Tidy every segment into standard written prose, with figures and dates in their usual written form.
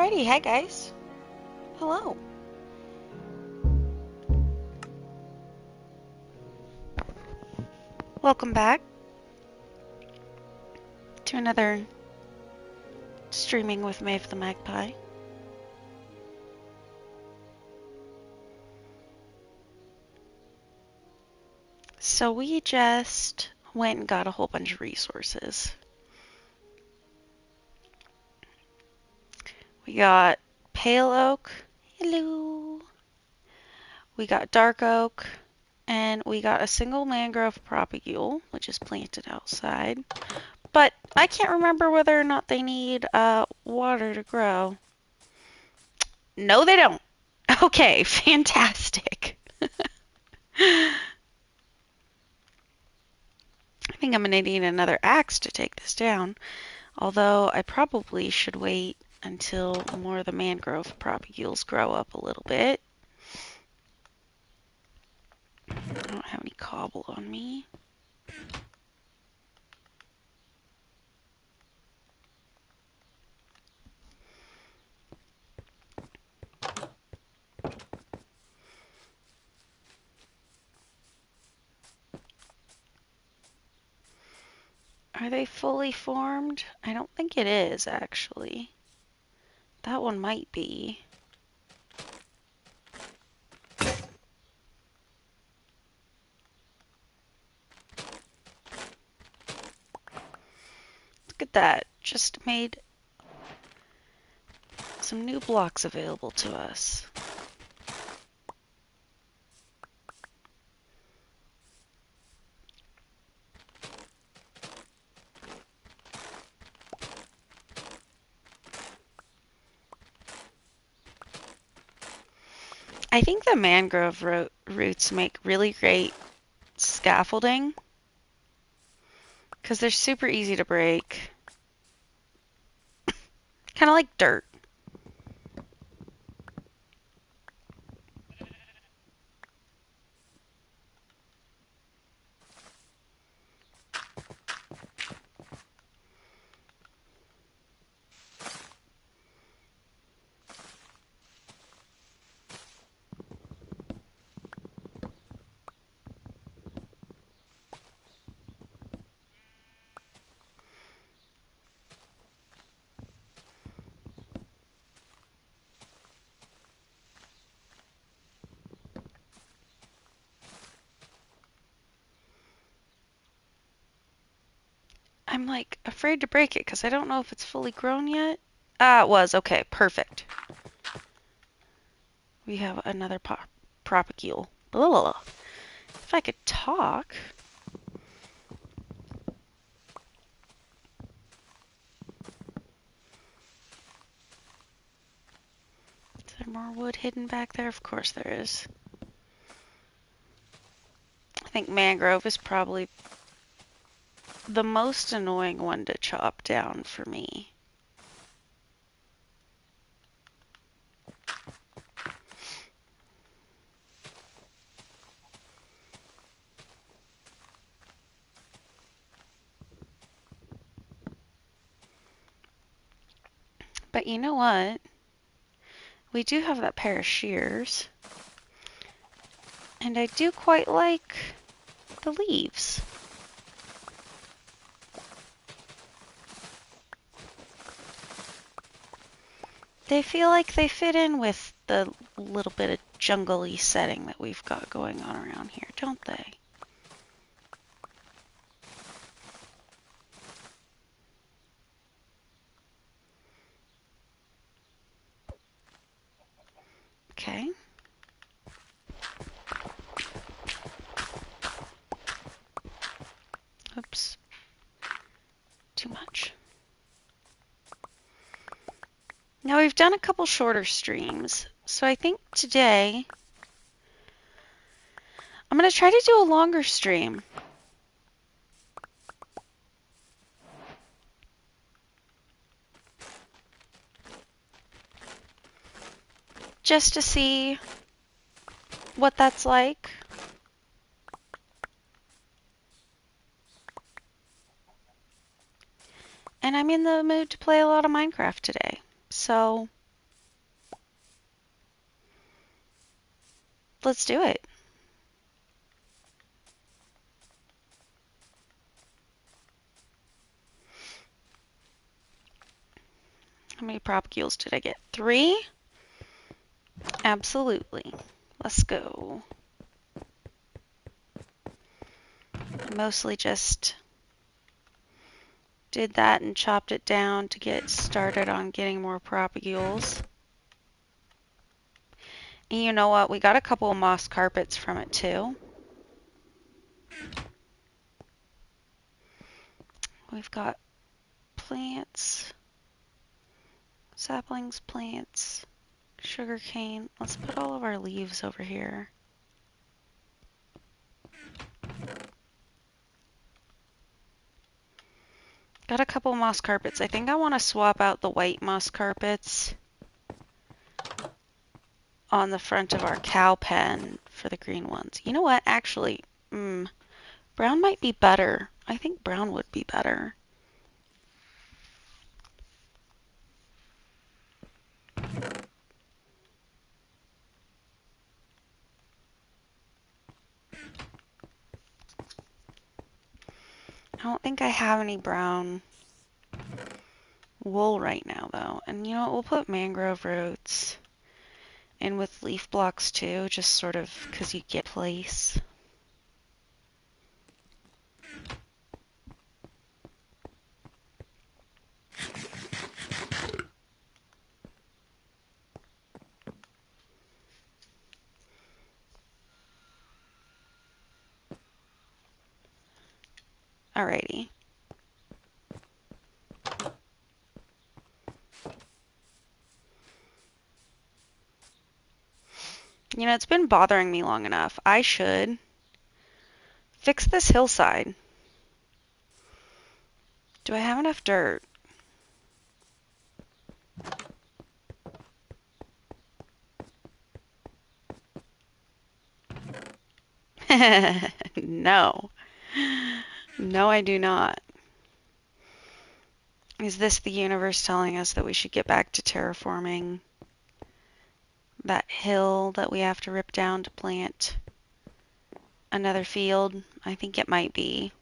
Alrighty, hi guys. Hello. Welcome back to another streaming with Maeve the Magpie. So we just went and got a whole bunch of resources. We got pale oak. Hello. We got dark oak. And we got a single mangrove propagule, which is planted outside. But I can't remember whether or not they need water to grow. No, they don't. Okay, fantastic. I think I'm gonna need another axe to take this down. Although I probably should wait until more of the mangrove propagules grow up a little bit. I don't have any cobble on me. Are they fully formed? I don't think it is, actually. That one might be. Look at that. Just made some new blocks available to us. I think the mangrove roots make really great scaffolding because they're super easy to break. Kind of like dirt. I'm like afraid to break it because I don't know if it's fully grown yet. Ah, it was. Okay, perfect. We have another propagule. Blah, blah, blah. If I could talk. Is there more wood hidden back there? Of course there is. I think mangrove is probably the most annoying one to chop down for me. But you know what? We do have that pair of shears. And I do quite like the leaves. They feel like they fit in with the little bit of jungle-y setting that we've got going on around here, don't they? Okay. Oops. Too much. Now we've done a couple shorter streams, so I think today I'm going to try to do a longer stream. Just to see what that's like. And I'm in the mood to play a lot of Minecraft today. So let's do it. How many propagules did I get? 3? Absolutely. Let's go. I mostly just did that and chopped it down to get started on getting more propagules. And you know what? We got a couple of moss carpets from it too. We've got plants, saplings, plants, sugarcane. Let's put all of our leaves over here. Got a couple moss carpets. I think I want to swap out the white moss carpets on the front of our cow pen for the green ones. You know what? Actually, brown might be better. I think brown would be better. I don't think I have any brown wool right now, though. And you know what? We'll put mangrove roots in with leaf blocks too, just sort of because you get place. Alrighty. You know, it's been bothering me long enough. I should fix this hillside. Do I have enough dirt? No. No, I do not. Is this the universe telling us that we should get back to terraforming that hill that we have to rip down to plant another field? I think it might be.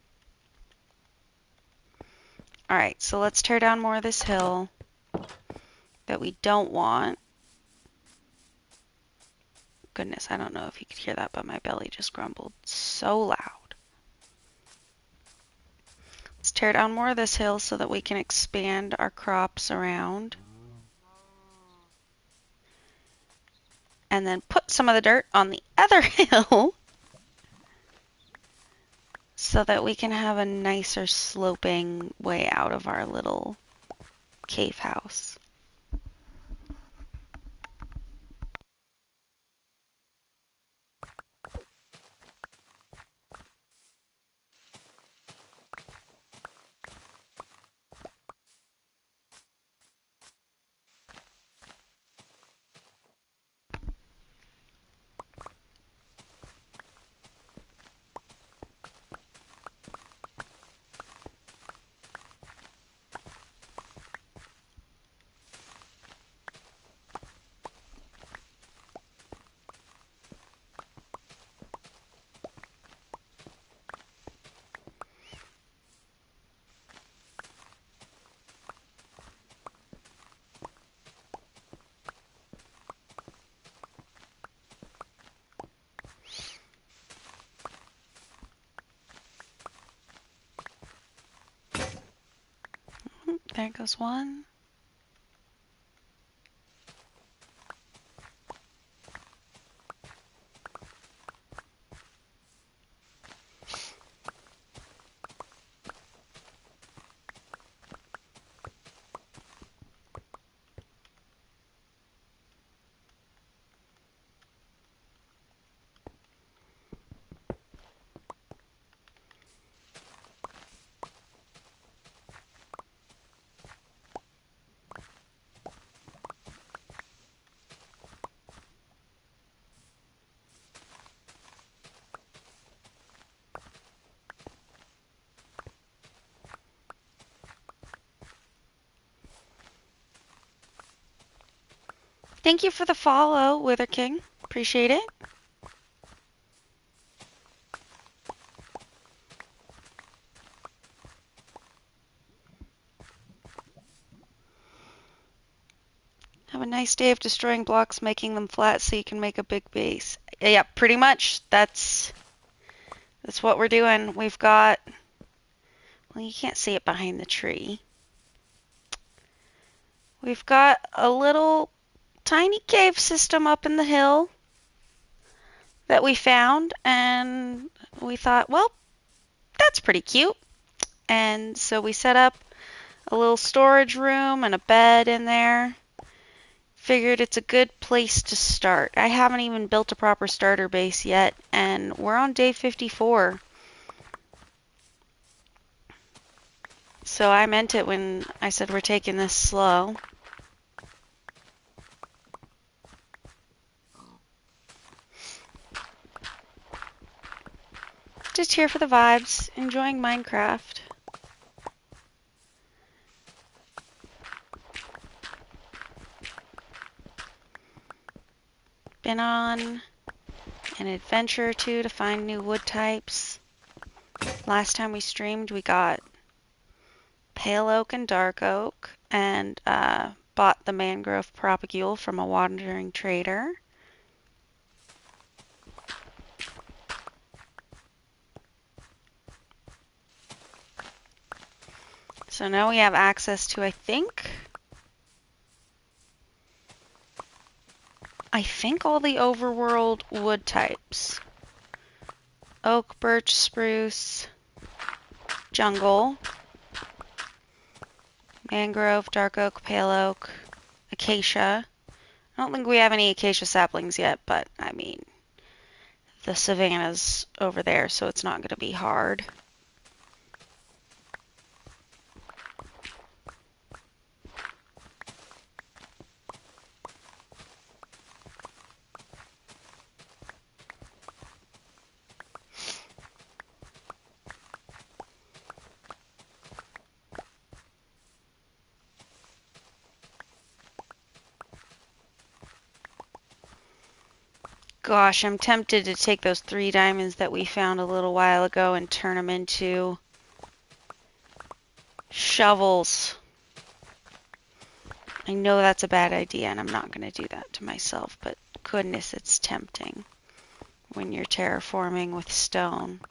Alright, so let's tear down more of this hill that we don't want. Goodness, I don't know if you could hear that, but my belly just grumbled so loud. Let's tear down more of this hill so that we can expand our crops around. And then put some of the dirt on the other hill so that we can have a nicer sloping way out of our little cave house. There goes one. Thank you for the follow, Wither King. Appreciate it. Have a nice day of destroying blocks, making them flat so you can make a big base. Yeah, pretty much. That's what we're doing. We've got, well, you can't see it behind the tree. We've got a little tiny cave system up in the hill that we found, and we thought, well, that's pretty cute. And so we set up a little storage room and a bed in there. Figured it's a good place to start. I haven't even built a proper starter base yet, and we're on day 54. So I meant it when I said we're taking this slow. Just here for the vibes, enjoying Minecraft. Been on an adventure or two to find new wood types. Last time we streamed, we got pale oak and dark oak, and bought the mangrove propagule from a wandering trader. So now we have access to, I think all the overworld wood types. Oak, birch, spruce, jungle, mangrove, dark oak, pale oak, acacia. I don't think we have any acacia saplings yet, but I mean, the savanna's over there, so it's not going to be hard. Gosh, I'm tempted to take those 3 diamonds that we found a little while ago and turn them into shovels. I know that's a bad idea, and I'm not going to do that to myself, but goodness, it's tempting when you're terraforming with stone.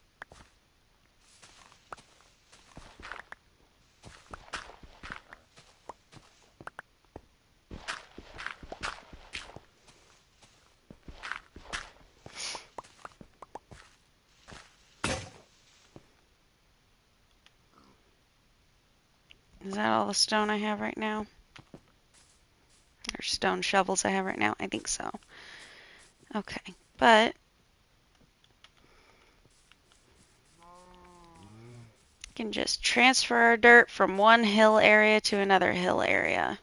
Is that all the stone I have right now? Or stone shovels I have right now? I think so. Okay, but we can just transfer our dirt from one hill area to another hill area.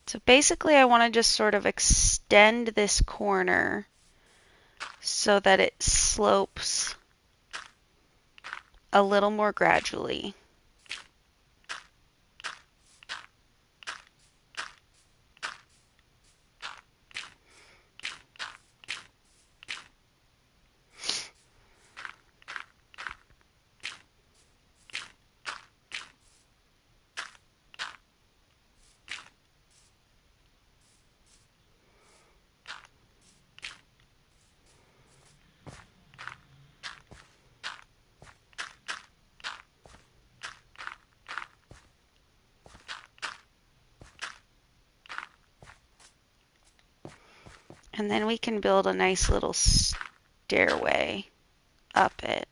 So basically I want to just sort of extend this corner so that it slopes a little more gradually. And then we can build a nice little stairway up it.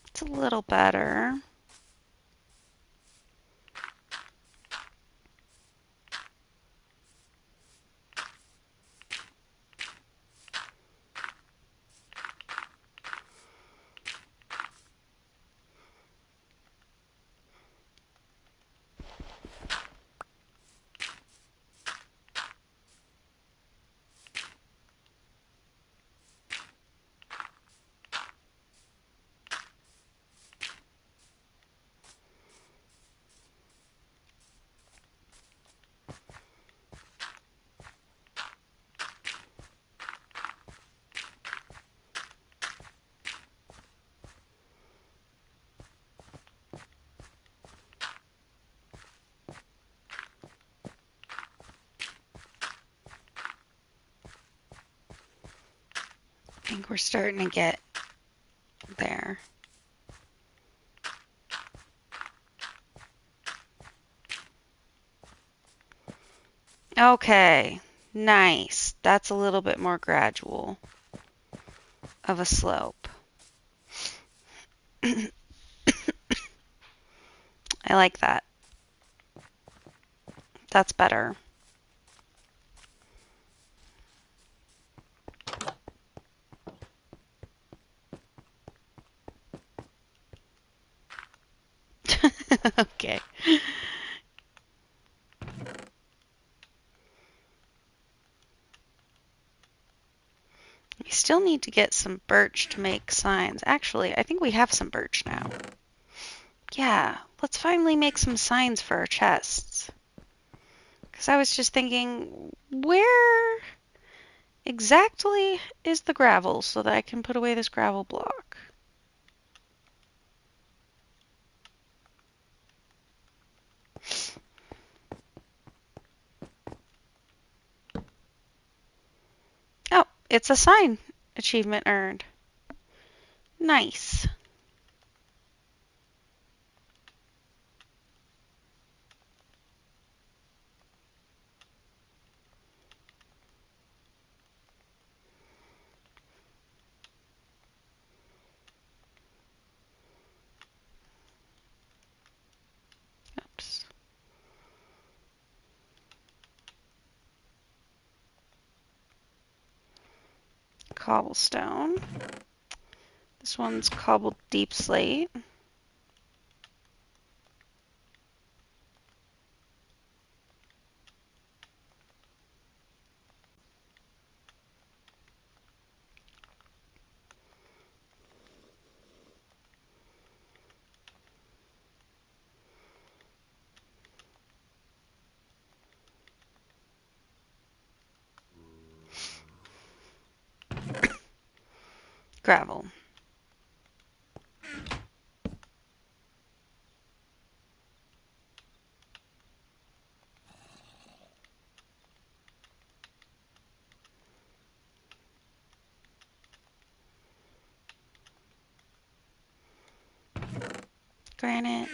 It's a little better. think we're starting to get there. Okay, nice. That's a little bit more gradual of a slope. I like that. That's better. Okay. We still need to get some birch to make signs. Actually, I think we have some birch now. Yeah, let's finally make some signs for our chests. Because I was just thinking, where exactly is the gravel so that I can put away this gravel block? Oh, it's a sign. Achievement earned. Nice. Oops. Cobblestone. This one's cobbled deep slate. Gravel. Granite.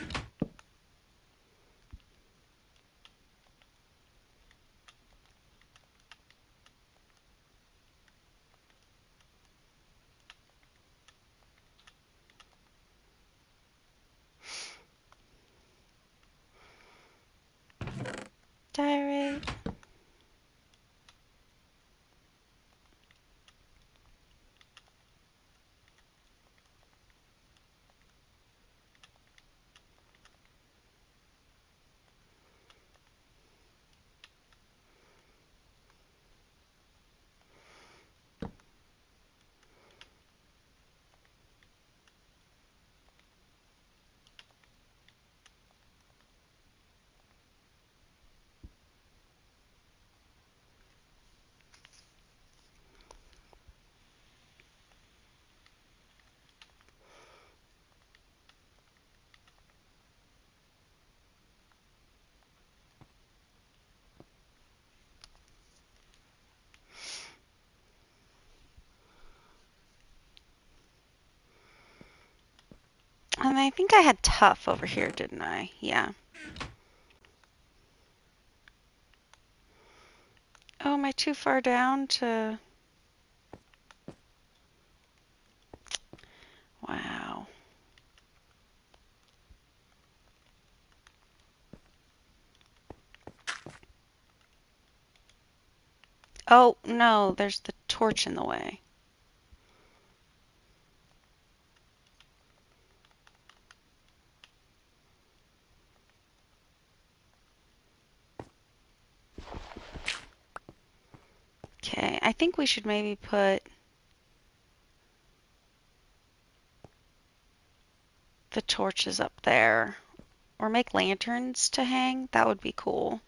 Diorite. And I think I had tough over here, didn't I? Yeah. Oh, am I too far down to... Wow. Oh, no, there's the torch in the way. Okay, I think we should maybe put the torches up there. Or make lanterns to hang. That would be cool.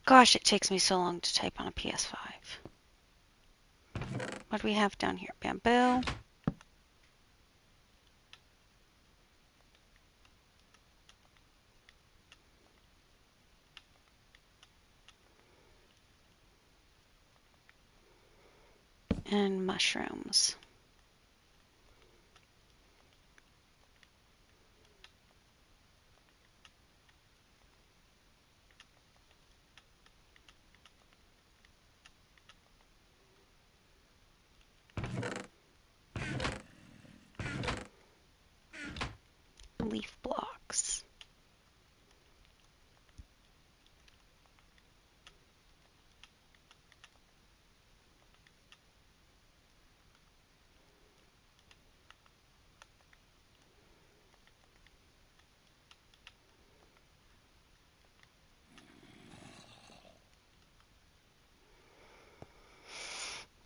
Gosh, it takes me so long to type on a PS5. What do we have down here? Bamboo. And mushrooms. Leaf blocks.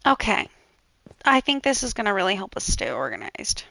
Okay, I think this is going to really help us stay organized.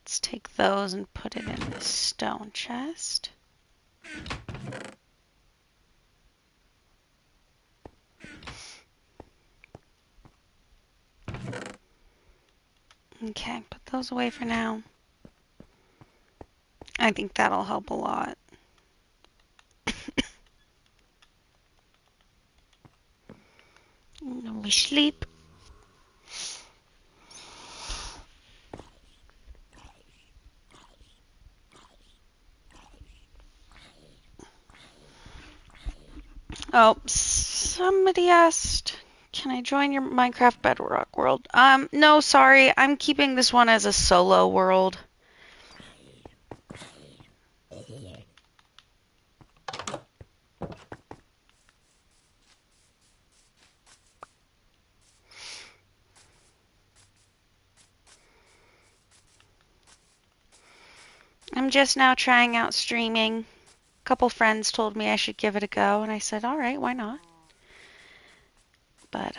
Let's take those and put it in this stone chest. Okay, put those away for now. I think that'll help a lot. And we sleep. Oh, somebody asked, can I join your Minecraft Bedrock world? No, sorry. I'm keeping this one as a solo world. I'm just now trying out streaming. A couple friends told me I should give it a go, and I said, all right, why not? But,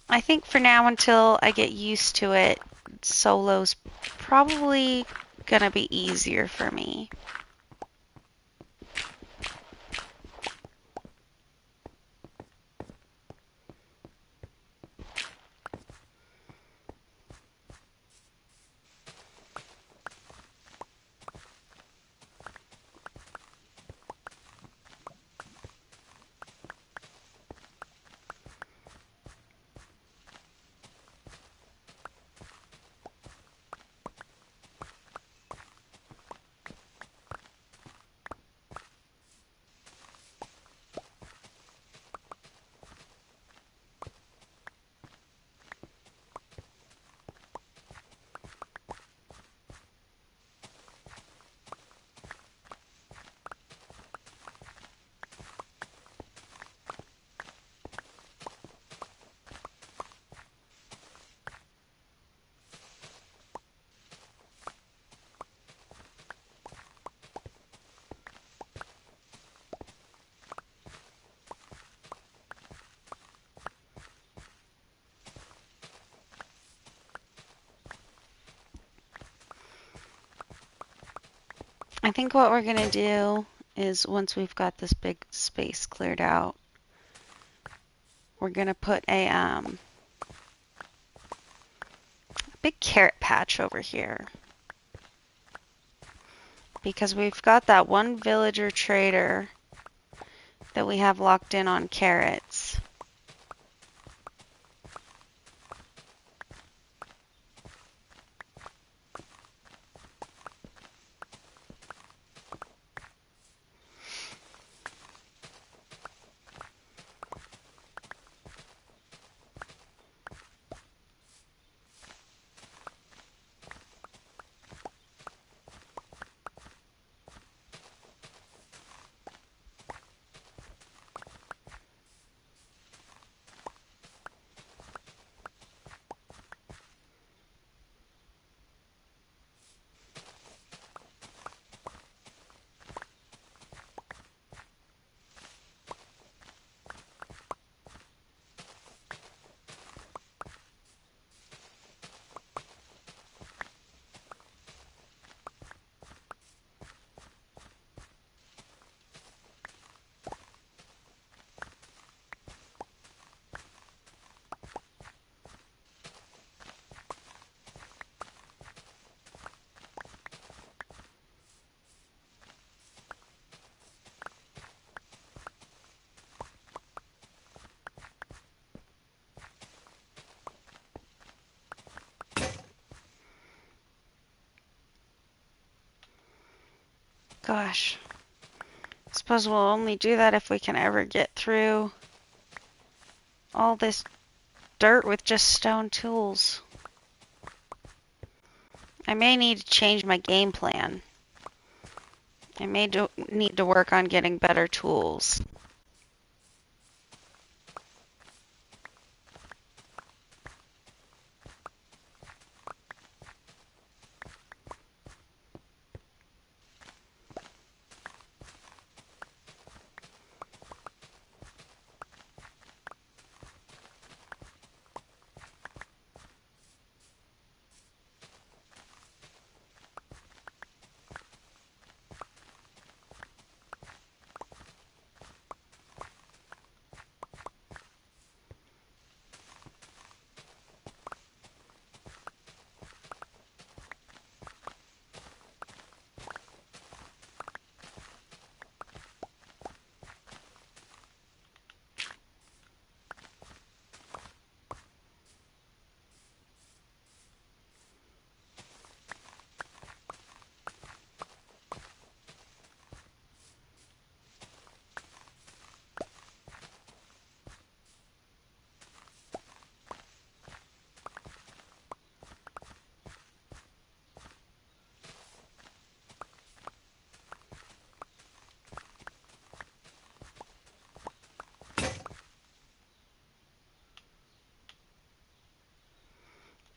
I think for now, until I get used to it, solo's probably gonna be easier for me. I think what we're gonna do is once we've got this big space cleared out, we're gonna put a big carrot patch over here. Because we've got that one villager trader that we have locked in on carrots. Gosh. I suppose we'll only do that if we can ever get through all this dirt with just stone tools. I may need to change my game plan. I may need to work on getting better tools.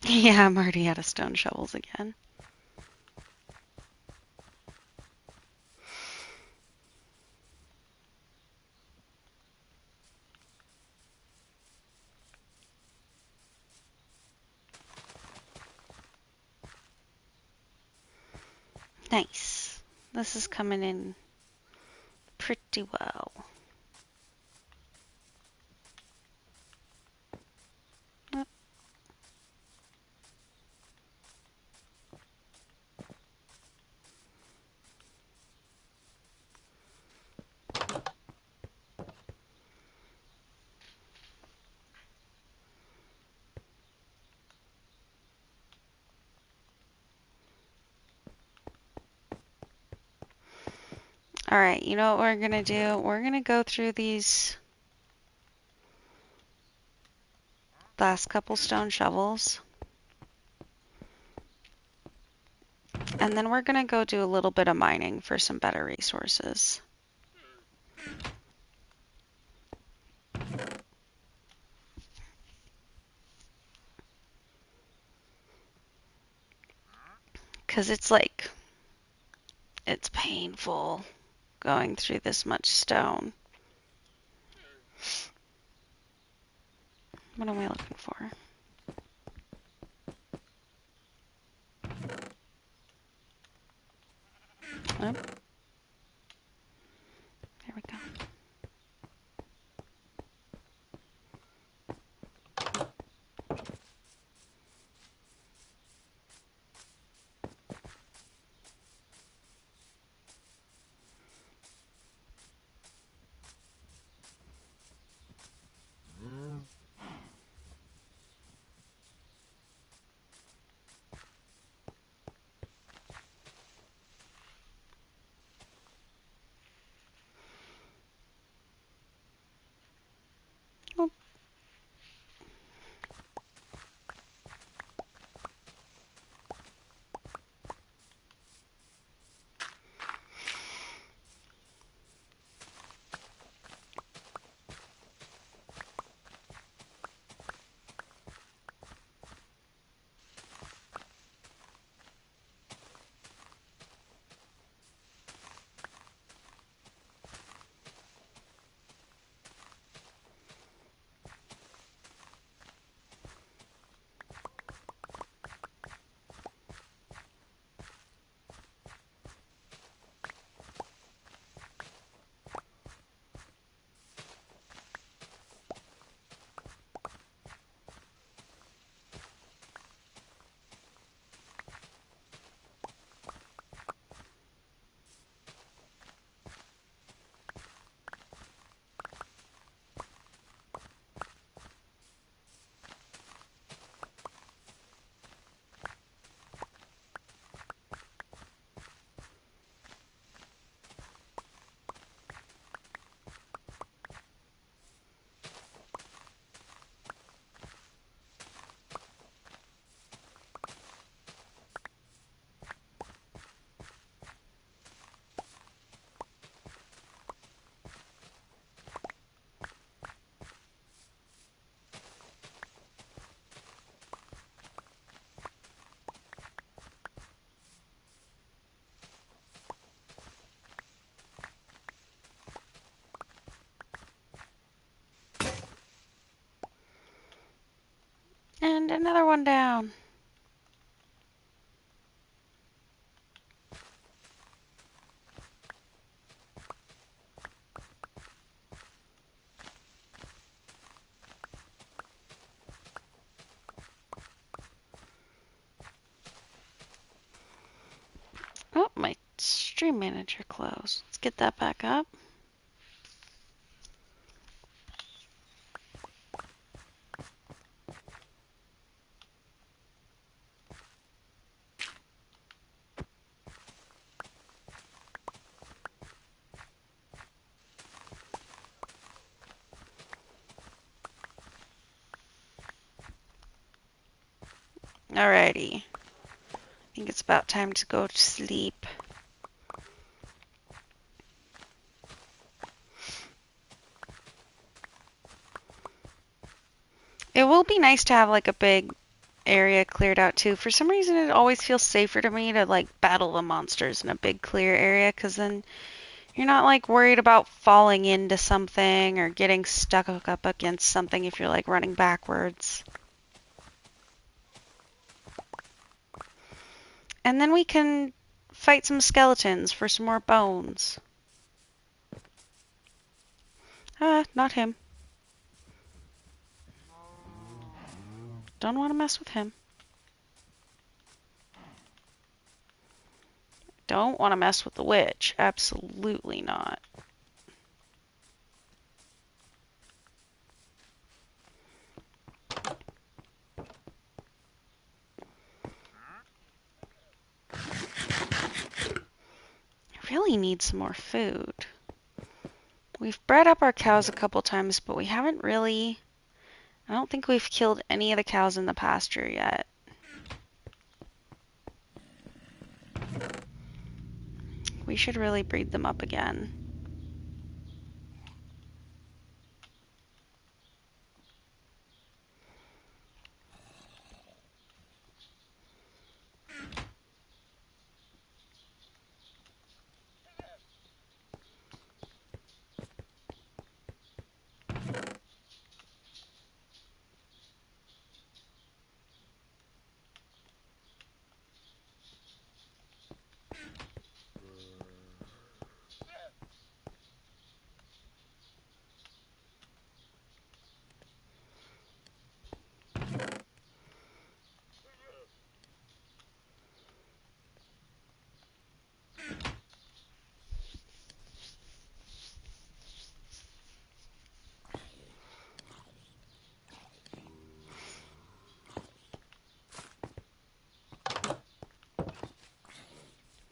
Yeah, I'm already out of stone shovels again. Nice. This is coming in pretty well. Yep. All right, you know what we're gonna do? We're gonna go through these last couple stone shovels, and then we're gonna go do a little bit of mining for some better resources. Because it's painful going through this much stone. What am I looking for? Oh, there we go. another one down. Oh, my stream manager closed. Let's get that back up. Alrighty. I think it's about time to go to sleep. It will be nice to have like a big area cleared out too. For some reason, it always feels safer to me to like battle the monsters in a big clear area, because then you're not like worried about falling into something or getting stuck up against something if you're like running backwards. And then we can fight some skeletons for some more bones. Ah, not him. Don't want to mess with him. Don't want to mess with the witch. Absolutely not. I really need some more food. We've bred up our cows a couple times, but we haven't really... I don't think we've killed any of the cows in the pasture yet. We should really breed them up again.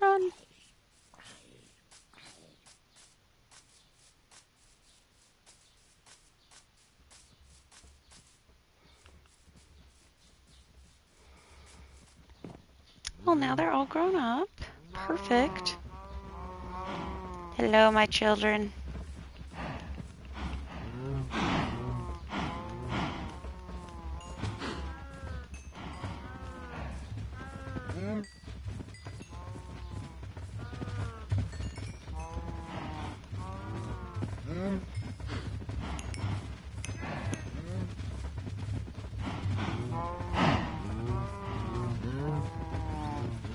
Run. Well, now they're all grown up. Perfect. Hello, my children.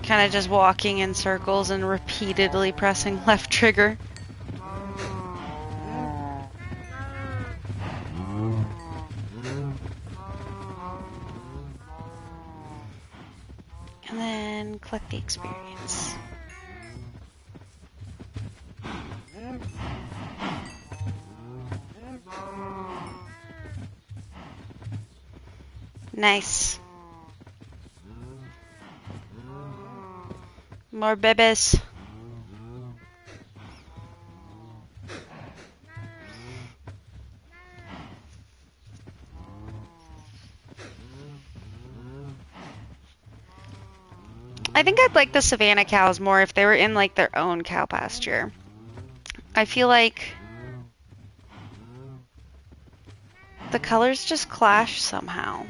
Kind of just walking in circles and repeatedly pressing left trigger. And then collect the experience. Nice. More babies. I think I'd like the Savannah cows more if they were in like their own cow pasture. I feel like the colors just clash somehow.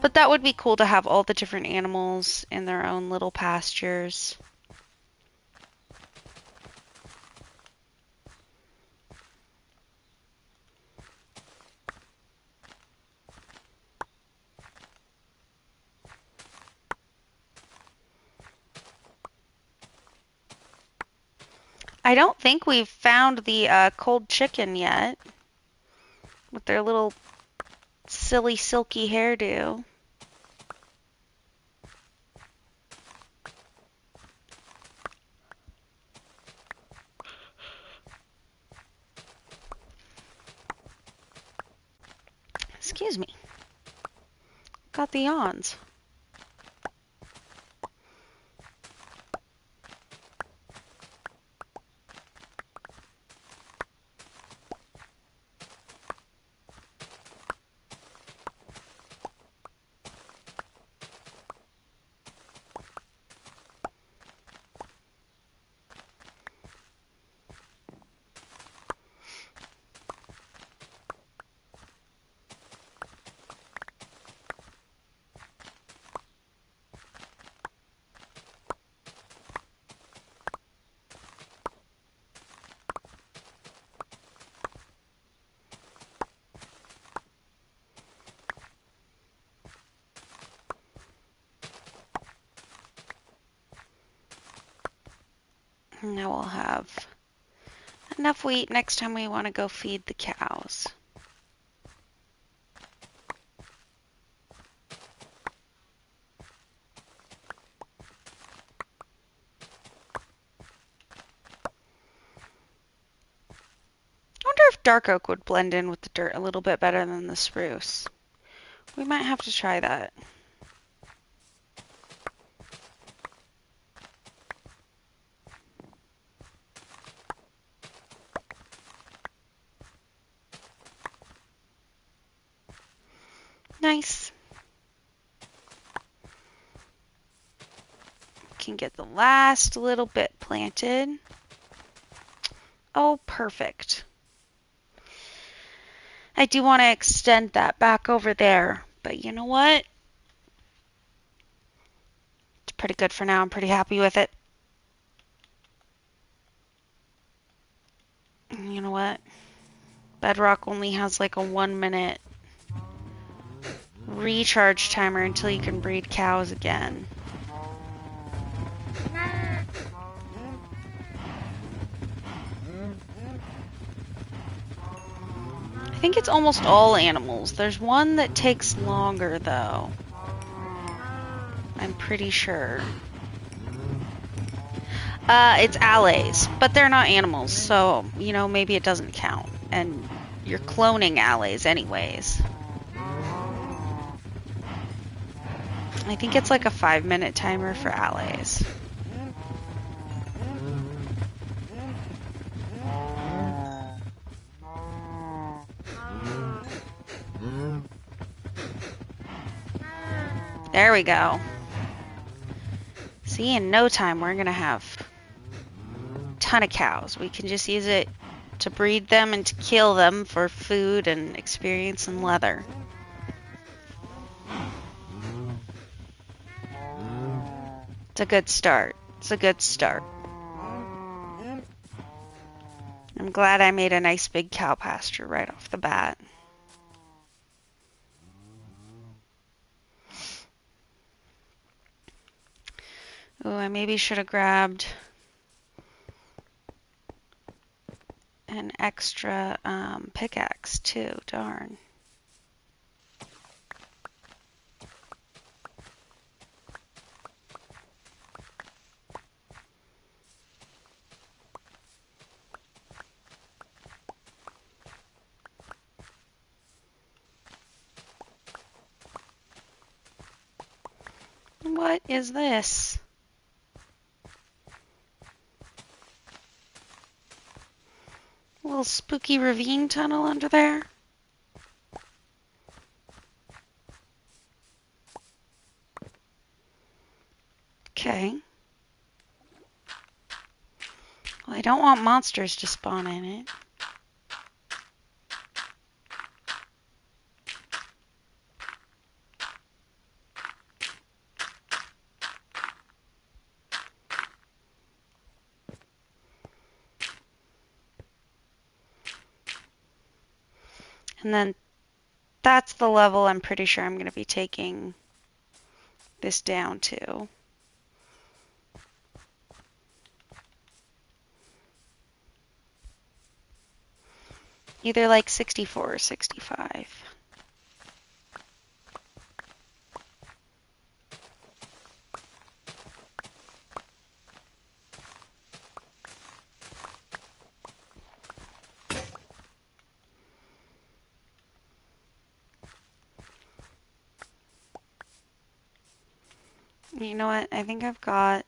But that would be cool to have all the different animals in their own little pastures. I don't think we've found the cold chicken yet with their little silly silky hairdo. Excuse me. Got the yawns. Now we'll have enough wheat next time we want to go feed the cows. I wonder if dark oak would blend in with the dirt a little bit better than the spruce. We might have to try that. Nice. Can get the last little bit planted. Oh, perfect. I do want to extend that back over there, but you know what? It's pretty good for now. I'm pretty happy with it. You know what? Bedrock only has like a 1-minute recharge timer until you can breed cows again. I think it's almost all animals. There's one that takes longer though. I'm pretty sure. It's allays, but they're not animals, so, you know, maybe it doesn't count. And you're cloning allays anyways. I think it's like a 5-minute timer for allays. There we go. See, in no time we're gonna have a ton of cows. We can just use it to breed them and to kill them for food and experience and leather. It's a good start. It's a good start. I'm glad I made a nice big cow pasture right off the bat. Oh, I maybe should have grabbed an extra pickaxe too, darn. What is this? A little spooky ravine tunnel under there? Okay. Well, I don't want monsters to spawn in it. And then that's the level I'm pretty sure I'm going to be taking this down to. Either like 64 or 65. You know what? I think I've got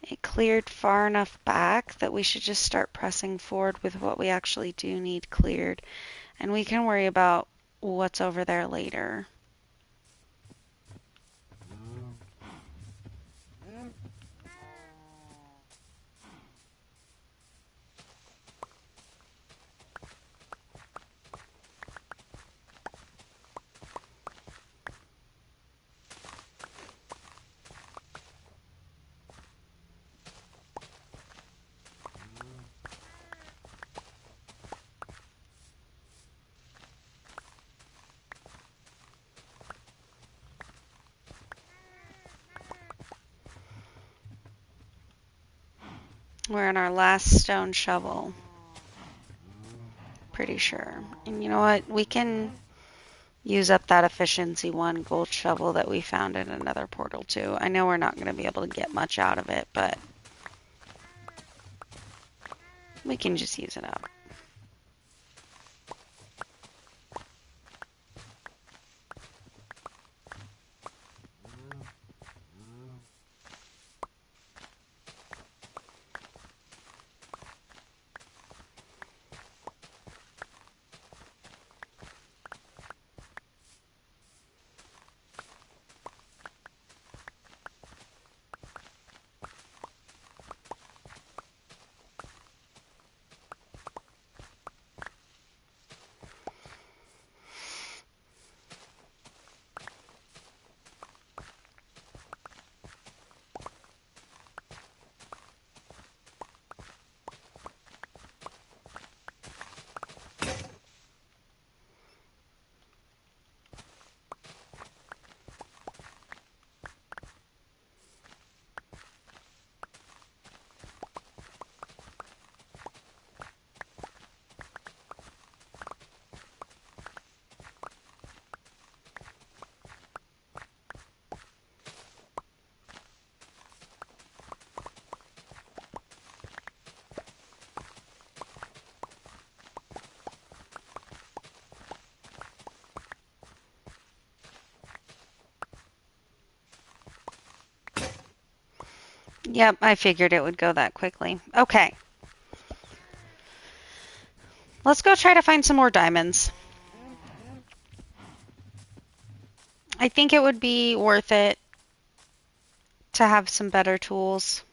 it cleared far enough back that we should just start pressing forward with what we actually do need cleared. And we can worry about what's over there later. We're in our last stone shovel. Pretty sure. And you know what? We can use up that efficiency 1 gold shovel that we found in another portal too. I know we're not going to be able to get much out of it, but we can just use it up. Yep, I figured it would go that quickly. Okay. Let's go try to find some more diamonds. I think it would be worth it to have some better tools.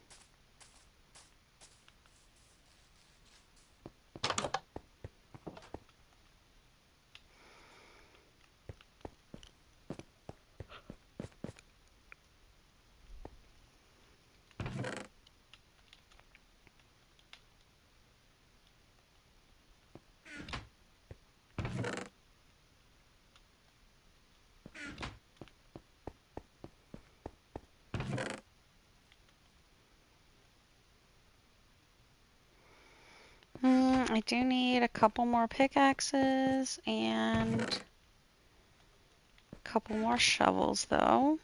I do need a couple more pickaxes and a couple more shovels, though.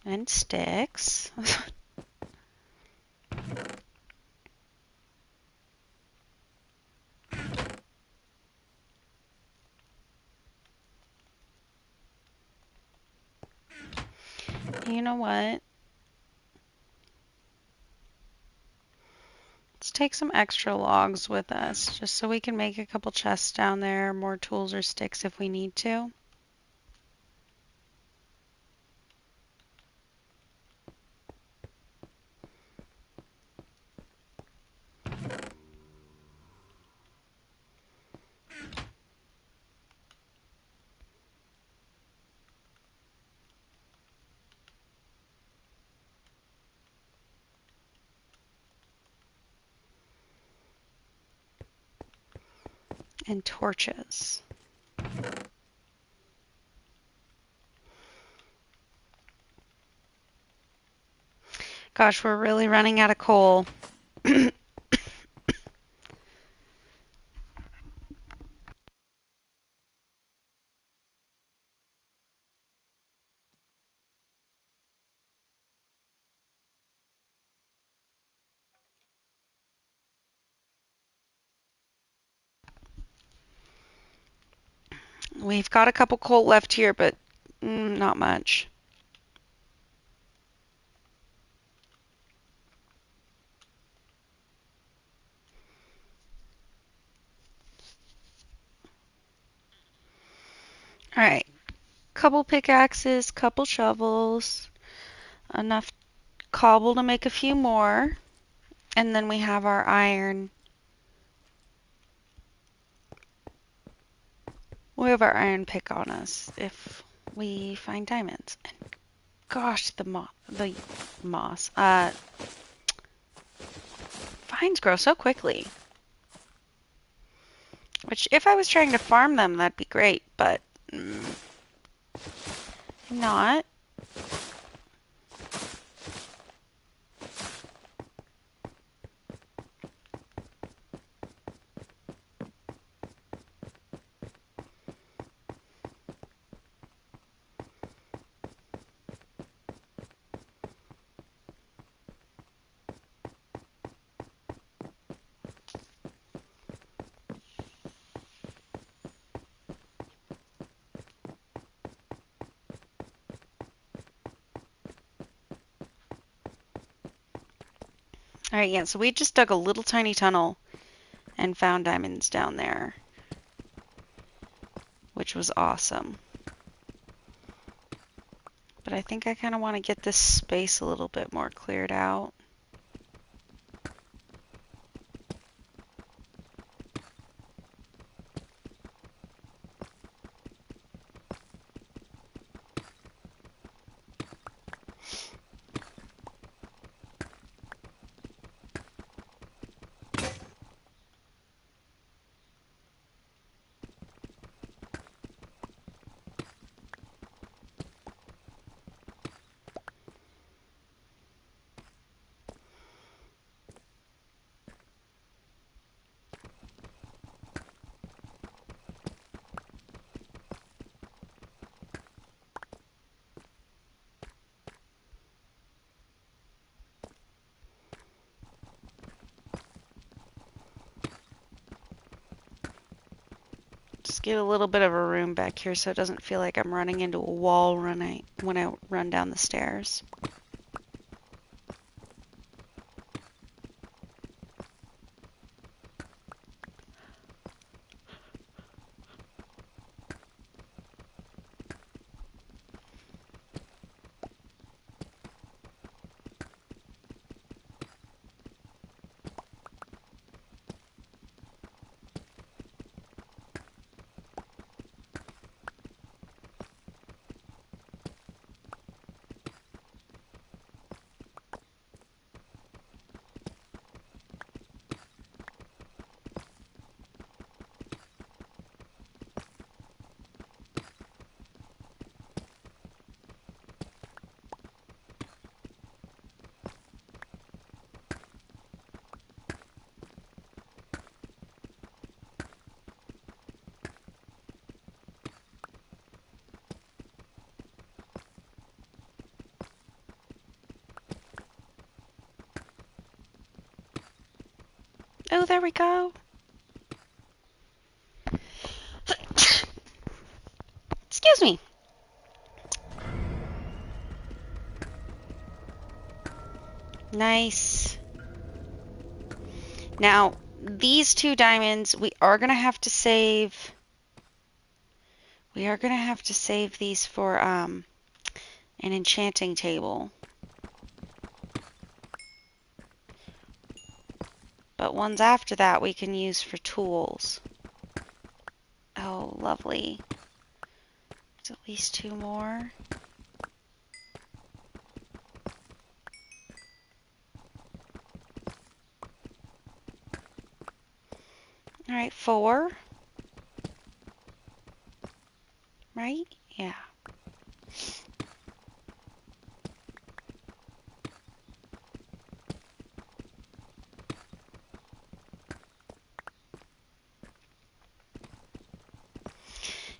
And sticks. You know what? Let's take some extra logs with us, just so we can make a couple chests down there, more tools or sticks if we need to. And torches. Gosh, we're really running out of coal. We've got a couple coal left here, but not much. All right, couple pickaxes, couple shovels, enough cobble to make a few more, and then we have our iron. We have our iron pick on us if we find diamonds. And gosh, the moss. Vines grow so quickly. Which, if I was trying to farm them, that'd be great, but not. All right, yeah, so we just dug a little tiny tunnel and found diamonds down there, which was awesome. But I think I kind of want to get this space a little bit more cleared out. Just get a little bit of a room back here so it doesn't feel like I'm running into a wall when I run down the stairs. Oh, there we go. Excuse me. Nice. Now, these 2 diamonds, we are going to have to save. We are going to have to save these for an enchanting table. But ones after that we can use for tools. Oh, lovely. There's at least 2 more. All right, 4. Right? Yeah.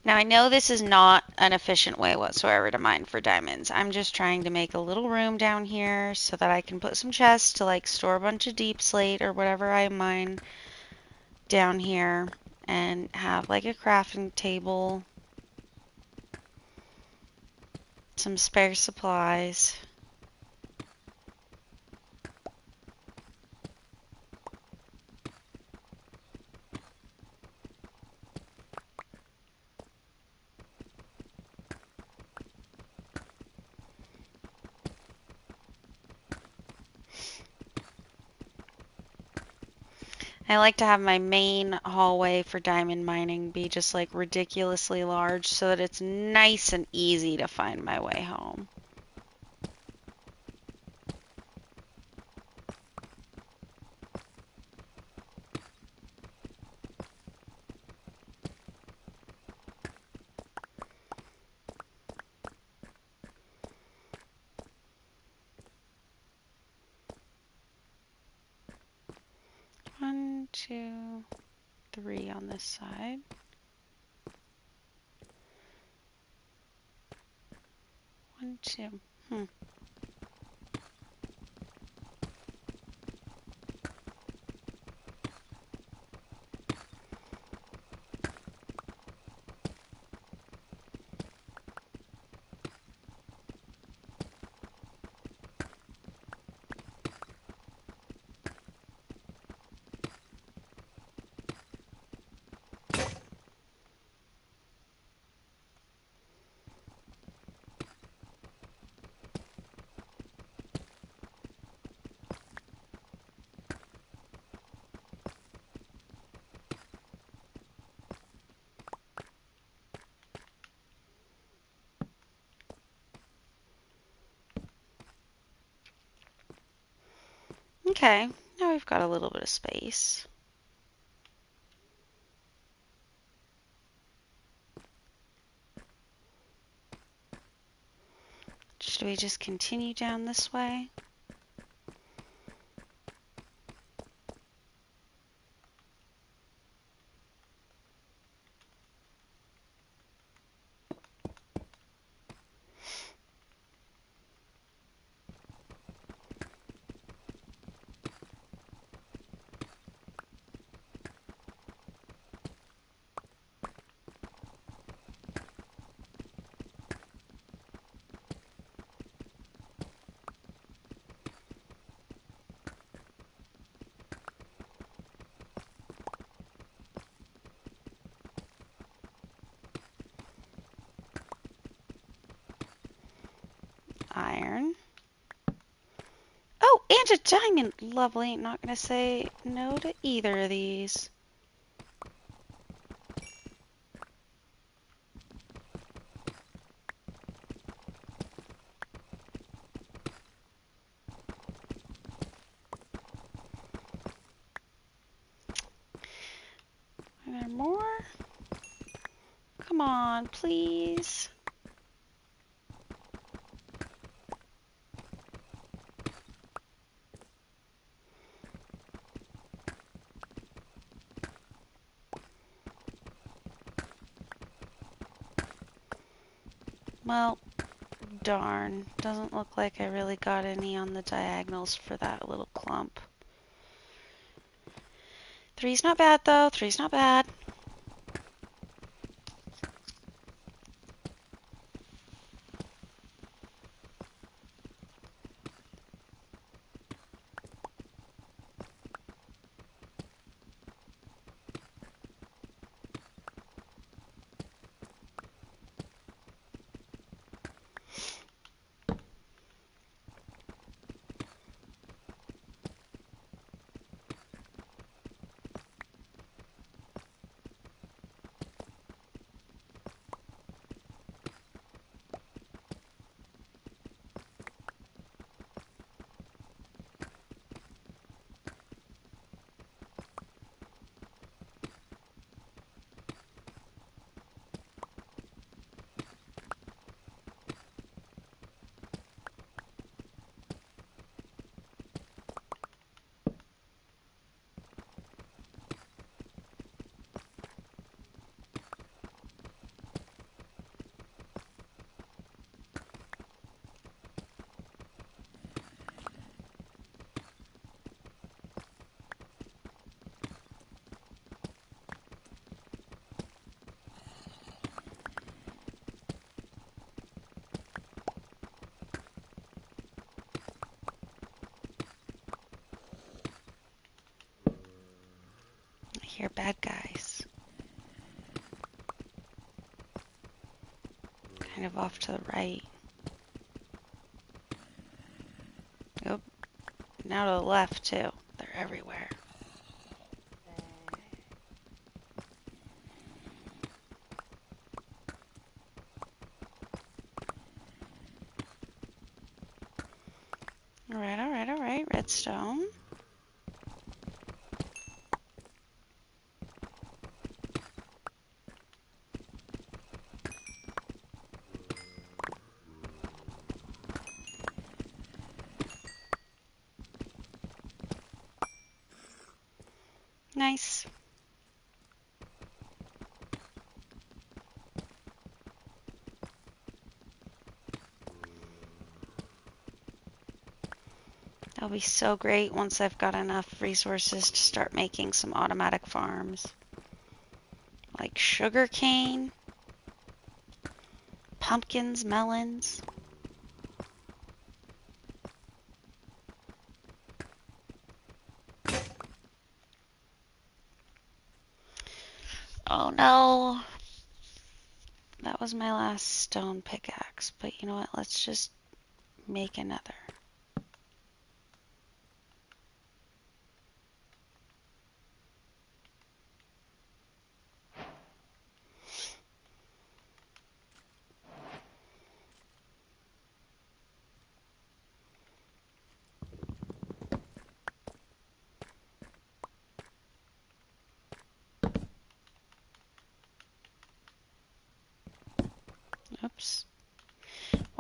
Now I know this is not an efficient way whatsoever to mine for diamonds. I'm just trying to make a little room down here so that I can put some chests to like store a bunch of deep slate or whatever I mine down here and have like a crafting table, some spare supplies. I like to have my main hallway for diamond mining be just like ridiculously large so that it's nice and easy to find my way home. One, two, three on this side. One, two. Okay, now we've got a little bit of space. Should we just continue down this way? Iron. Oh, and a diamond! Lovely. Not gonna say no to either of these. Are there more? Come on, please. Well, darn. Doesn't look like I really got any on the diagonals for that little clump. Three's not bad, though. Three's not bad. hear bad guys. Kind of off to the right. Yep. Now to the left, too. They're everywhere. Alright, alright, alright. Redstone. Nice. That'll be so great once I've got enough resources to start making some automatic farms. Like sugar cane, pumpkins, melons. Oh no! That was my last stone pickaxe, but you know what? Let's just make another. Oops.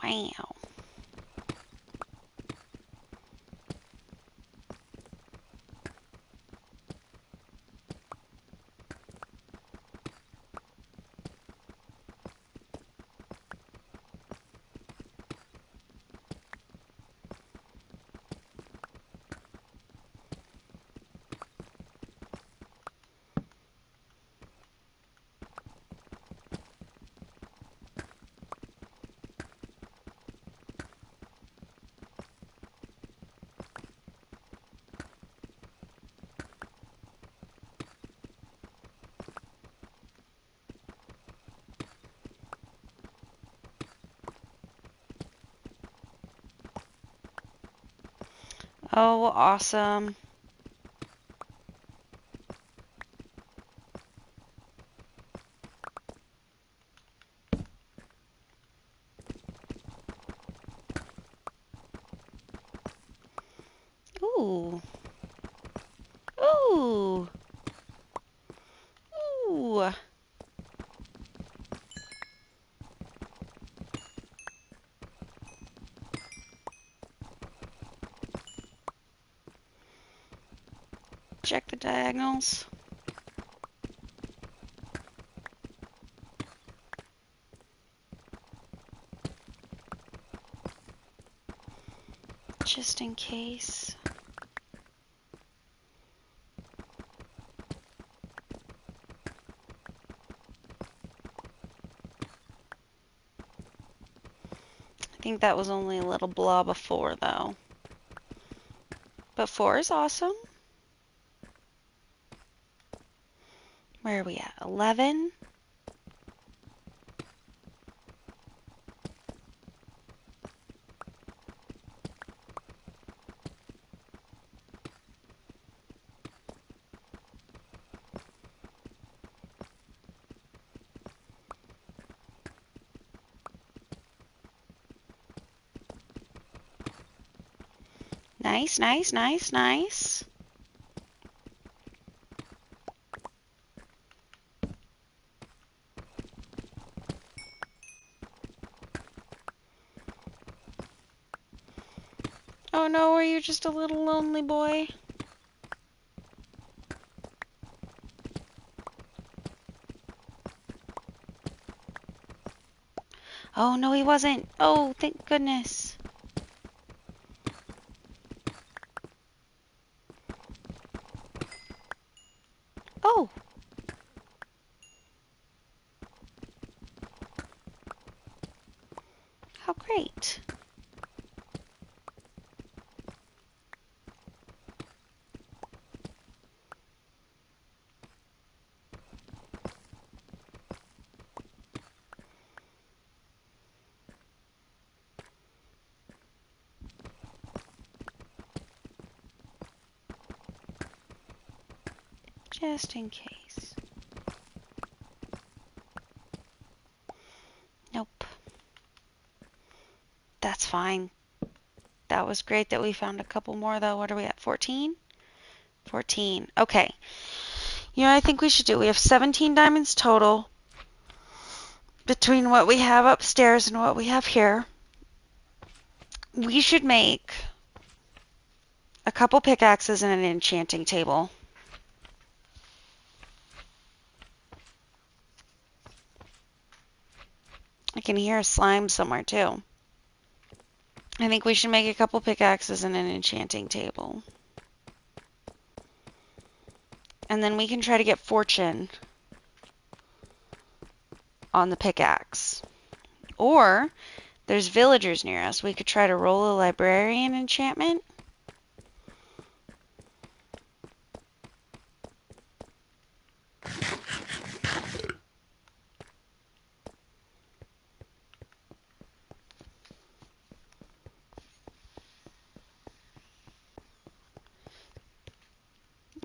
Wow. Oh, awesome. Ooh. Ooh. Ooh. Check the diagonals. Just in case. I think that was only a little blob of 4 though. But 4 is awesome. Where are we at? 11? Nice, nice, nice, nice. Oh no, are you just a little lonely boy? Oh no, he wasn't. Oh, thank goodness. Oh. How great. Just in case. Nope. That's fine. That was great that we found a couple more though. What are we at? 14? 14. Okay. You know what I think we should do? We have 17 diamonds total between what we have upstairs and what we have here. We should make a couple pickaxes and an enchanting table. I can hear a slime somewhere too. I think we should make a couple pickaxes and an enchanting table. And then we can try to get fortune on the pickaxe. Or, there's villagers near us. We could try to roll a librarian enchantment.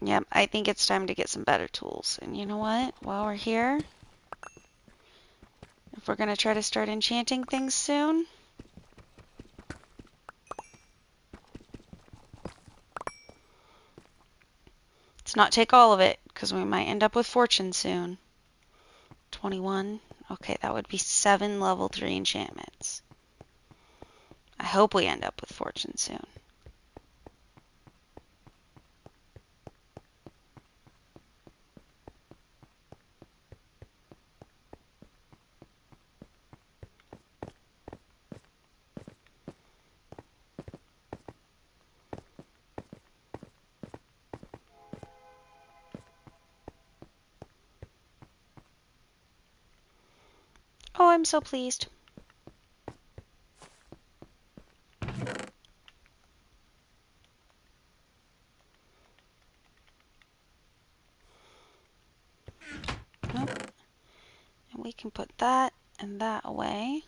Yep, I think it's time to get some better tools. And you know what? While we're here, if we're going to try to start enchanting things soon, let's not take all of it, because we might end up with fortune soon. 21. Okay, that would be 7 level 3 enchantments. I hope we end up with fortune soon. Oh, I'm so pleased. Nope. And we can put that and that away.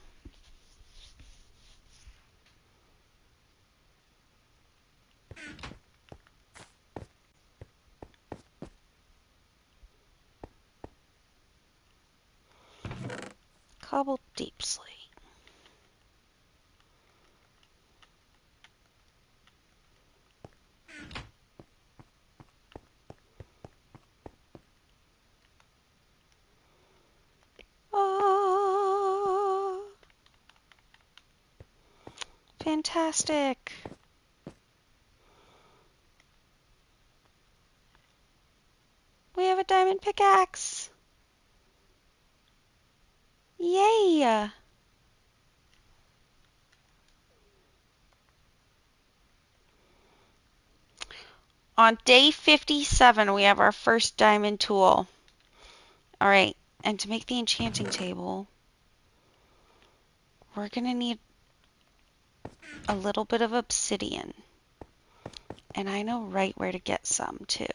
Cobbled deep slate. Oh, fantastic. We have a diamond pickaxe. Yay. On day 57, we have our first diamond tool. All right, and to make the enchanting table, we're going to need a little bit of obsidian. And I know right where to get some, too.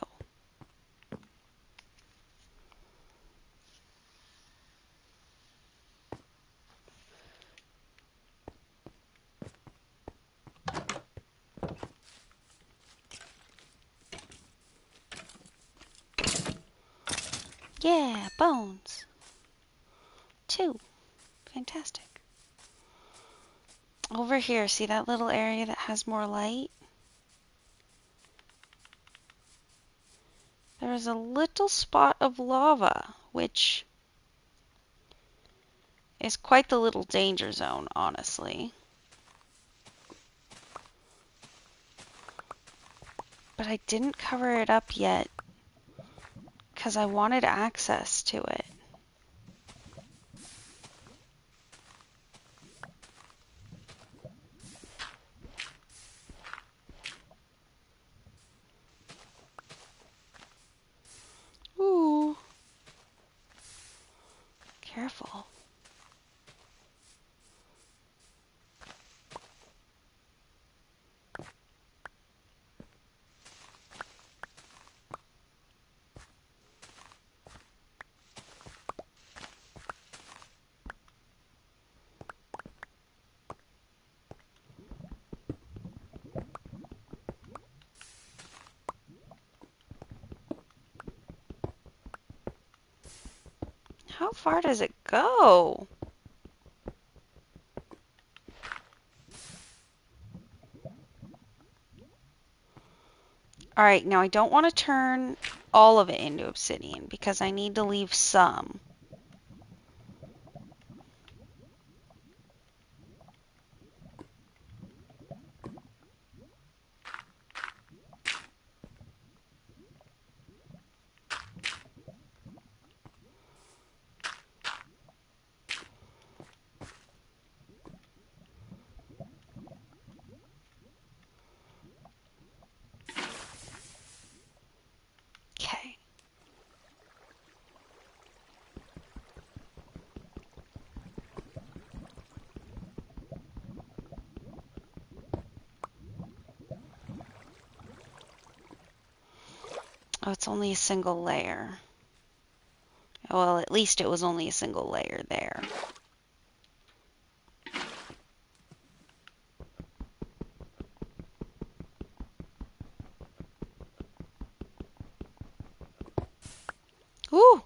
Yeah, bones. 2. Fantastic. Over here, see that little area that has more light? There is a little spot of lava, which is quite the little danger zone, honestly. But I didn't cover it up yet because I wanted access to it. Ooh. Careful. How far does it go? Alright, now I don't want to turn all of it into obsidian because I need to leave some. Okay. Oh, it's only a single layer. Well, at least it was only a single layer there. Ooh!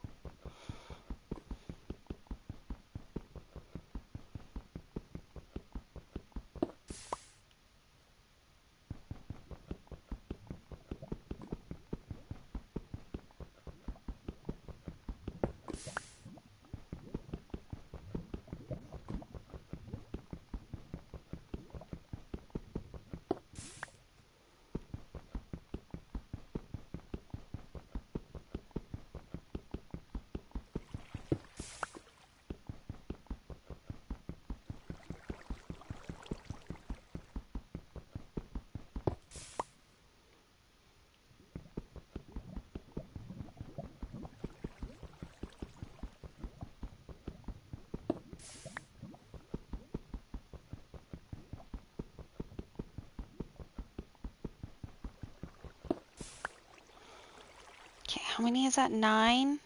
Okay, how many is that? 9?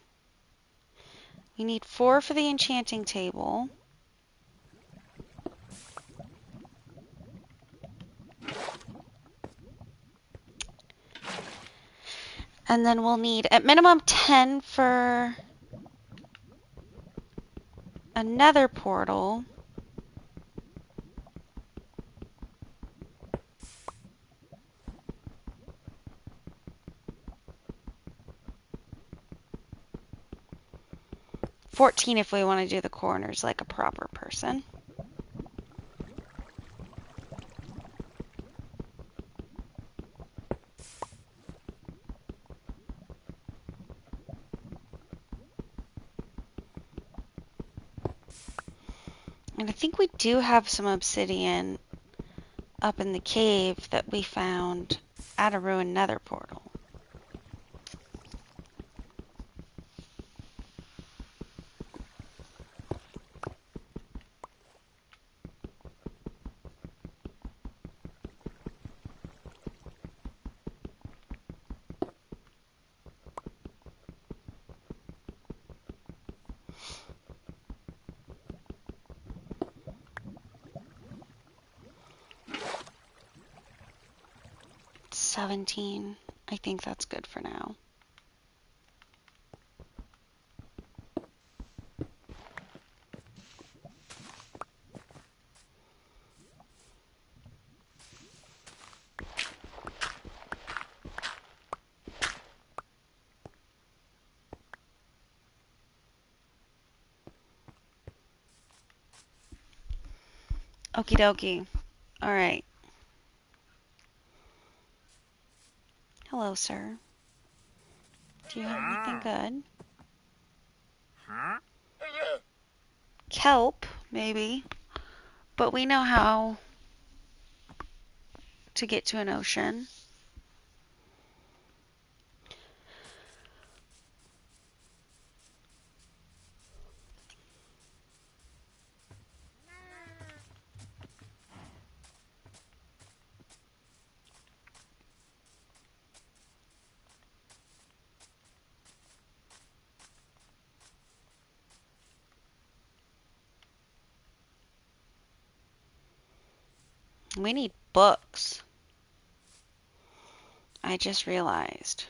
We need 4 for the enchanting table. And then we'll need at minimum 10 for a nether portal. $14 if we want to do the corners like a proper person. And I think we do have some obsidian up in the cave that we found at a ruined nether portal. $17. I think that's good for now. Okie dokie. All right. Hello, sir. Do you have anything good? Kelp, maybe. But we know how to get to an ocean. We need books. I just realized.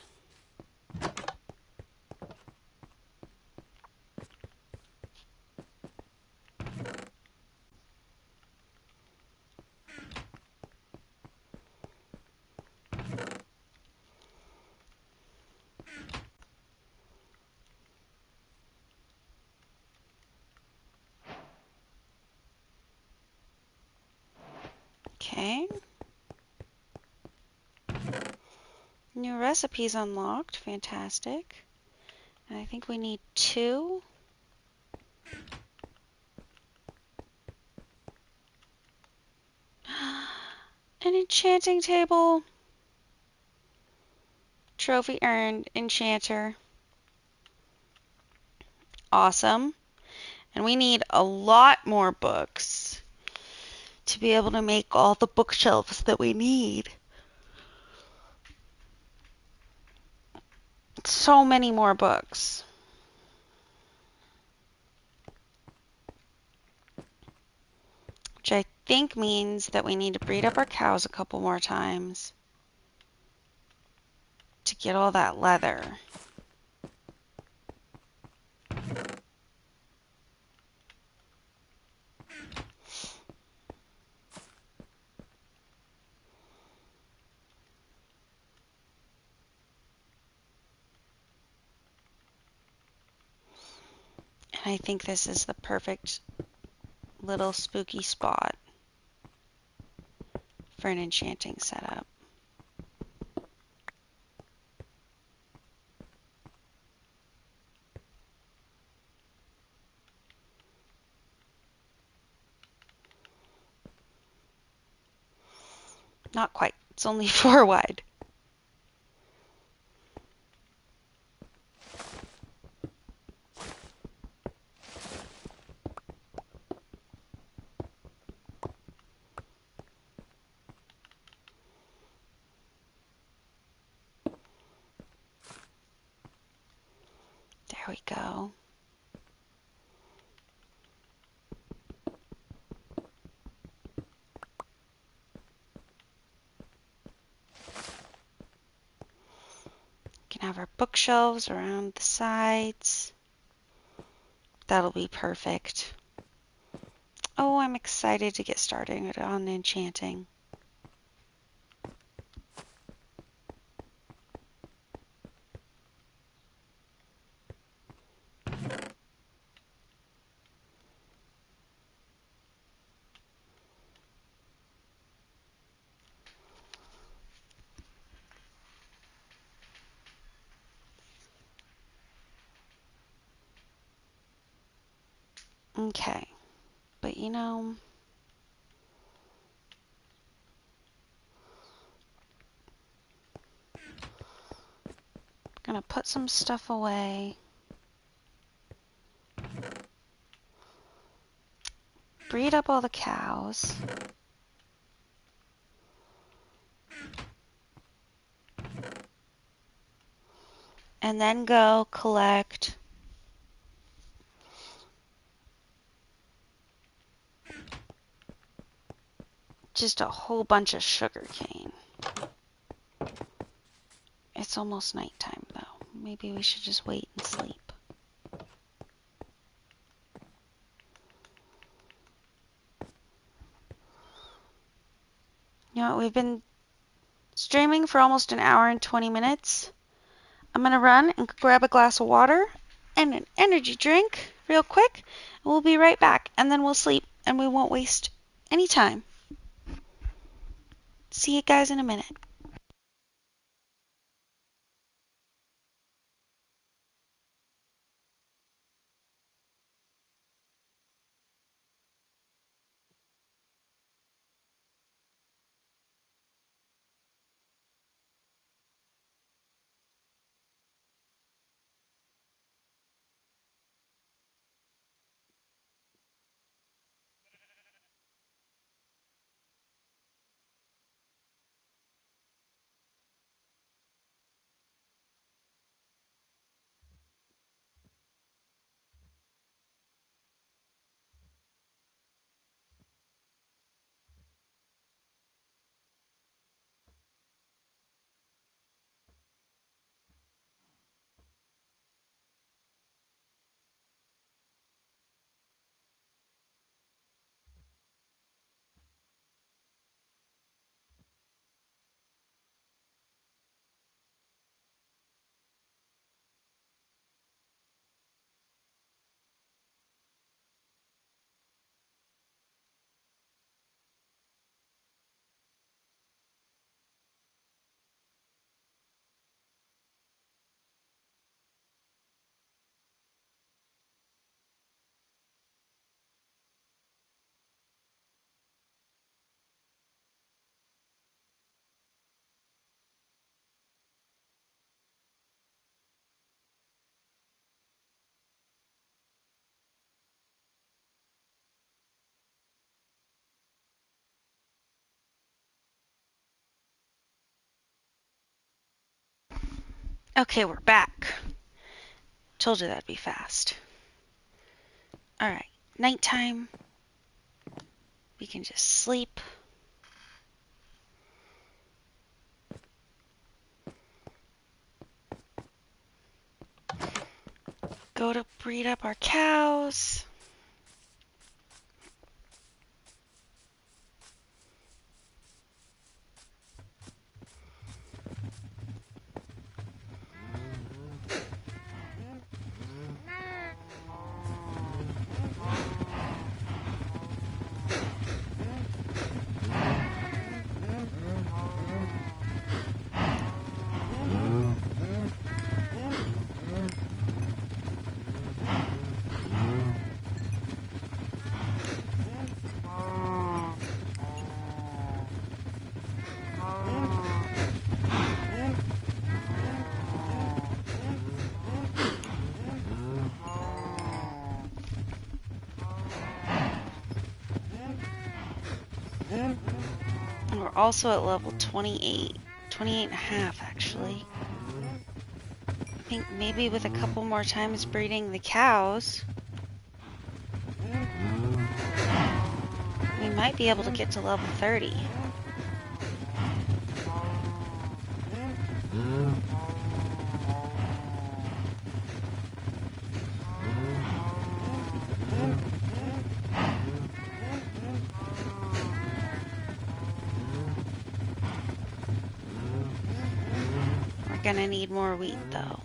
Okay. New recipes unlocked. Fantastic. And I think we need 2. An enchanting table. Trophy earned. Enchanter. Awesome. And we need a lot more books to be able to make all the bookshelves that we need. So many more books. Which I think means that we need to breed up our cows a couple more times to get all that leather. And I think this is the perfect little spooky spot for an enchanting setup. Not quite. It's only 4 wide. There we go. We can have our bookshelves around the sides. That'll be perfect. Oh, I'm excited to get started on enchanting. Okay, but you know, I'm gonna put some stuff away. Breed up all the cows. And then go collect just a whole bunch of sugar cane. It's almost nighttime though. Maybe we should just wait and sleep. You know what? We've been streaming for almost an hour and 20 minutes. I'm gonna run and grab a glass of water and an energy drink real quick. And we'll be right back and then we'll sleep and we won't waste any time. See you guys in a minute. Okay, we're back. Told you that'd be fast. Alright, nighttime. We can just sleep. Go to breed up our cows. We're also at level 28. 28 and a half, actually. I think maybe with a couple more times breeding the cows, we might be able to get to level 30. We're gonna need more wheat, though.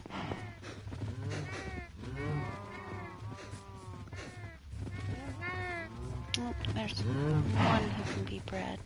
Oh, there's one who can be bred.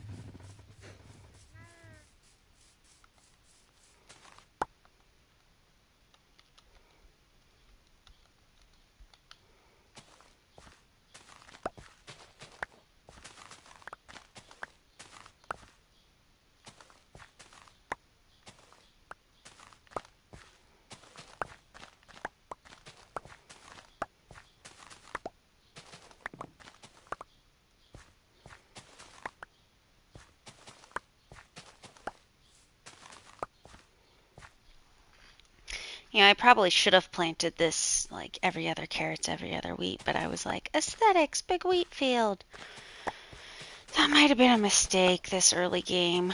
Yeah, I probably should have planted this like every other carrots, every other wheat, but I was like, aesthetics, big wheat field. That might have been a mistake this early game.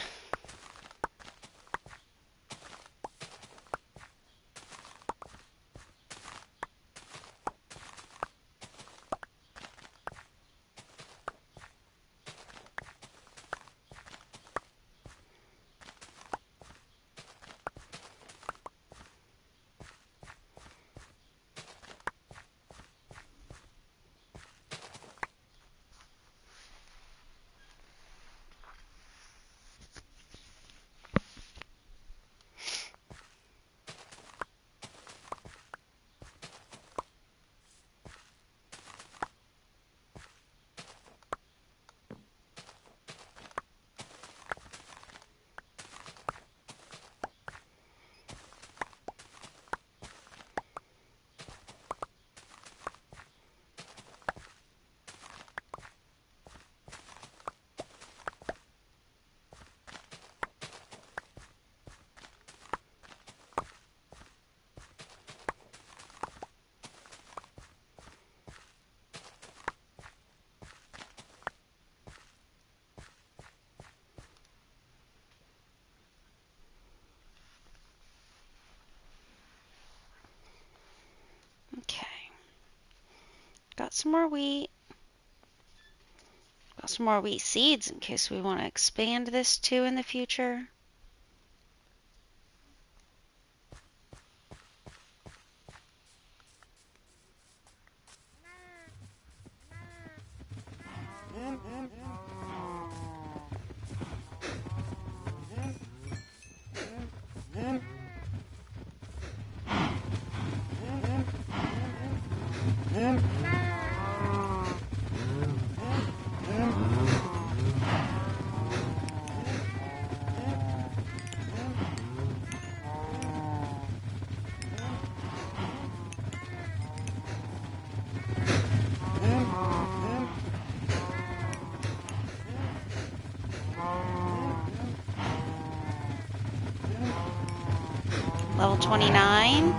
Okay. Got some more wheat. Got some more wheat seeds in case we want to expand this too in the future. 29.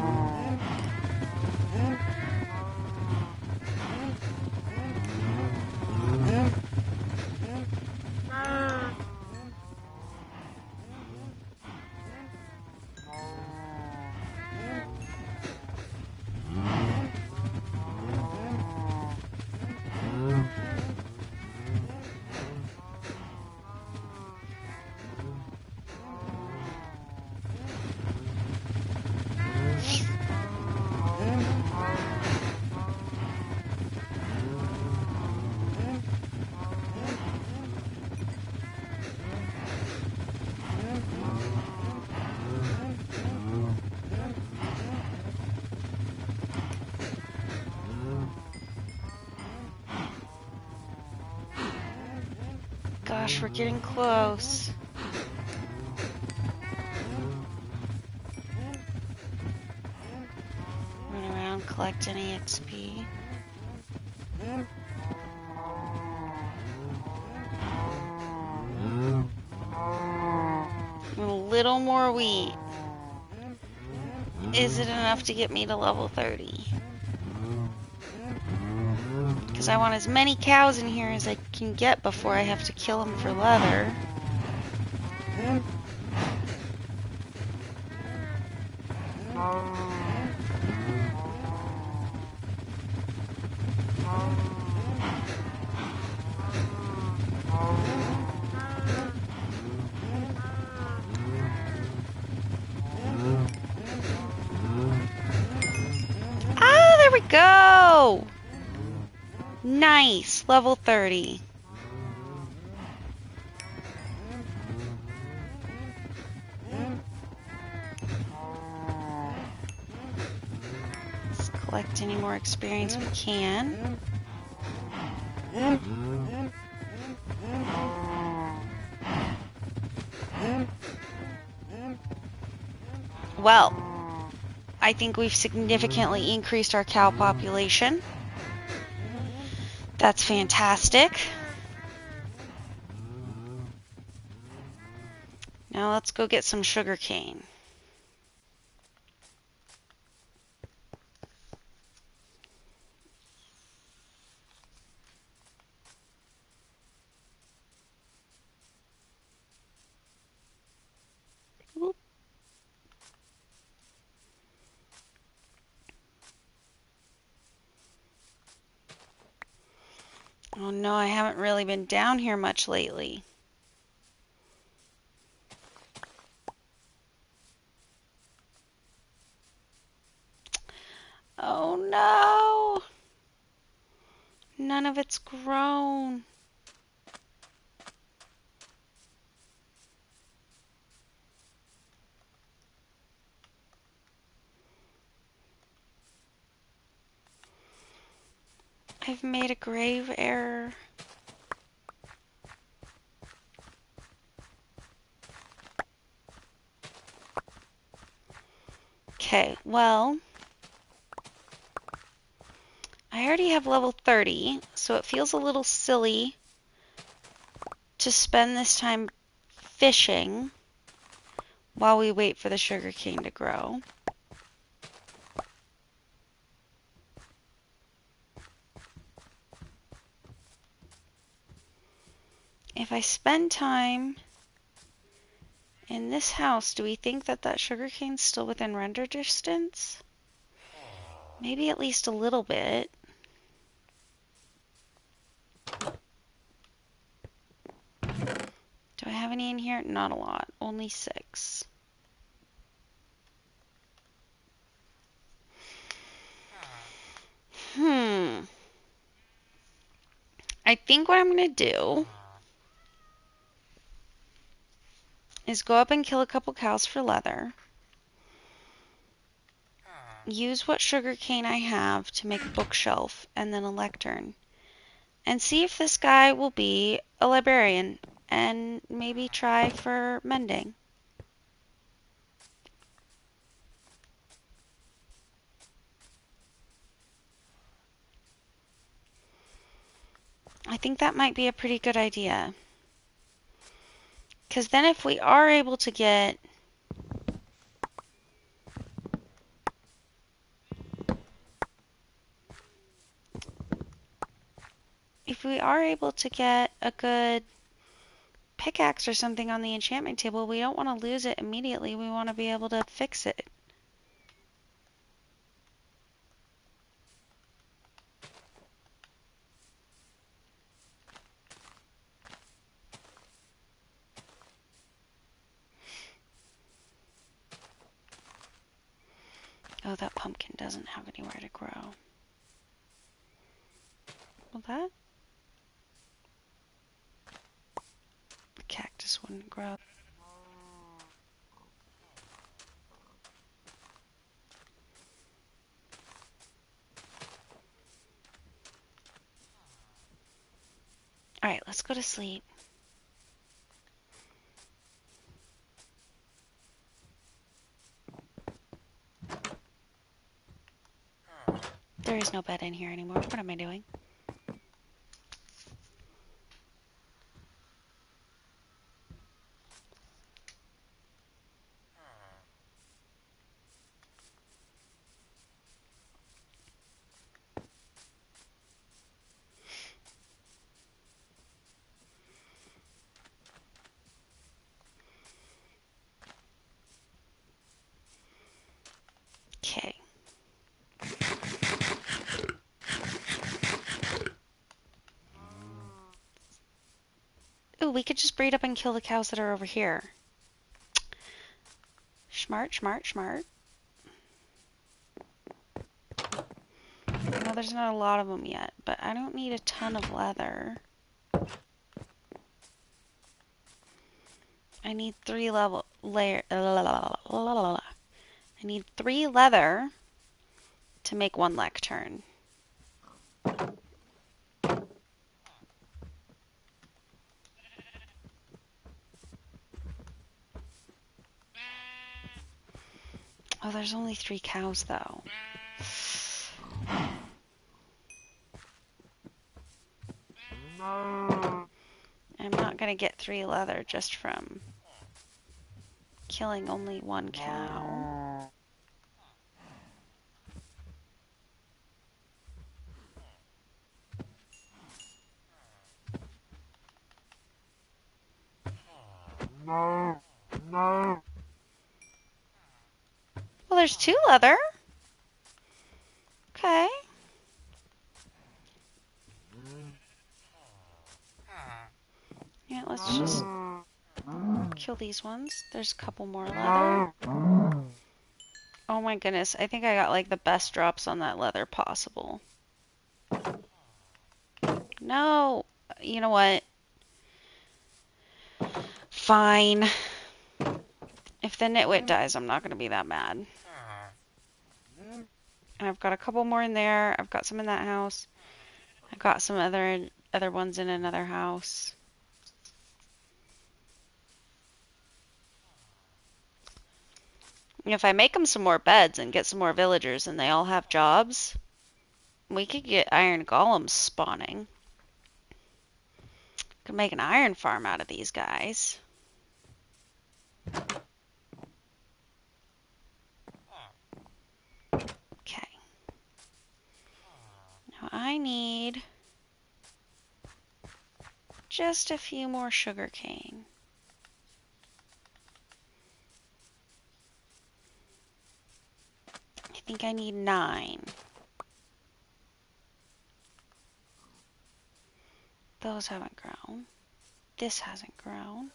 Gosh, we're getting close. Run around, collect any XP. A little more wheat. Is it enough to get me to level 30? Because I want as many cows in here as I can get before I have to kill them for leather. Ah, there we go! Nice, level 30. Let's collect any more experience we can. Well, I think we've significantly increased our cow population. That's fantastic. Now let's go get some sugar cane. Whoop. Oh no, I haven't really been down here much lately. Oh no! None of it's grown. I've made a grave error. Okay, well, I already have level 30, so it feels a little silly to spend this time fishing while we wait for the sugarcane to grow. If I spend time in this house, do we think that that sugarcane's still within render distance? Maybe at least a little bit. Do I have any in here? Not a lot. Only 6. I think what I'm going to do is go up and kill a couple cows for leather. Use what sugarcane I have to make a bookshelf and then a lectern. And see if this guy will be a librarian and maybe try for mending. I think that might be a pretty good idea. Because then if we are able to get if we are able to get a good pickaxe or something on the enchantment table, we don't want to lose it immediately. We want to be able to fix it. Oh, that pumpkin doesn't have anywhere to grow. Well, that... The cactus wouldn't grow. Alright, let's go to sleep. There is no bed in here anymore. What am I doing? Okay. Ooh, we could just breed up and kill the cows that are over here. Smart, smart, smart. Well, there's not a lot of them yet, but I don't need a ton of leather. I need 3 I need 3 leather to make 1 lectern. Oh, there's only 3 cows though. I'm not gonna get 3 leather just from killing only 1 cow. Well, there's 2 leather. Okay. Yeah, let's just kill these ones. There's a couple more leather. Oh my goodness, I think I got like the best drops on that leather possible. No! You know what? Fine. If the nitwit dies, I'm not going to be that mad. And I've got a couple more in there. I've got some in that house. I've got some other ones in another house. If I make them some more beds and get some more villagers and they all have jobs, we could get iron golems spawning. Could make an iron farm out of these guys. Okay. Now I need just a few more sugarcane. I think I need 9. Those haven't grown. This hasn't grown.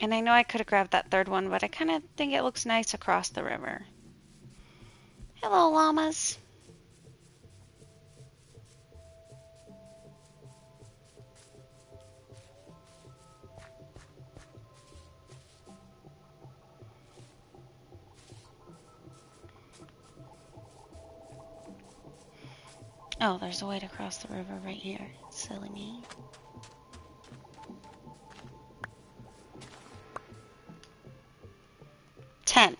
And I know I could have grabbed that 3rd one, but I kind of think it looks nice across the river. Hello, llamas. Oh, there's a way to cross the river right here. Silly me. $10.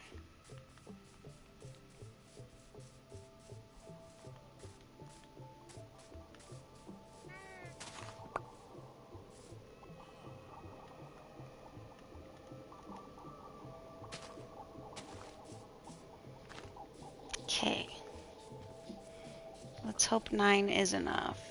Okay. Let's hope 9 is enough.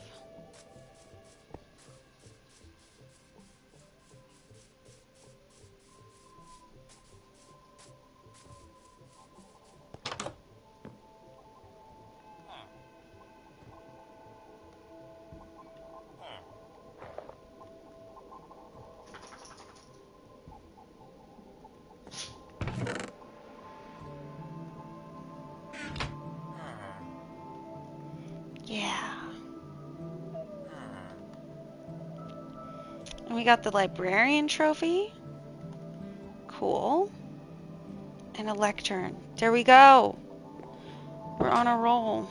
Yeah. And we got the librarian trophy. Cool. And a lectern. There we go. We're on a roll.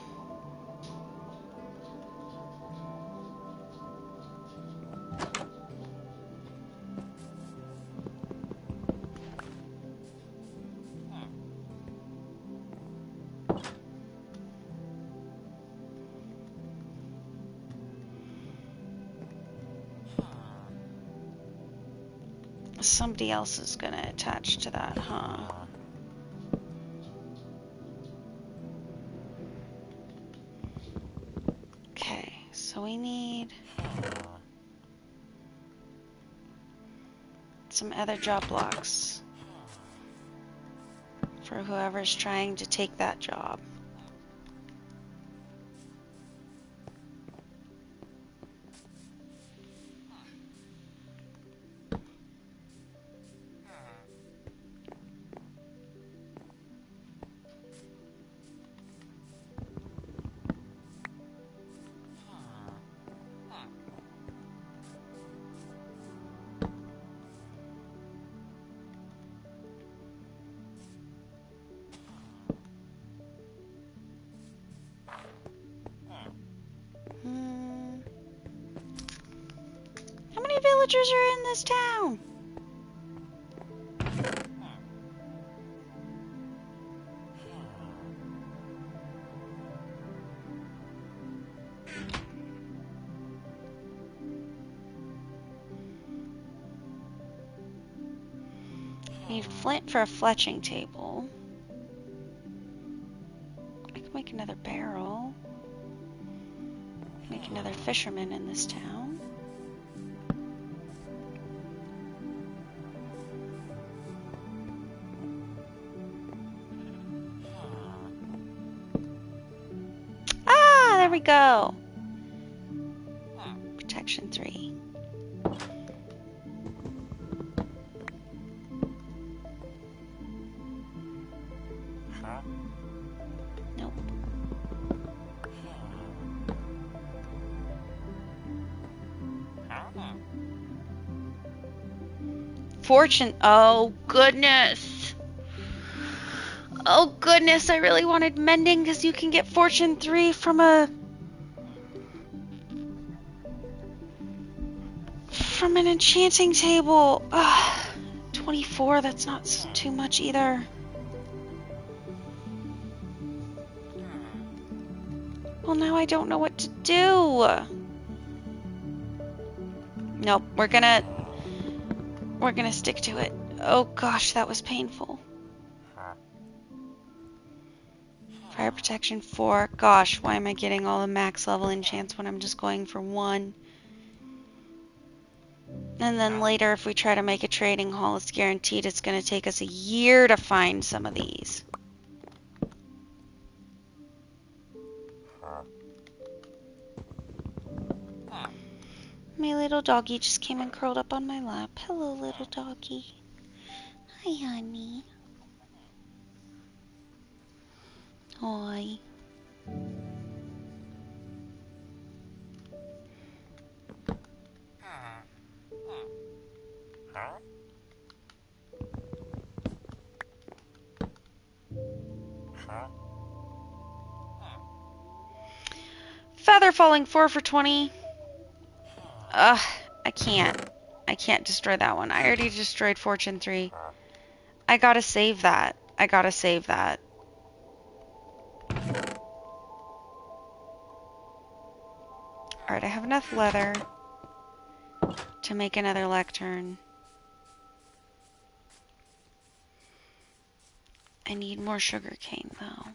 Somebody else is gonna attach to that, huh? Okay, so we need some other job blocks for whoever's trying to take that job. How many villagers are in this town? Need flint for a fletching table. I could make another barrel. Make another fisherman in this town. Ah, there we go. Protection 3. Nope. Fortune. Oh, goodness. Oh, goodness. I really wanted mending because you can get Fortune 3 from an enchanting table. Ugh. 24. That's not too much either. Well, now I don't know what to do. Nope. We're gonna stick to it. Oh gosh, that was painful. Fire protection 4. Gosh, why am I getting all the max level enchants when I'm just going for 1? And then later, if we try to make a trading hall, it's guaranteed it's going to take us a year to find some of these. My little doggy just came and curled up on my lap. Hello, little doggy. Hi, honey. Hi. falling 4 for 20. Ugh, I can't. I can't destroy that one. I already destroyed Fortune 3. I gotta save that. I gotta save that. Alright, I have enough leather to make another lectern. I need more sugar cane, though.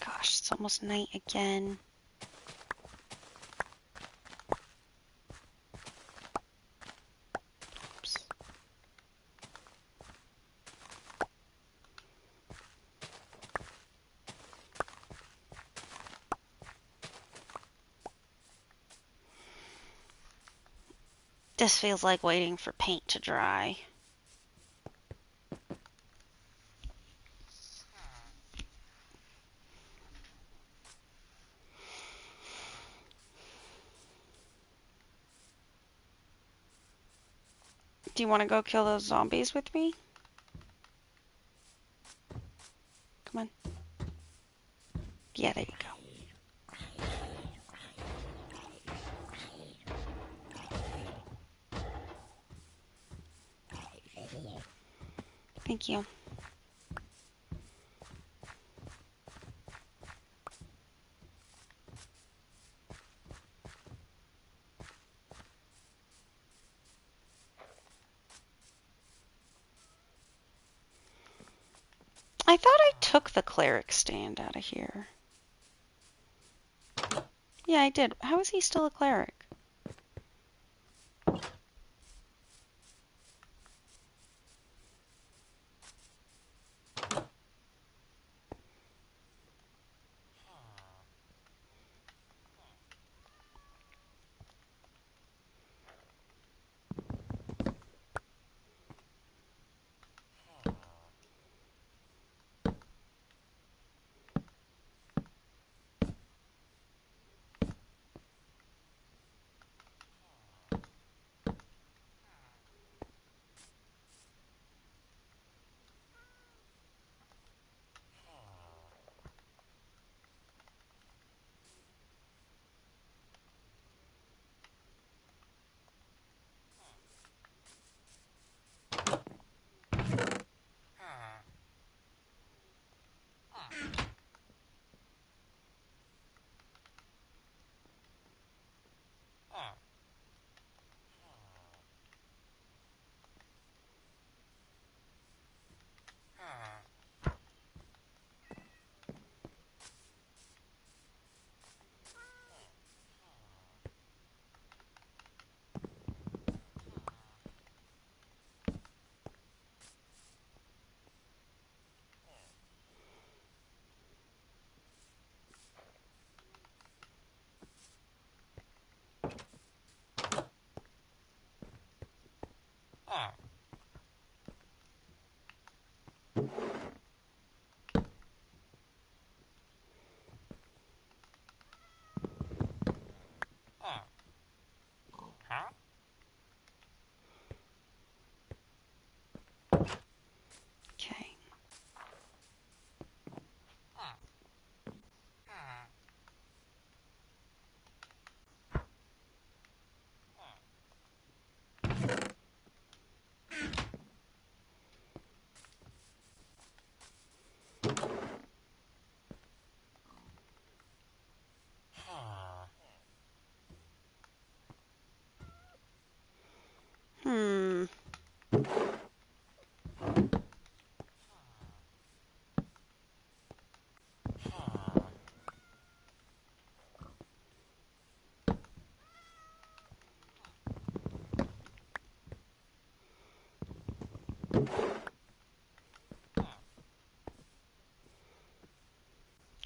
Gosh, it's almost night again. Oops. This feels like waiting for paint to dry. Do you want to go kill those zombies with me? Come on. Yeah, there you go. Thank you. I thought I took the cleric stand out of here. Yeah, I did. How is he still a cleric?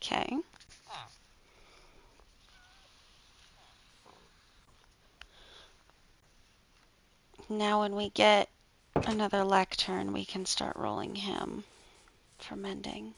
Okay. Now when we get another lectern, we can start rolling him for mending.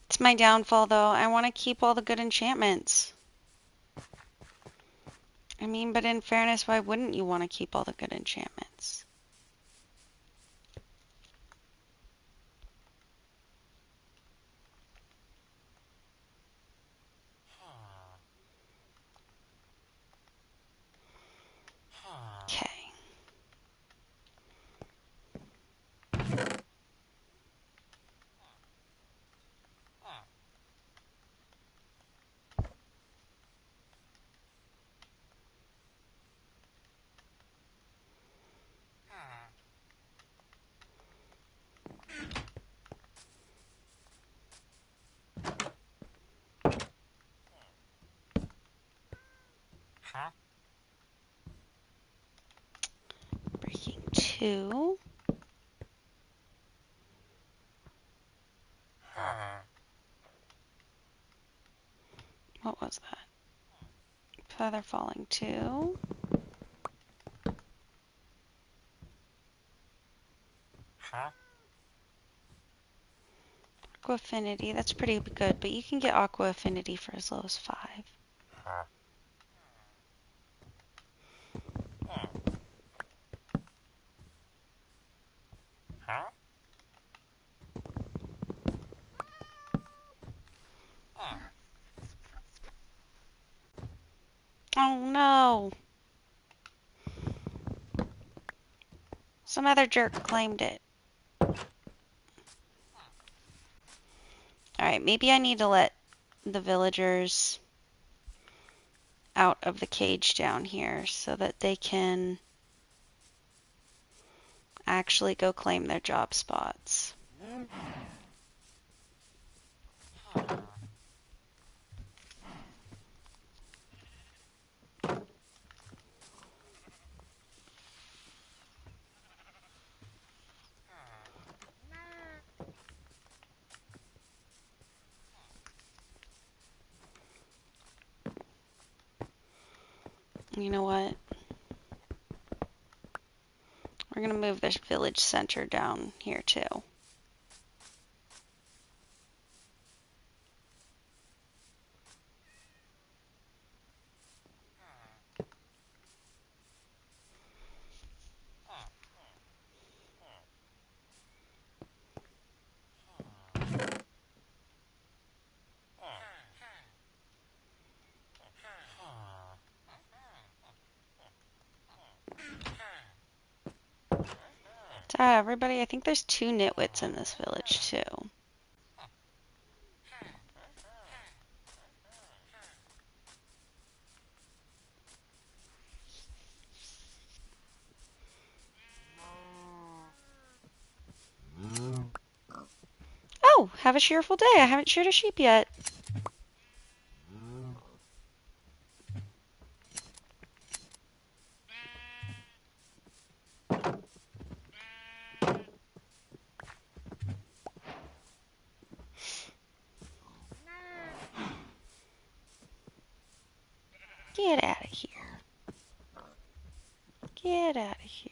It's my downfall, though. I want to keep all the good enchantments. I mean, but in fairness, why wouldn't you want to keep all the good enchantments? Okay. Breaking 2. What was that? Feather falling 2. Aqua affinity, that's pretty good, but you can get aqua affinity for as low as 5. Oh no! Some other jerk claimed it. Alright, maybe I need to let the villagers out of the cage down here so that they can actually go claim their job spots. You know what? We're going to move this village center down here too. Everybody, I think there's 2 nitwits in this village too. Oh, have a cheerful day. I haven't sheared a sheep yet. Get out of here. Get out of here.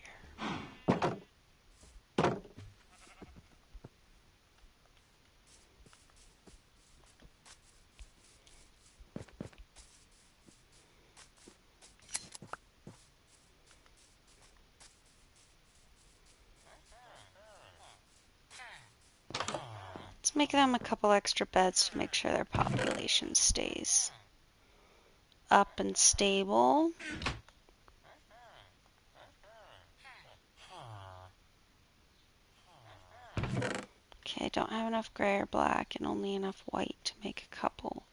Let's make them a couple extra beds to make sure their population stays up and stable. Okay, I don't have enough gray or black and only enough white to make a couple.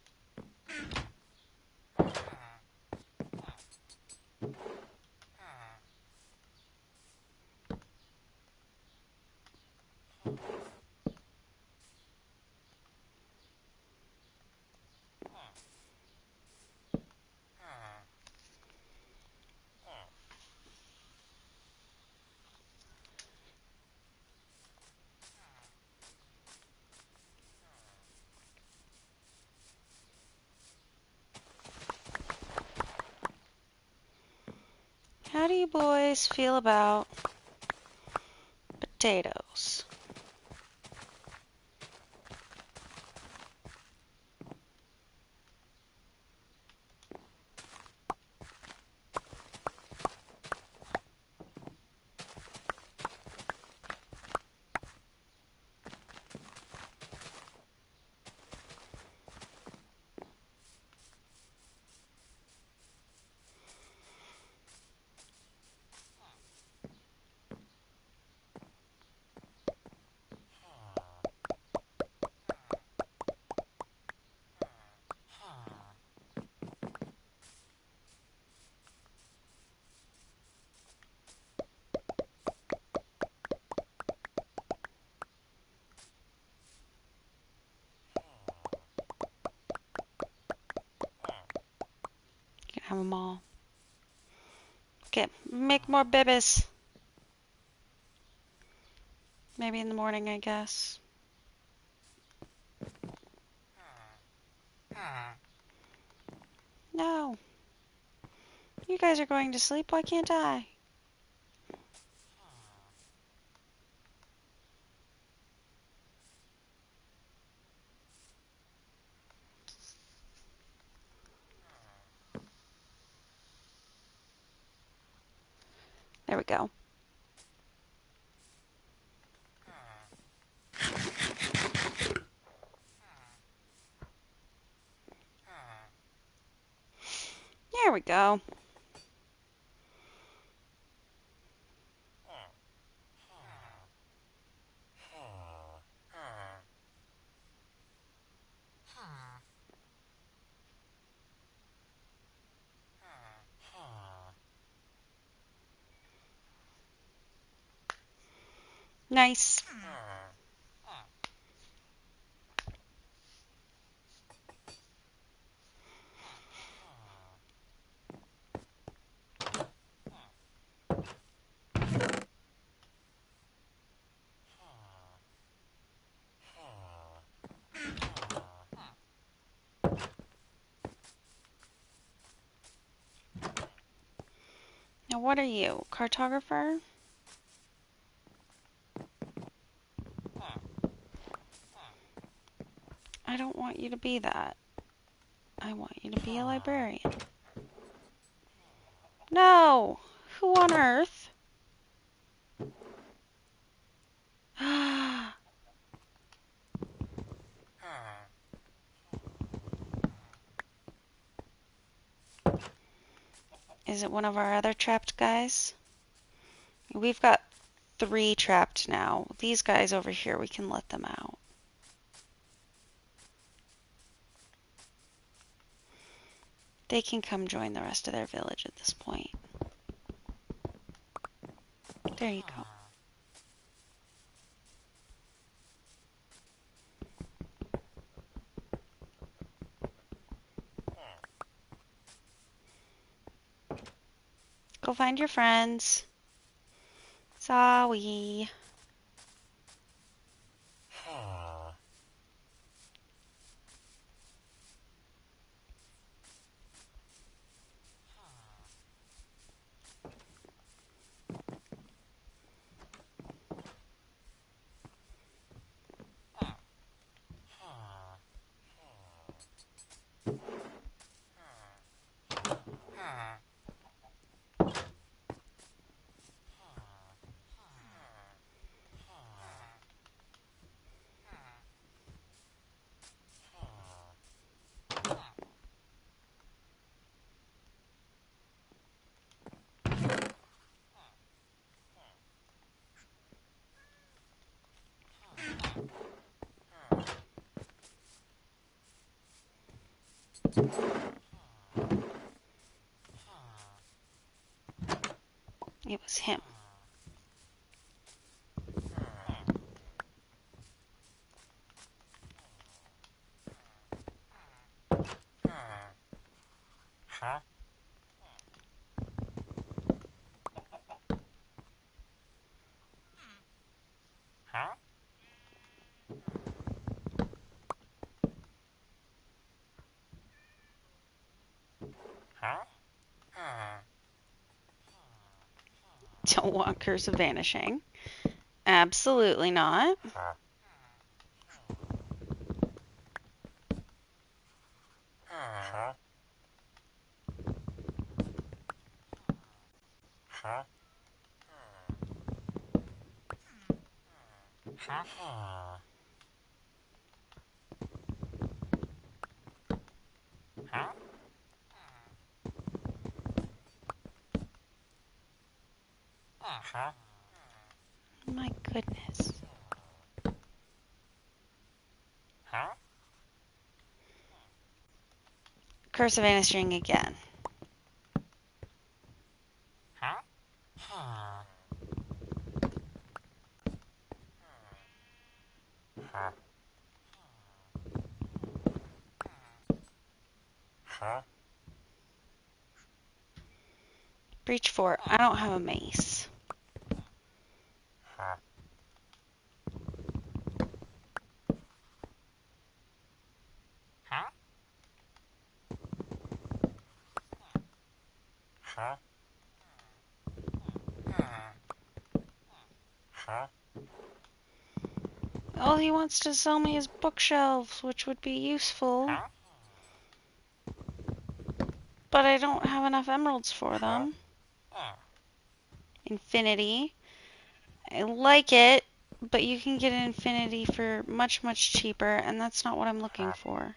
How do you boys feel about potatoes? You can have them all. Make more babies. Maybe in the morning, I guess. No. You guys are going to sleep. Why can't I? There we go. There we go. Nice. Now, what are you? Cartographer? I don't want you to be that. I want you to be a librarian. No! Who on earth? Is it one of our other trapped guys? We've got 3 trapped now. These guys over here, we can let them out. They can come join the rest of their village at this point. There you go. Go find your friends. Sorry. It was him. Don't want Curse of Vanishing. Absolutely not. My goodness. Curse of Vanishing again. Breach 4. I don't have a mace. All he wants to sell me is bookshelves, which would be useful. But I don't have enough emeralds for them. Infinity. I like it, but you can get an infinity for much, much cheaper, and that's not what I'm looking for.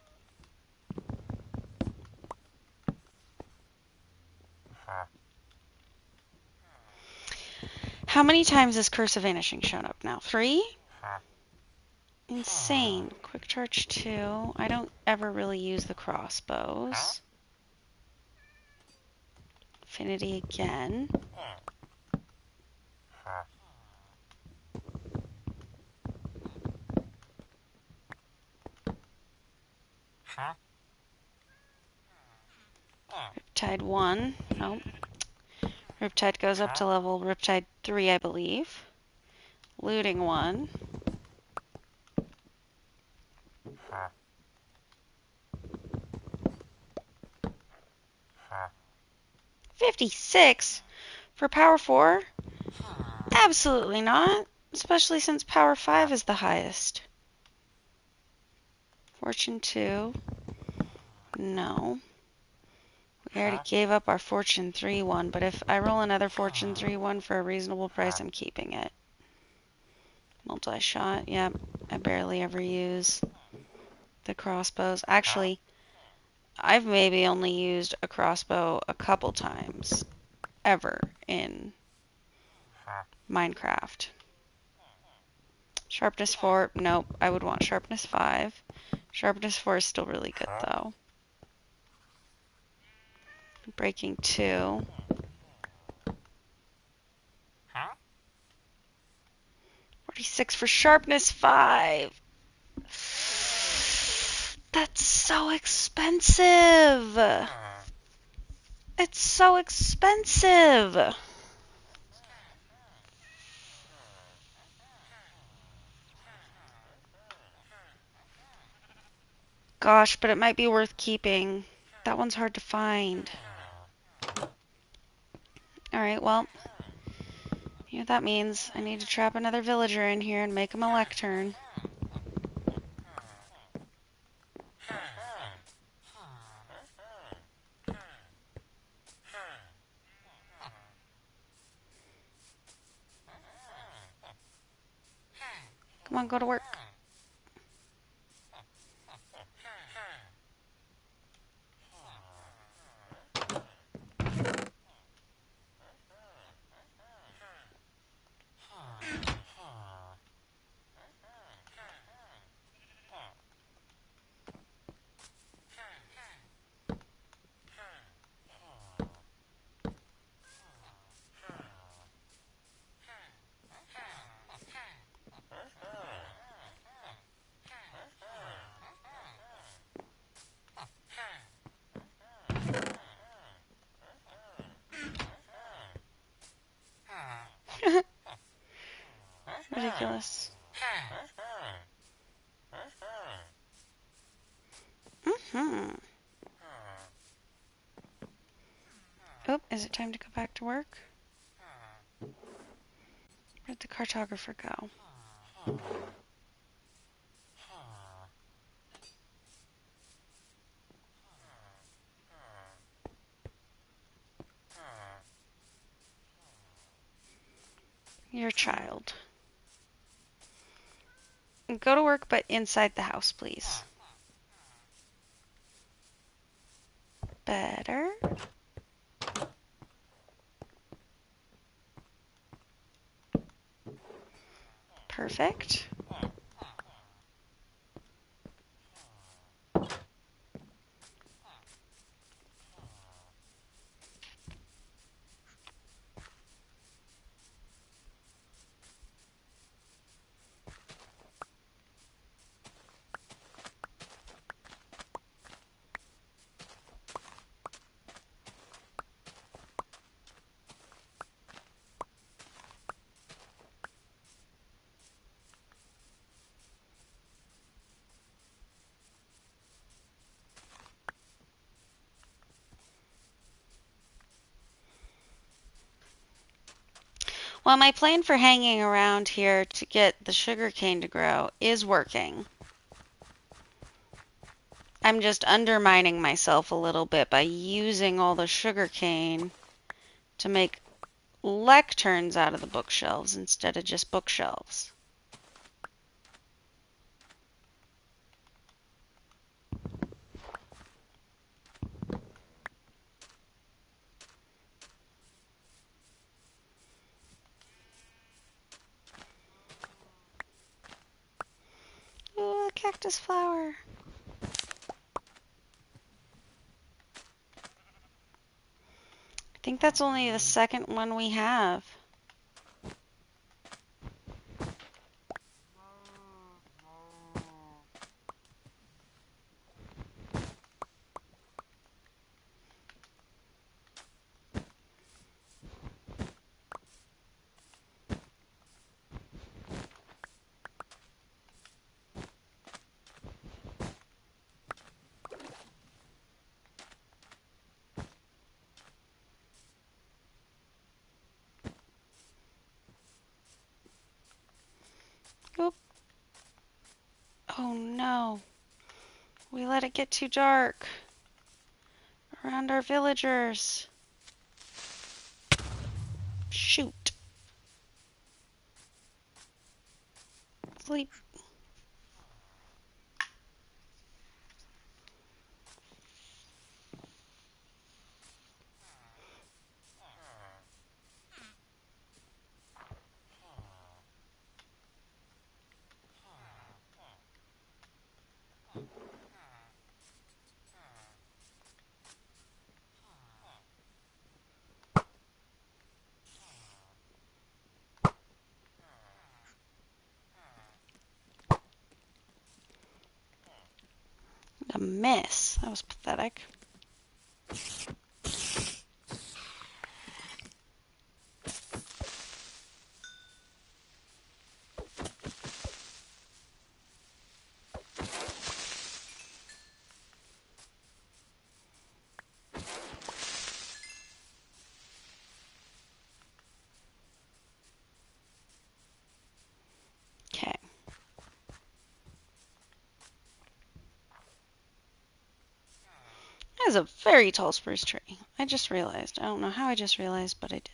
How many times has Curse of Vanishing shown up now? 3? Insane. Quick Charge 2. I don't ever really use the crossbows. Infinity again. Riptide 1. Nope. Riptide goes up to level Riptide 3, I believe. Looting 1. $56 for Power 4? Absolutely not. Especially since Power 5 is the highest. Fortune 2. No. We already gave up our Fortune 3 one, but if I roll another Fortune 3 one for a reasonable price, I'm keeping it. Multi-shot, yep. I barely ever use the crossbows. Actually, I've maybe only used a crossbow a couple times ever in Minecraft. Sharpness 4, nope. I would want Sharpness 5. Sharpness 4 is still really good, though. Breaking 2. $46 for Sharpness 5. That's so expensive. It's so expensive. Gosh, but it might be worth keeping. That one's hard to find. Alright, well, you know what that means. I need to trap another villager in here and make him a lectern. Come on, go to work. Ridiculous. Oh, is it time to go back to work? Where'd the cartographer go? Your child. Go to work, but inside the house, please. Better. Perfect. Well, my plan for hanging around here to get the sugar cane to grow is working. I'm just undermining myself a little bit by using all the sugar cane to make lecterns out of the bookshelves instead of just bookshelves. Ooh, a cactus flower. I think that's only the second one we have. Oop. Oh no. We let it get too dark around our villagers. Shoot. Sleep. A miss. That was pathetic. Okay. That is a very tall spruce tree. I just realized. I don't know how I just realized, but I did.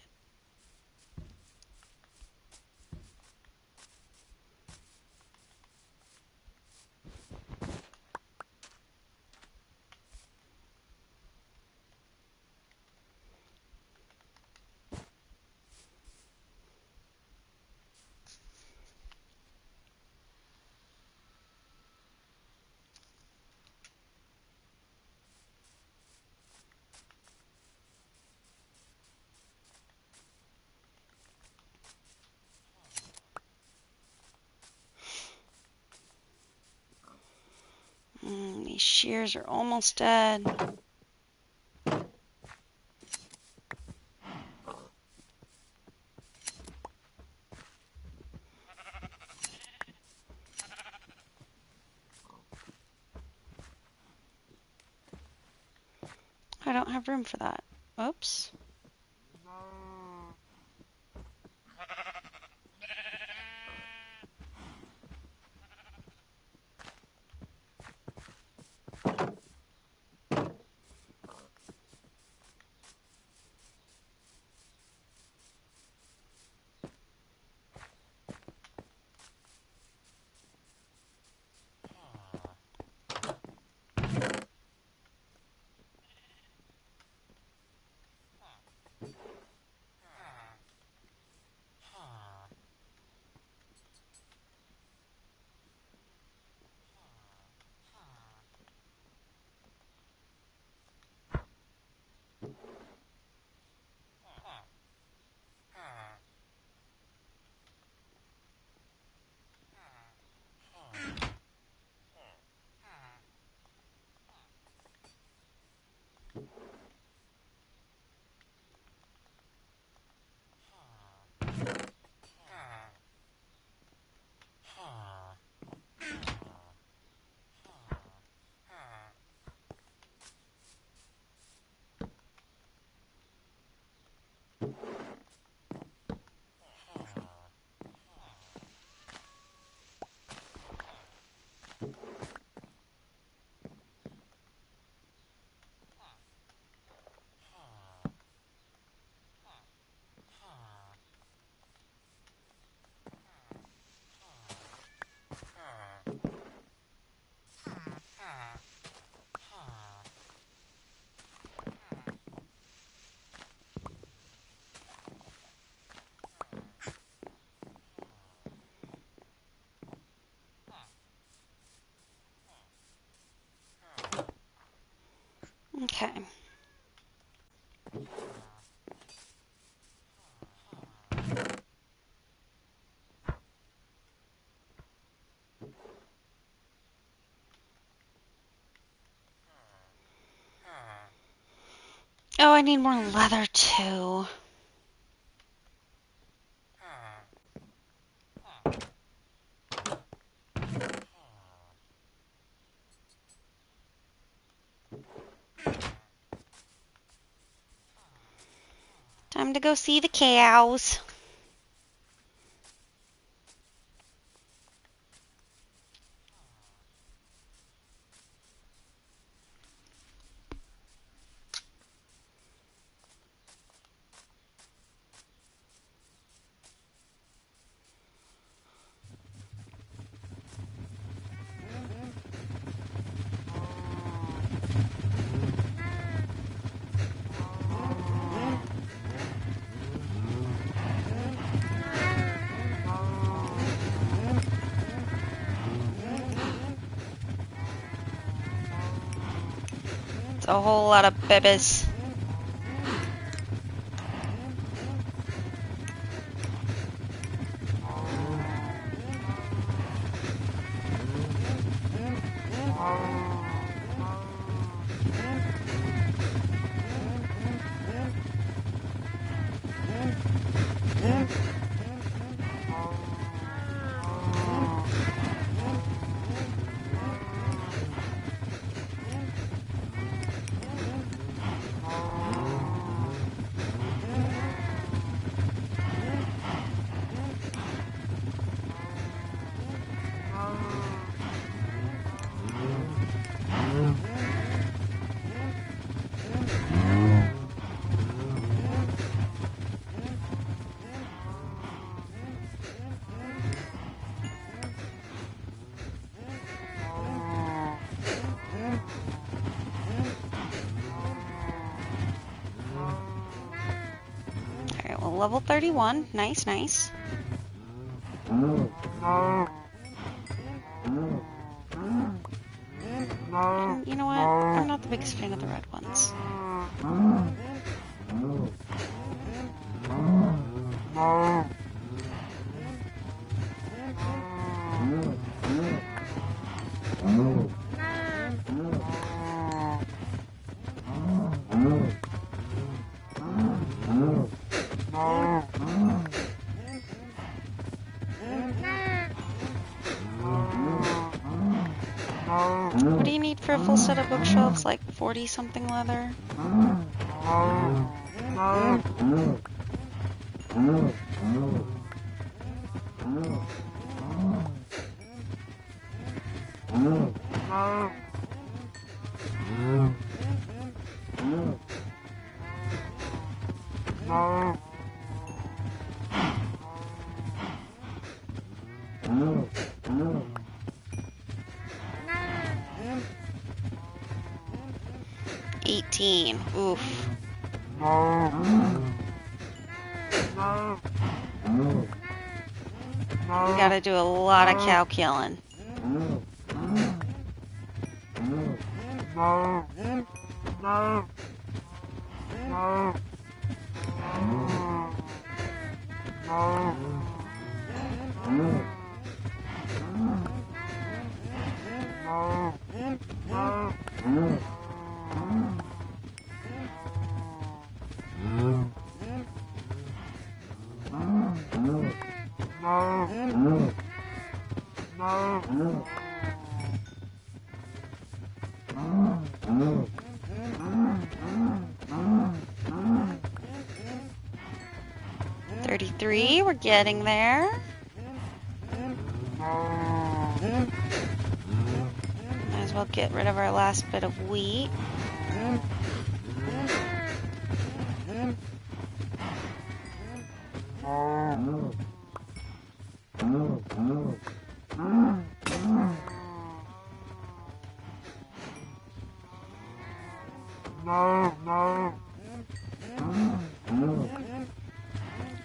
These shears are almost dead. I don't have room for that. Oops. I need more leather too. Time to go see the cows. It's a whole lot of babies. Alright, well, level 31. Nice, nice. And you know what? I'm not the biggest fan of the red ones. What do you need for a full set of bookshelves? Like 40 something leather? Oof. We gotta do a lot of cow killing. We're getting there. Might as well get rid of our last bit of wheat.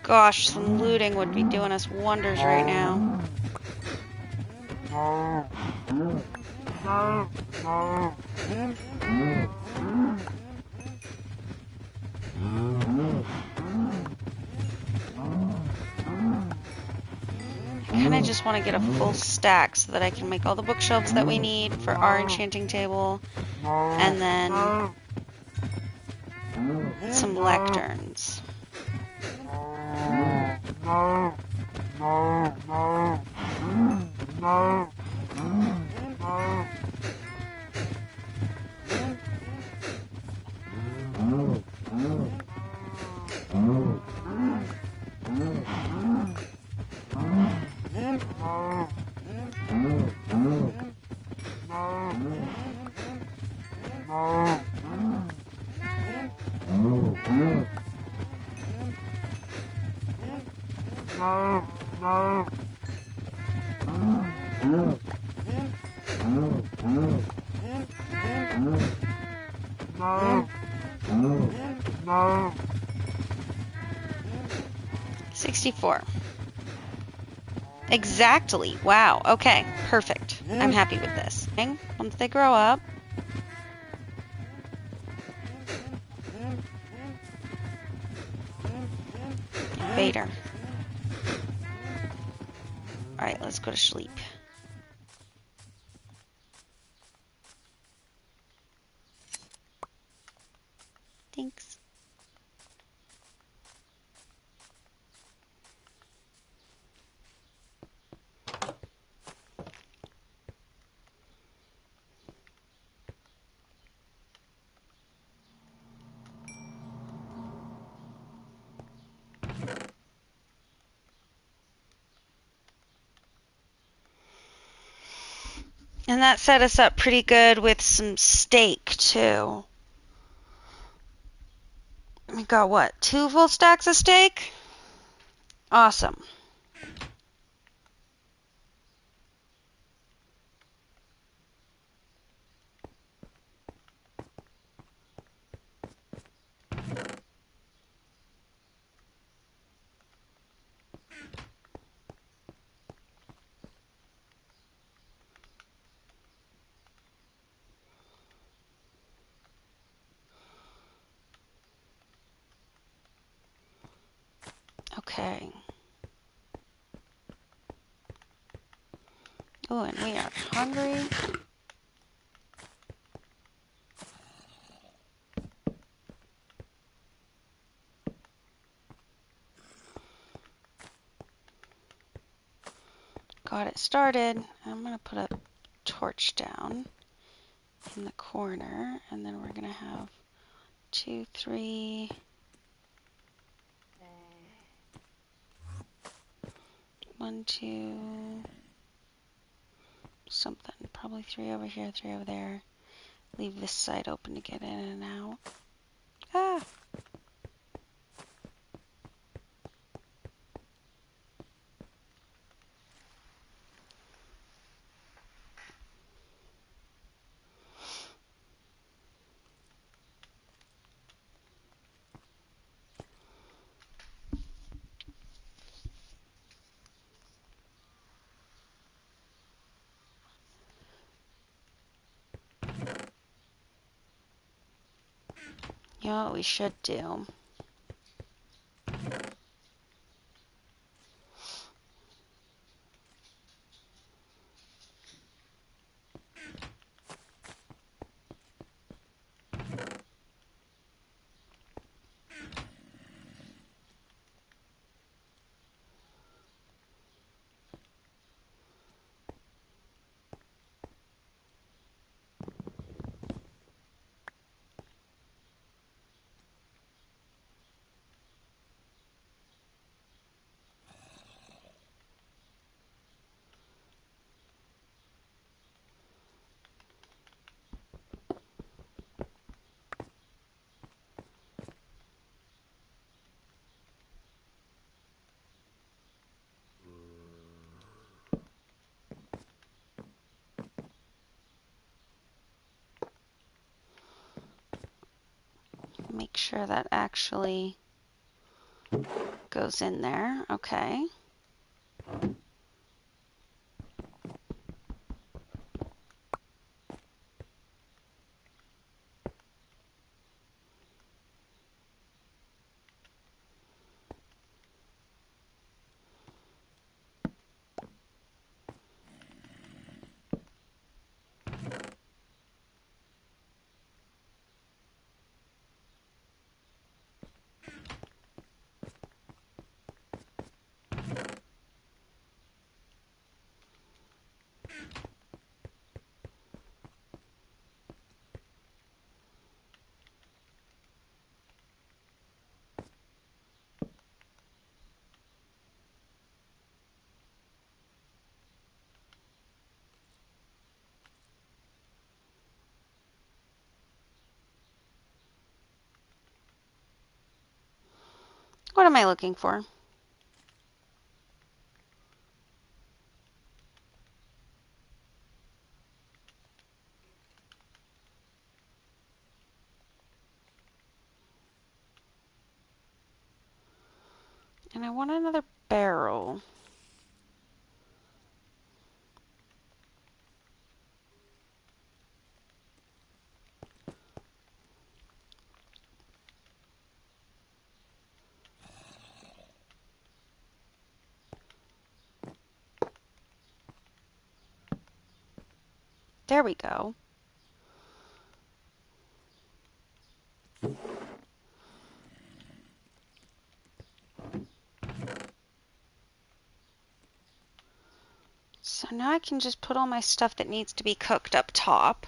Gosh, some looting would be doing us wonders right now. I kinda just want to get a full stack so that I can make all the bookshelves that we need for our enchanting table, and then some lecterns. No. 64. Exactly. Wow. Okay. Perfect. I'm happy with this. Once they grow up. Vader. Alright, let's go to sleep. Thanks. And that set us up pretty good with some steak, too. We got what? 2 full stacks of steak? Awesome. Okay. Oh, and we are hungry. Got it started. I'm going to put a torch down in the corner, and then we're going to have 2, 3... 1, 2... something. Probably 3 over here, 3 over there. Leave this side open to get in and out. Ah! You know what we should do? Make sure that actually goes in there. Okay. What am I looking for? And I want another barrel. There we go. So now I can just put all my stuff that needs to be cooked up top.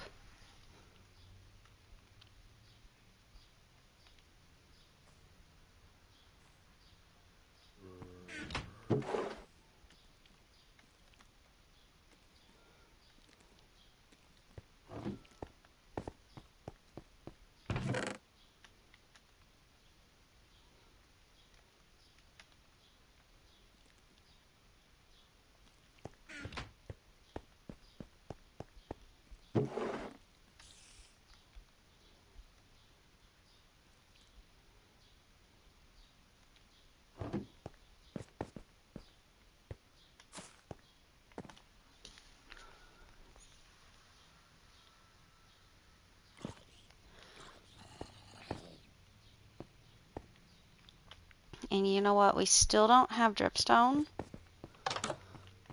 And you know what? We still don't have dripstone.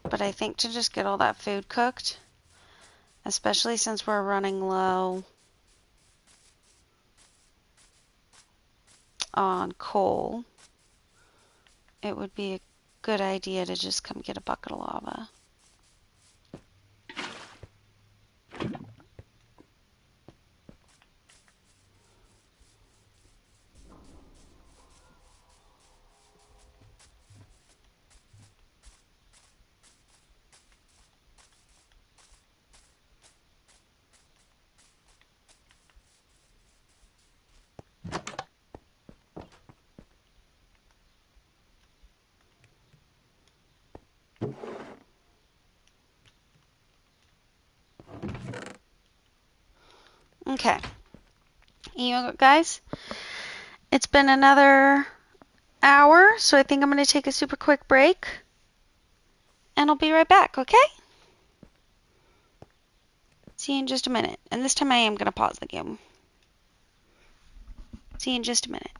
But I think to just get all that food cooked, especially since we're running low on coal, it would be a good idea to just come get a bucket of lava. Okay. You know, guys, it's been another hour, so I think I'm going to take a super quick break. And I'll be right back, okay? See you in just a minute. And this time I am going to pause the game. See you in just a minute.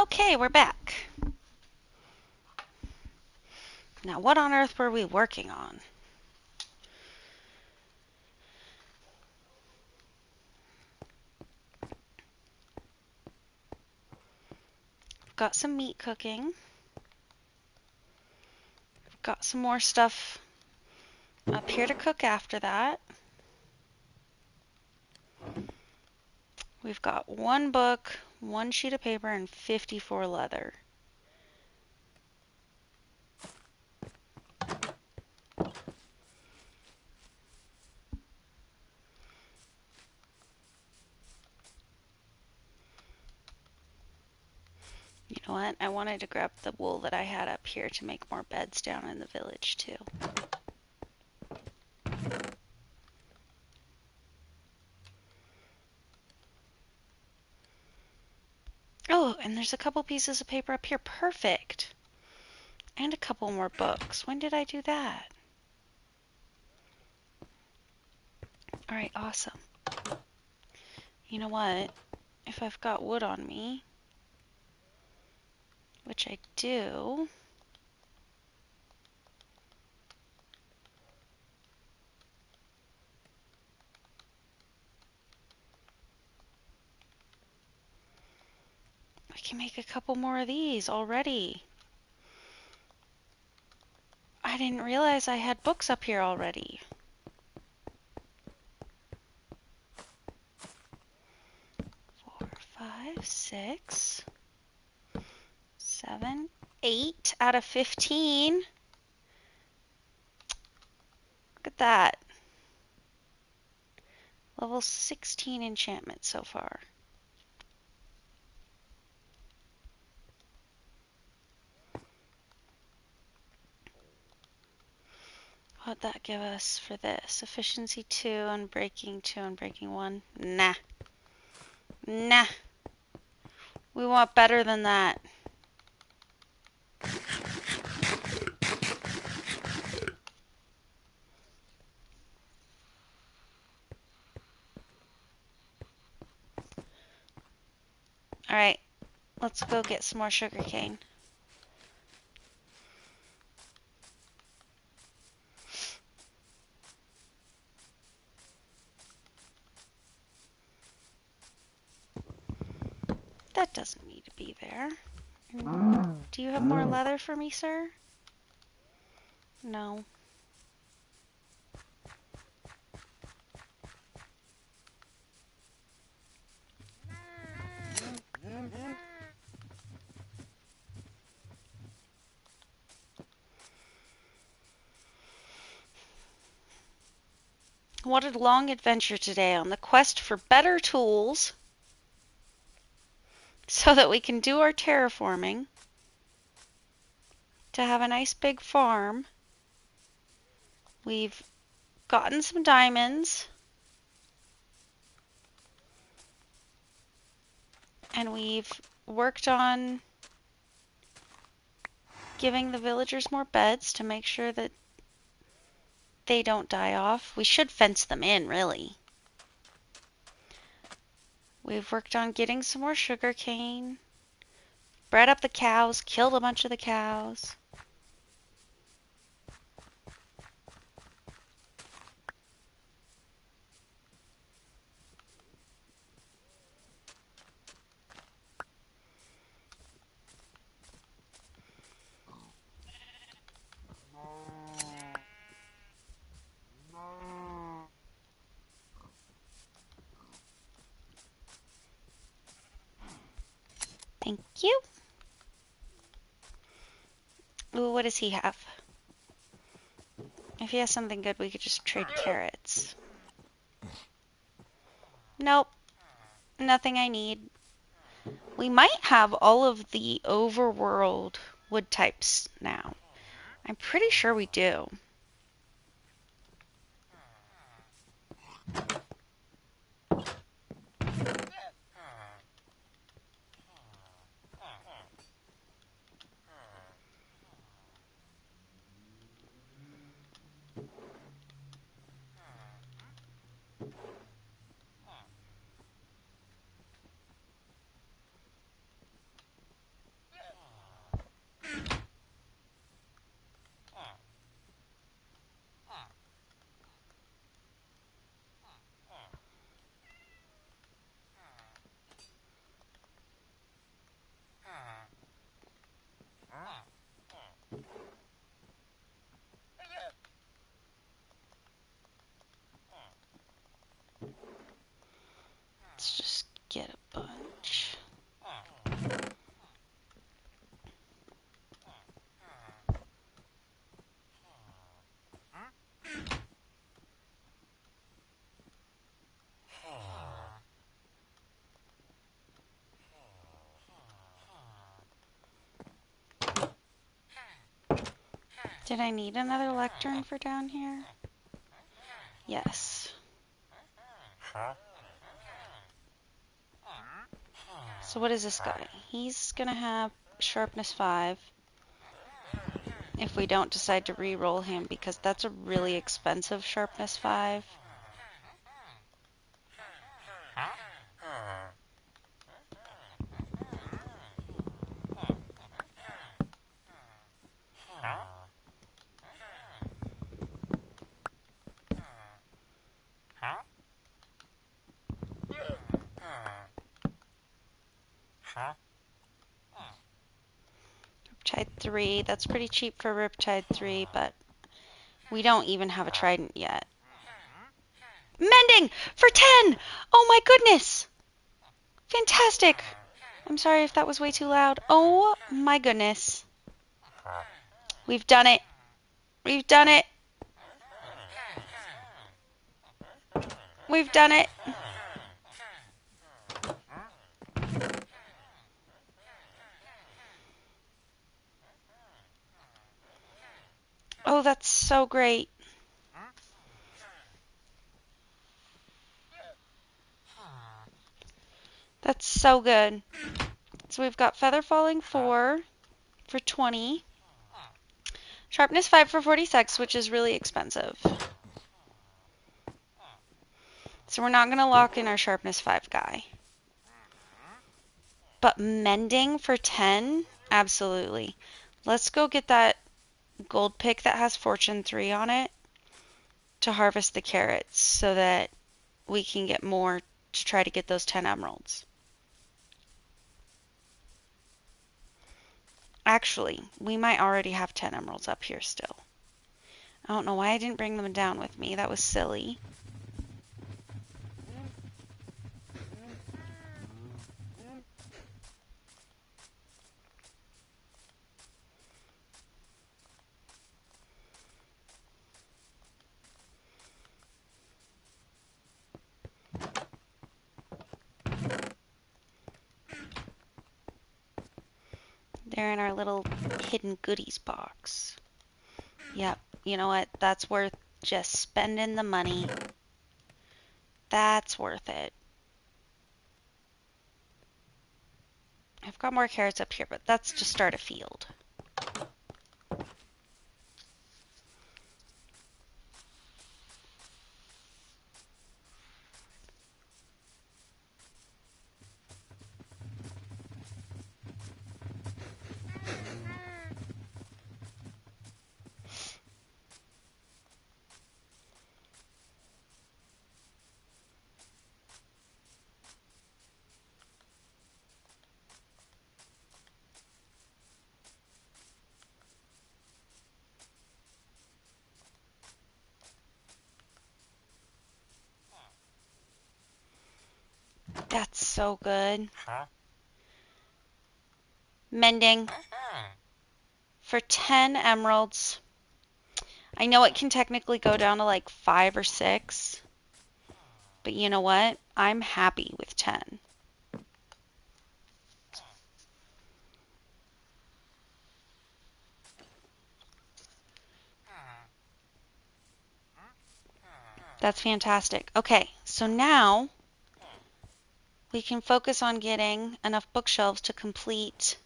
Okay, we're back. Now, what on earth were we working on? Got some meat cooking. Got some more stuff up here to cook after that. We've got one book, one sheet of paper, and 54 leather. You know what? I wanted to grab the wool that I had up here to make more beds down in the village too. Oh, and there's a couple pieces of paper up here. Perfect. And a couple more books. When did I do that? All right, awesome. You know what? If I've got wood on me, which I do, I can make a couple more of these already. I didn't realize I had books up here already. 4, 5, 6, 7, 8 out of 15. Look at that. Level 16 enchantment so far. What'd that give us for this? Efficiency 2, unbreaking 2, unbreaking 1. Nah. Nah. We want better than that. Alright, let's go get some more sugarcane. That doesn't need to be there. Do you have more leather for me, sir? No. What a long adventure today on the quest for better tools so that we can do our terraforming to have a nice big farm. We've gotten some diamonds and we've worked on giving the villagers more beds to make sure that they don't die off. We should fence them in, really. We've worked on getting some more sugar cane, bred up the cows, killed a bunch of the cows. Thank you. Ooh, what does he have? If he has something good, we could just trade carrots. Nope, nothing I need. We might have all of the overworld wood types now. I'm pretty sure we do. Did I need another lectern for down here? Yes. So what is this guy? He's gonna have sharpness 5 if we don't decide to re-roll him, because that's a really expensive sharpness 5. Riptide 3, that's pretty cheap for Riptide 3, but we don't even have a trident yet. Mending for 10! Oh my goodness! Fantastic! I'm sorry if that was way too loud. Oh my goodness. We've done it. We've done it. We've done it. Oh, that's so great. That's so good. So we've got Feather Falling 4 for 20. Sharpness 5 for 46, which is really expensive. So we're not going to lock in our Sharpness 5 guy. But Mending for 10? Absolutely. Let's go get that gold pick that has Fortune 3 on it to harvest the carrots so that we can get more to try to get those 10 emeralds. Actually, we might already have 10 emeralds up here still. I don't know why I didn't bring them down with me. That was silly. They're in our little hidden goodies box. Yep, you know what? That's worth just spending the money. That's worth it. I've got more carrots up here, but that's to start a field. That's so good. Mending for 10 emeralds. I know it can technically go down to like 5 or 6, but you know what? I'm happy with 10. That's fantastic. Okay, so now we can focus on getting enough bookshelves to complete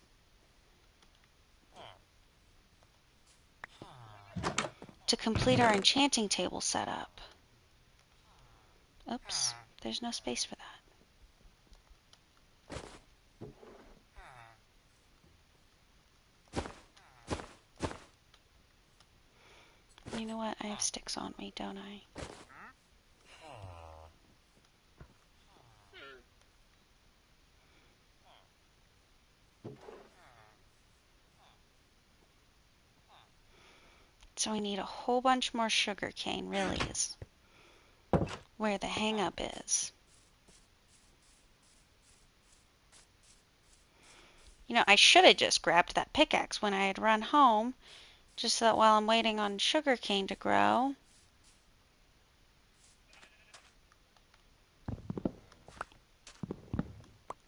our enchanting table setup. Oops, there's no space for that. You know what? I have sticks on me, don't I? So we need a whole bunch more sugar cane, really, is where the hang up is. You know, I should have just grabbed that pickaxe when I had run home, just so that while I'm waiting on sugar cane to grow,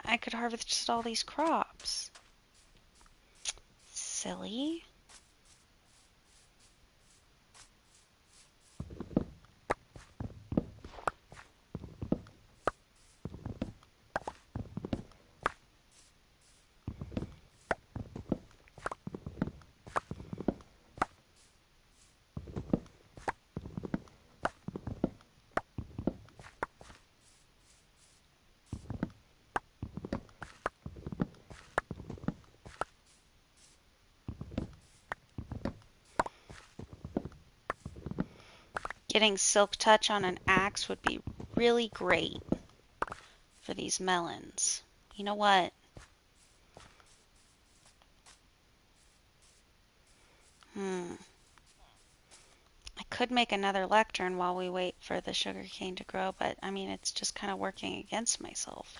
I could harvest all these crops. Silly. Getting silk touch on an axe would be really great for these melons. You know what? I could make another lectern while we wait for the sugarcane to grow, but I mean, it's just kind of working against myself.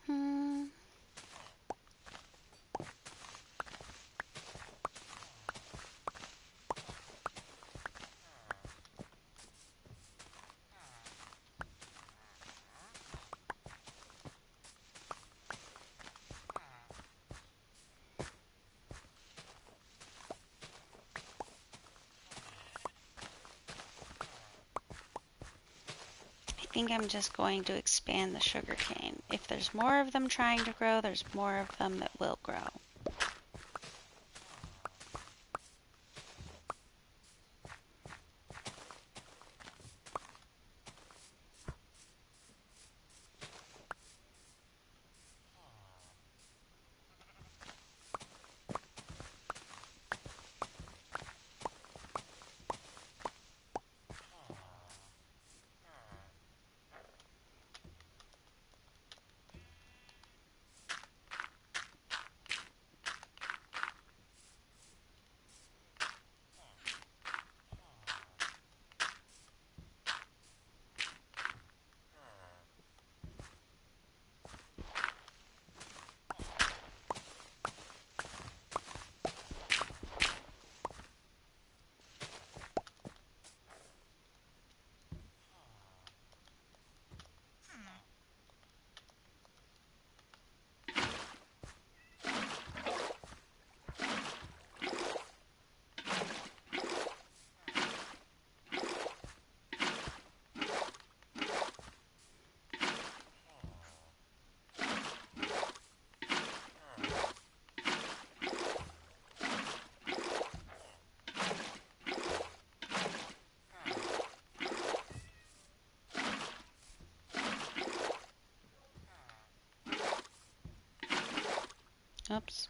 Hmm. I think I'm just going to expand the sugarcane. If there's more of them trying to grow, there's more of them that will grow. Oops.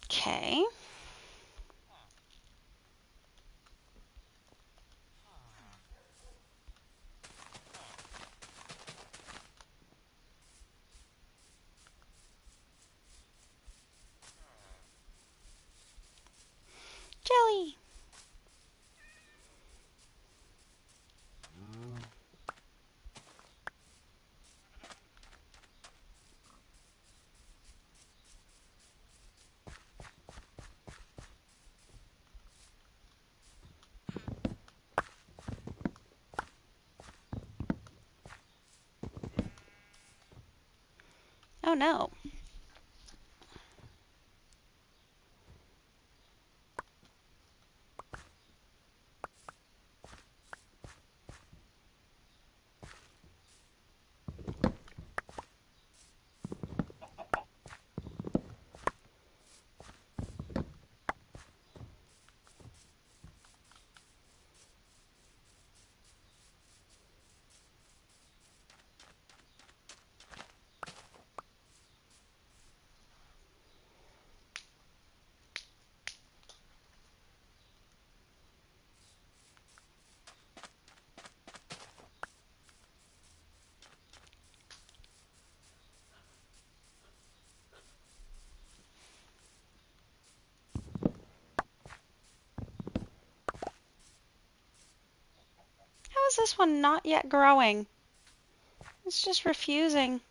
Okay. Jelly. Oh no. How is this one not yet growing? It's just refusing.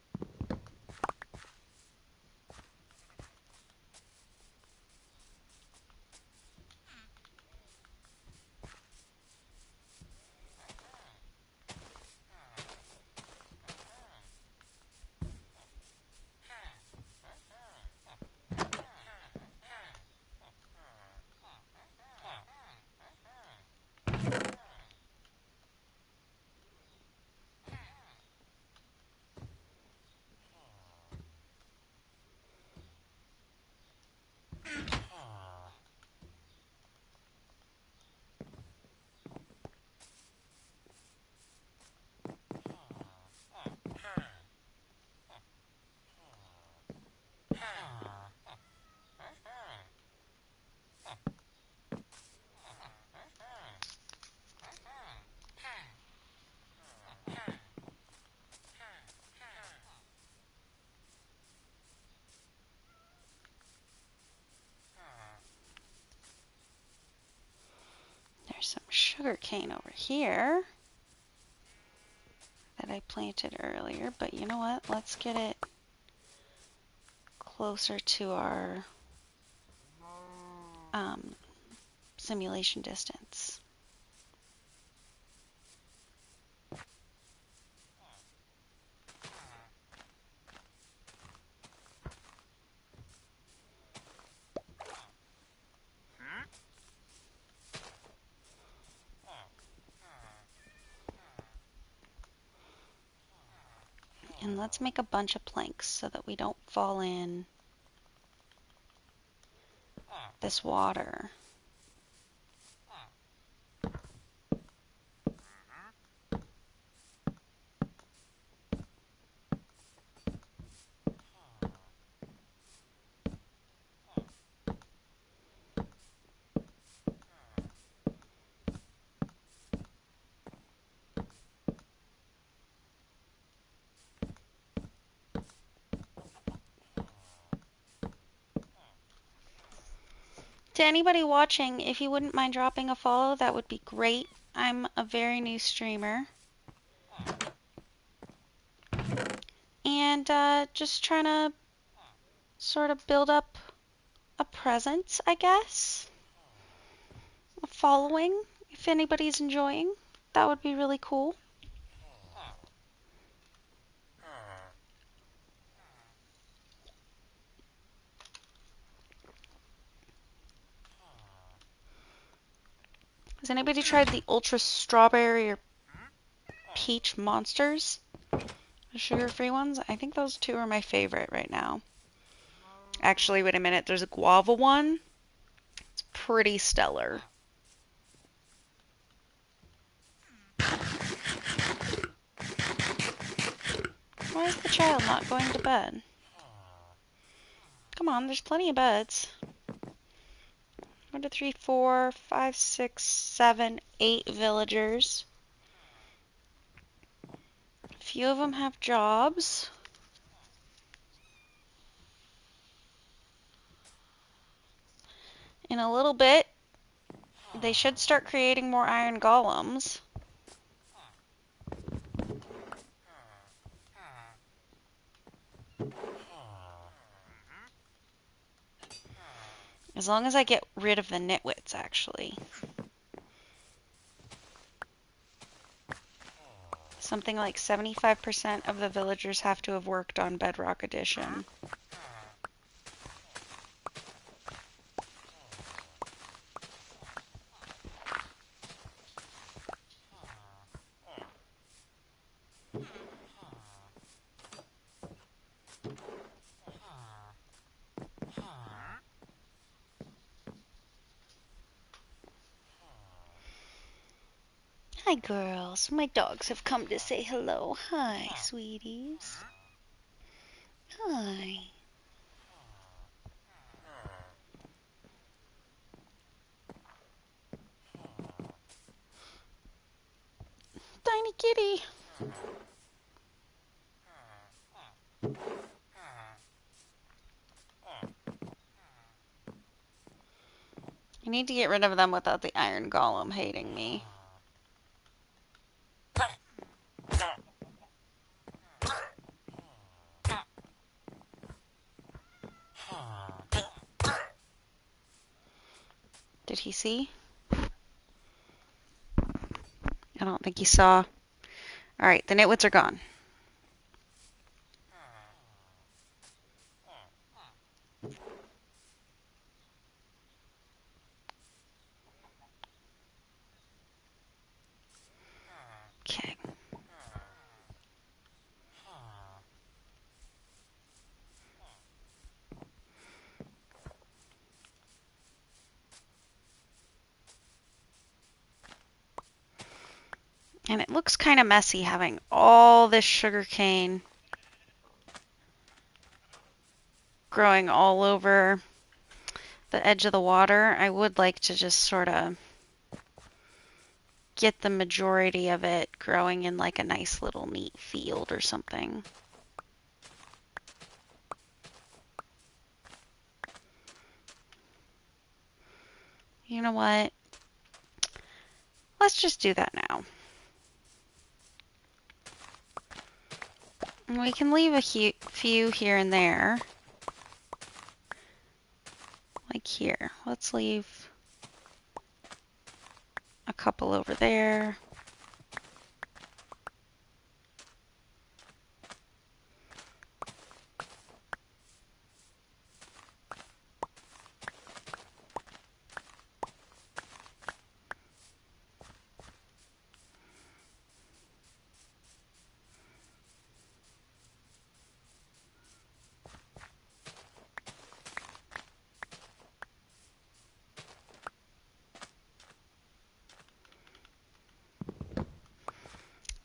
There's some sugar cane over here that I planted earlier, but you know what? Let's get it closer to our simulation distance. And let's make a bunch of planks so that we don't fall in this water. To anybody watching, if you wouldn't mind dropping a follow, that would be great. I'm a very new streamer. And just trying to sort of build up a presence, I guess. A following, if anybody's enjoying. That would be really cool. Has anybody tried the Ultra Strawberry or Peach Monsters? The sugar-free ones? I think those two are my favorite right now. Actually, wait a minute. There's a guava one. It's pretty stellar. Why is the child not going to bed? Come on, there's plenty of beds. 1, 2, 3, 4, 5, 6, 7, 8 villagers. A few of them have jobs. In a little bit, they should start creating more iron golems. As long as I get rid of the nitwits, actually. Something like 75% of the villagers have to have worked on Bedrock Edition. Hi, girls. My dogs have come to say hello. Hi, sweeties. Hi. Tiny kitty. I need to get rid of them without the iron golem hating me. Did he see? I don't think he saw. All right, the nitwits are gone. Okay. And it looks kind of messy having all this sugar cane growing all over the edge of the water. I would like to just sort of get the majority of it growing in like a nice little neat field or something. You know what? Let's just do that now. And we can leave a few here and there. Like here. Let's leave a couple over there.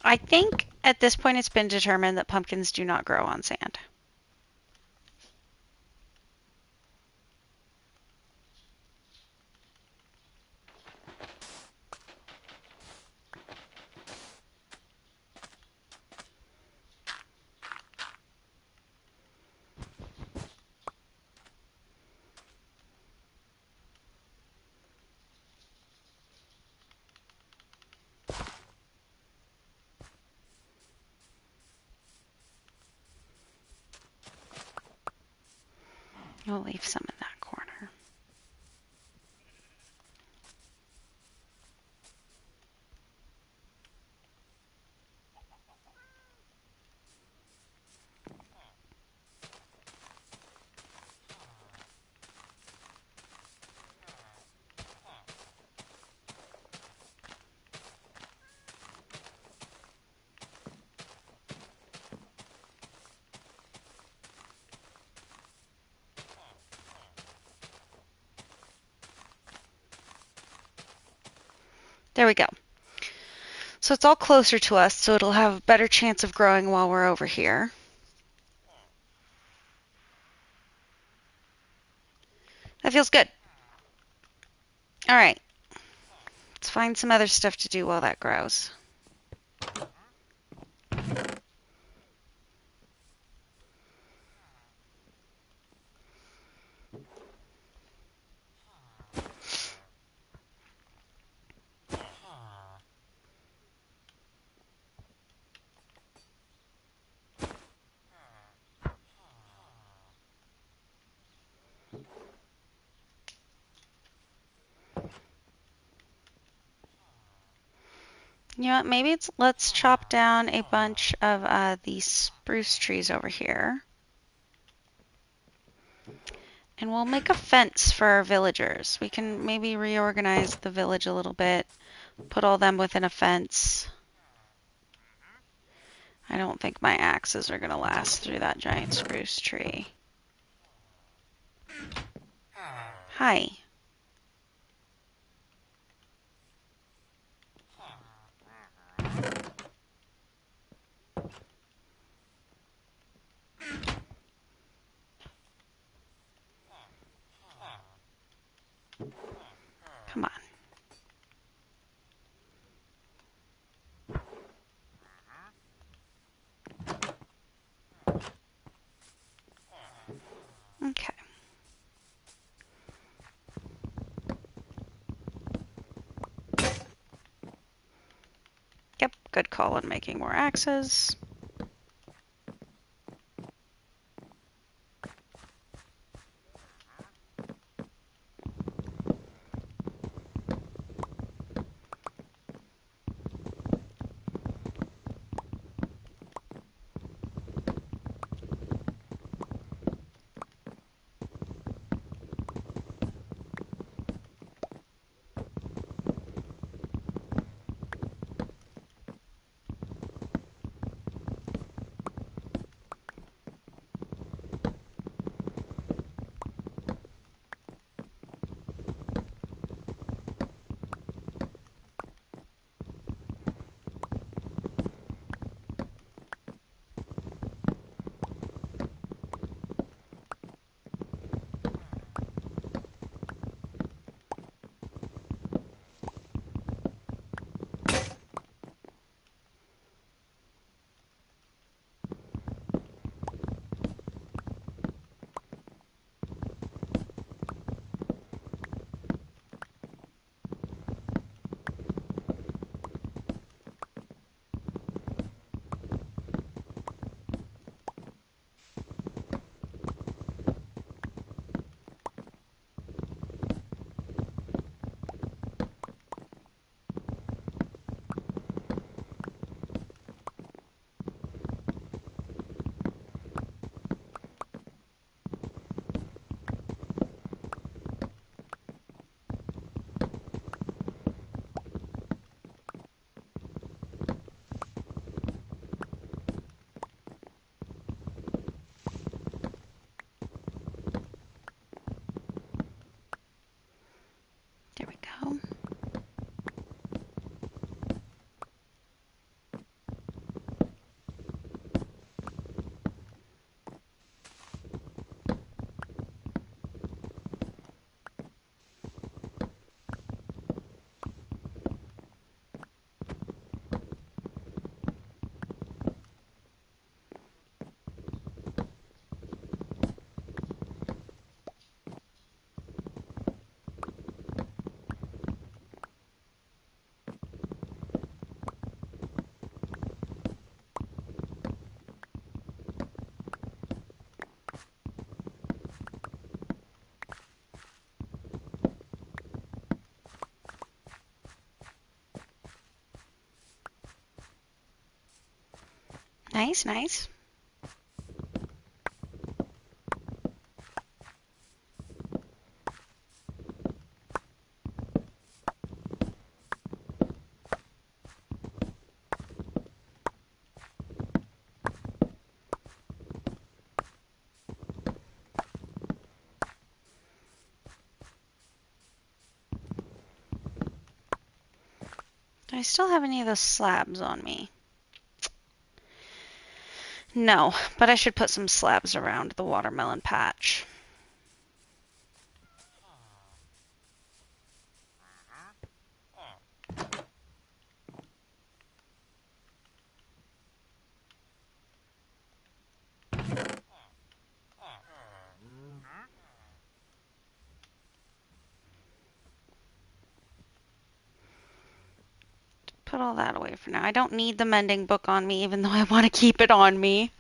I think at this point it's been determined that pumpkins do not grow on sand. We'll leave some in that corner. There we go. So it's all closer to us, so it'll have a better chance of growing while we're over here. That feels good. All right. Let's find some other stuff to do while that grows. You know what? Maybe let's chop down a bunch of these spruce trees over here. And we'll make a fence for our villagers. We can maybe reorganize the village a little bit, put all them within a fence. I don't think my axes are going to last through that giant spruce tree. Hi. Come on. Okay. Yep, good call on making more axes. Nice, nice. Do I still have any of those slabs on me? No, but I should put some slabs around the watermelon patch. Put all that away for now. I don't need the mending book on me, even though I want to keep it on me.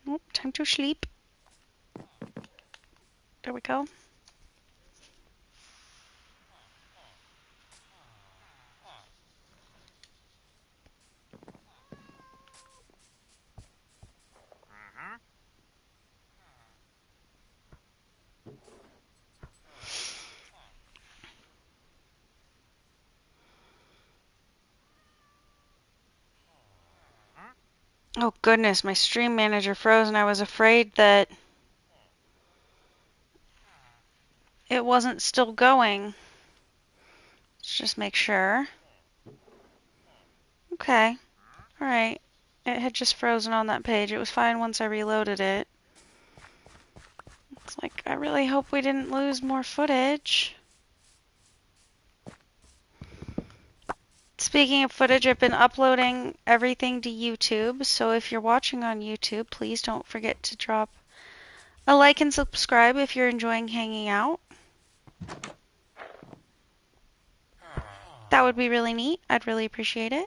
Oh, time to sleep. There we go. Oh goodness, my stream manager froze and I was afraid that it wasn't still going. Let's just make sure. Okay. Alright. It had just frozen on that page. It was fine once I reloaded it. It's like, I really hope we didn't lose more footage. Speaking of footage, I've been uploading everything to YouTube, so if you're watching on YouTube, please don't forget to drop a like and subscribe if you're enjoying hanging out. That would be really neat. I'd really appreciate it.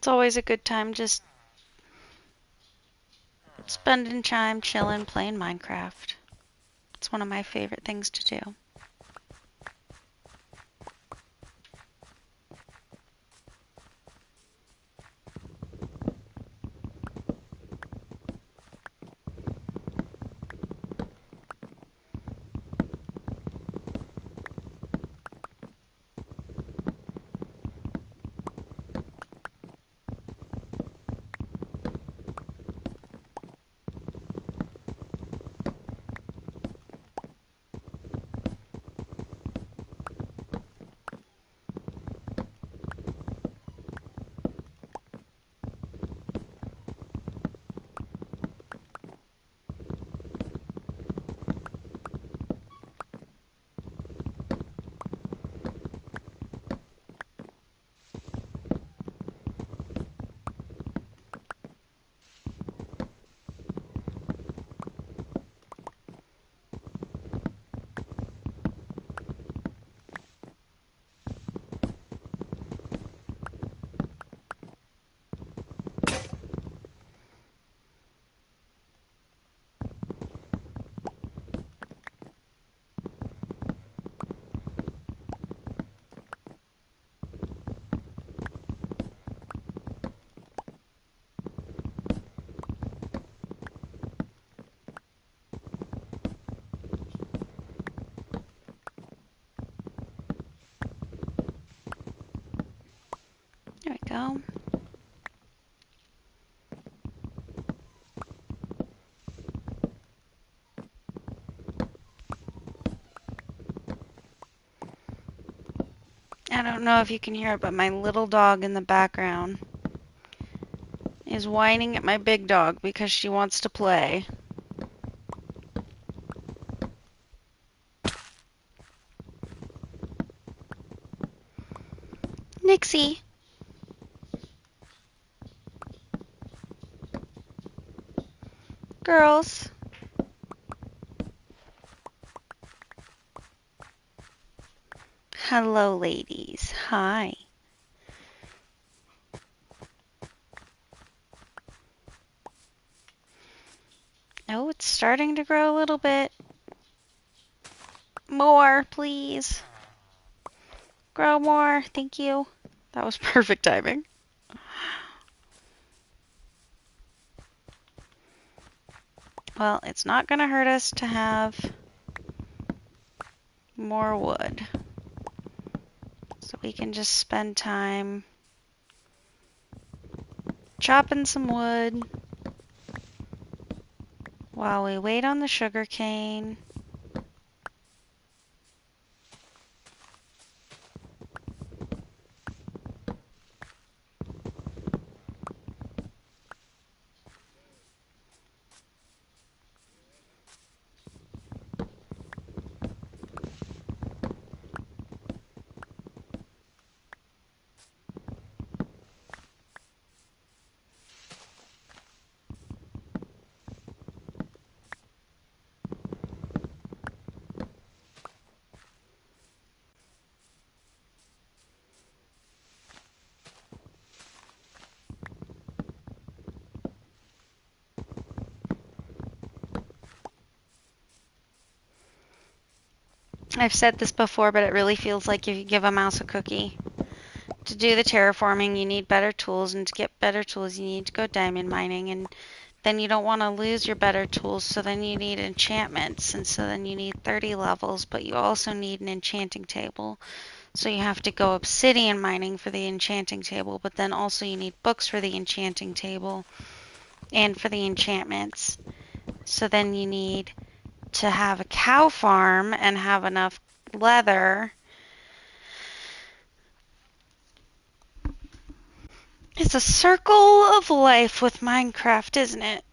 It's always a good time just spending time chilling, playing Minecraft. It's one of my favorite things to do. There we go. I don't know if you can hear it, but my little dog in the background is whining at my big dog because she wants to play. Nixie, girls. Hello, ladies. Hi. Oh, it's starting to grow a little bit. More, please. Grow more. Thank you. That was perfect timing. Well, it's not going to hurt us to have more wood. So we can just spend time chopping some wood while we wait on the sugar cane. I've said this before, but it really feels like if you give a mouse a cookie. To do the terraforming, you need better tools, and to get better tools, you need to go diamond mining, and then you don't want to lose your better tools, so then you need enchantments, and so then you need 30 levels, but you also need an enchanting table. So you have to go obsidian mining for the enchanting table, but then also you need books for the enchanting table and for the enchantments. So then you need to have a cow farm and have enough leather. It's a circle of life with Minecraft, isn't it?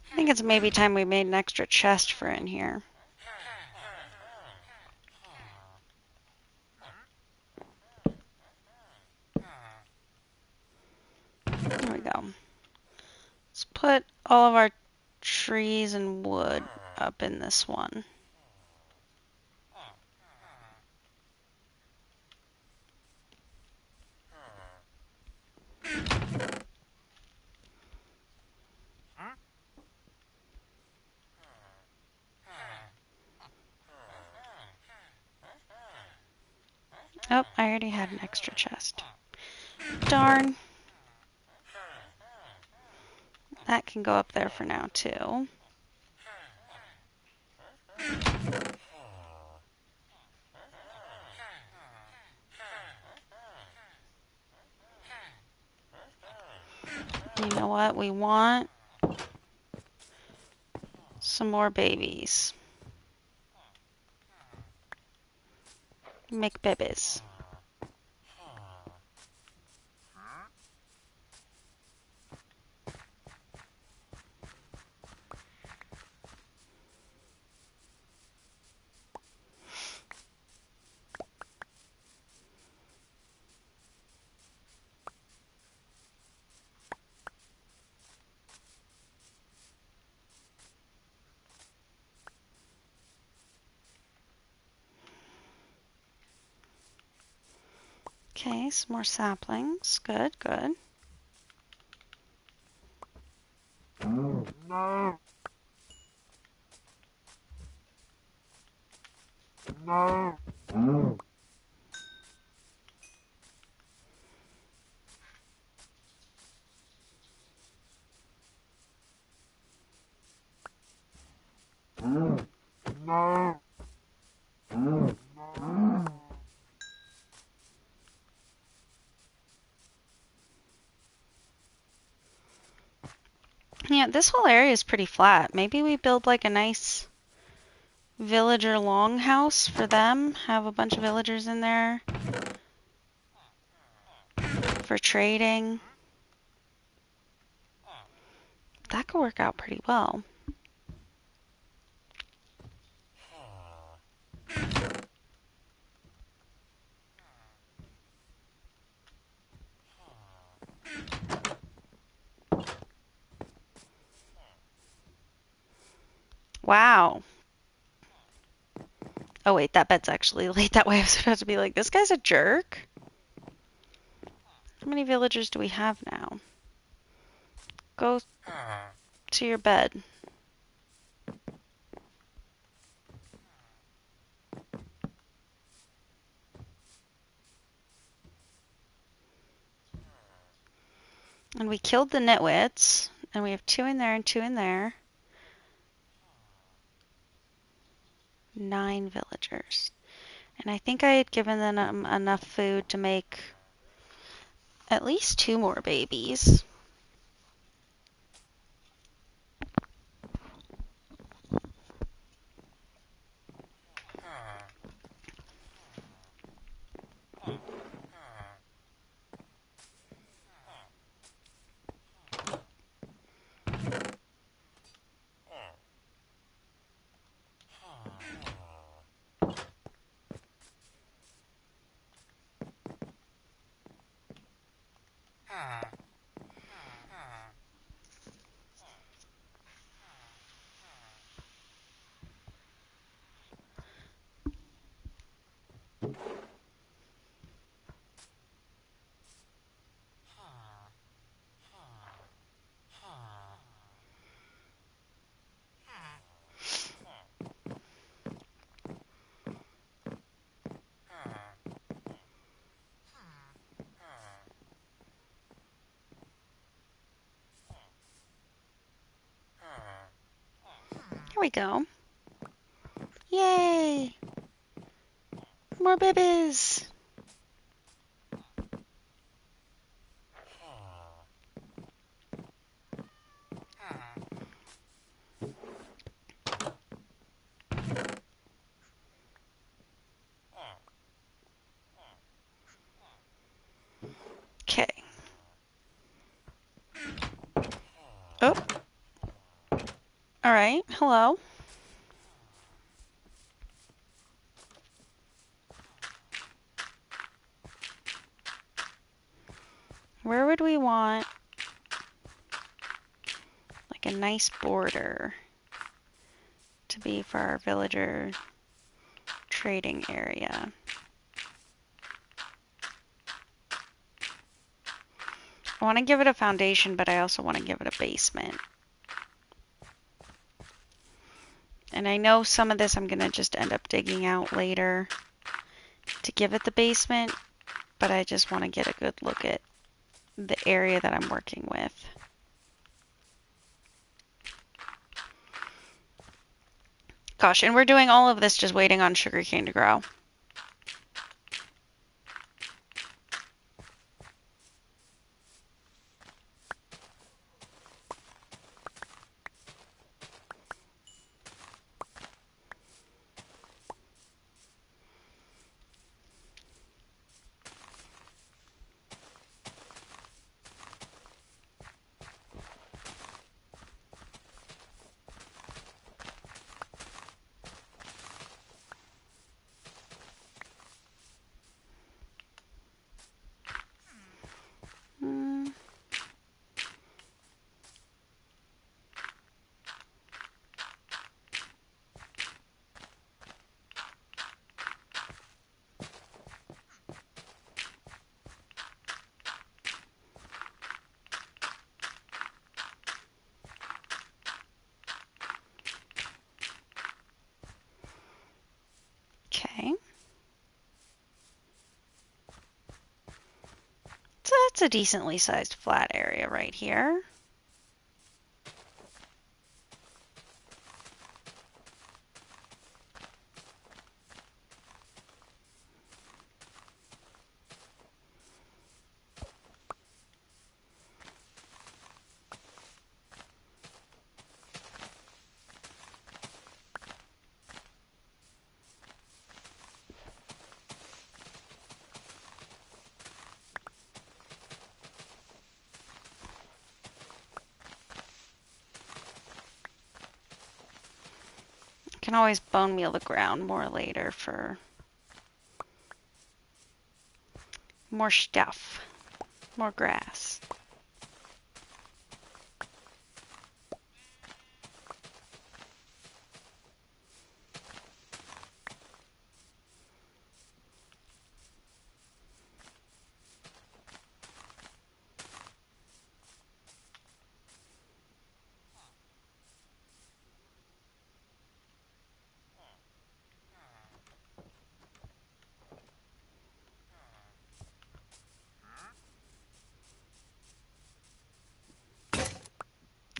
I think it's maybe time we made an extra chest for in here. There we go. Let's put all of our trees and wood up in this one. Oh, I already had an extra chest. Darn. That can go up there for now, too. You know what? We want some more babies. Make babies. Okay, some more saplings. Good, good. No. Yeah, this whole area is pretty flat. Maybe we build like a nice villager longhouse for them. Have a bunch of villagers in there for trading. That could work out pretty well. Wow. Oh wait, that bed's actually laid that way. I was about to be like, this guy's a jerk. How many villagers do we have now? Go to your bed. And we killed the nitwits. And we have 2 in there and 2 in there. 9 villagers. And I think I had given them enough food to make at least 2 more babies. Here we go. Yay! More babies! Okay. Oh. Alright, hello. Where would we want like a nice border to be for our villager trading area? I want to give it a foundation, but I also want to give it a basement. And I know some of this I'm going to just end up digging out later to give it the basement, but I just want to get a good look at the area that I'm working with. Gosh, and we're doing all of this just waiting on sugarcane to grow. That's a decently sized flat area right here. Can always bone meal the ground more later for more stuff, more grass.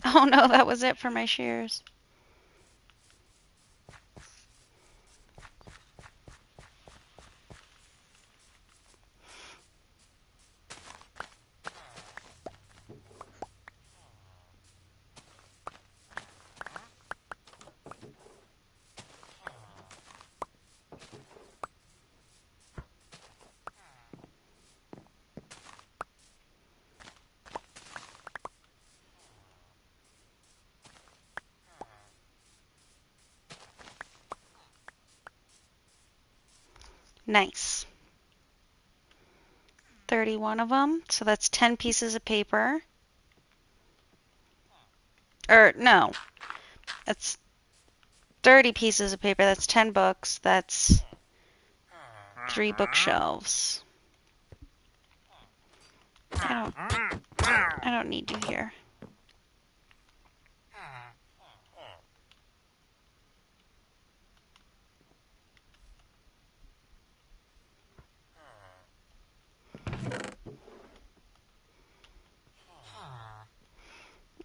Oh no, that was it for my shears. Nice. 31 of them, so that's 10 pieces of paper. Or, no, that's 30 pieces of paper. That's 10 books. That's 3 bookshelves. I don't need you here.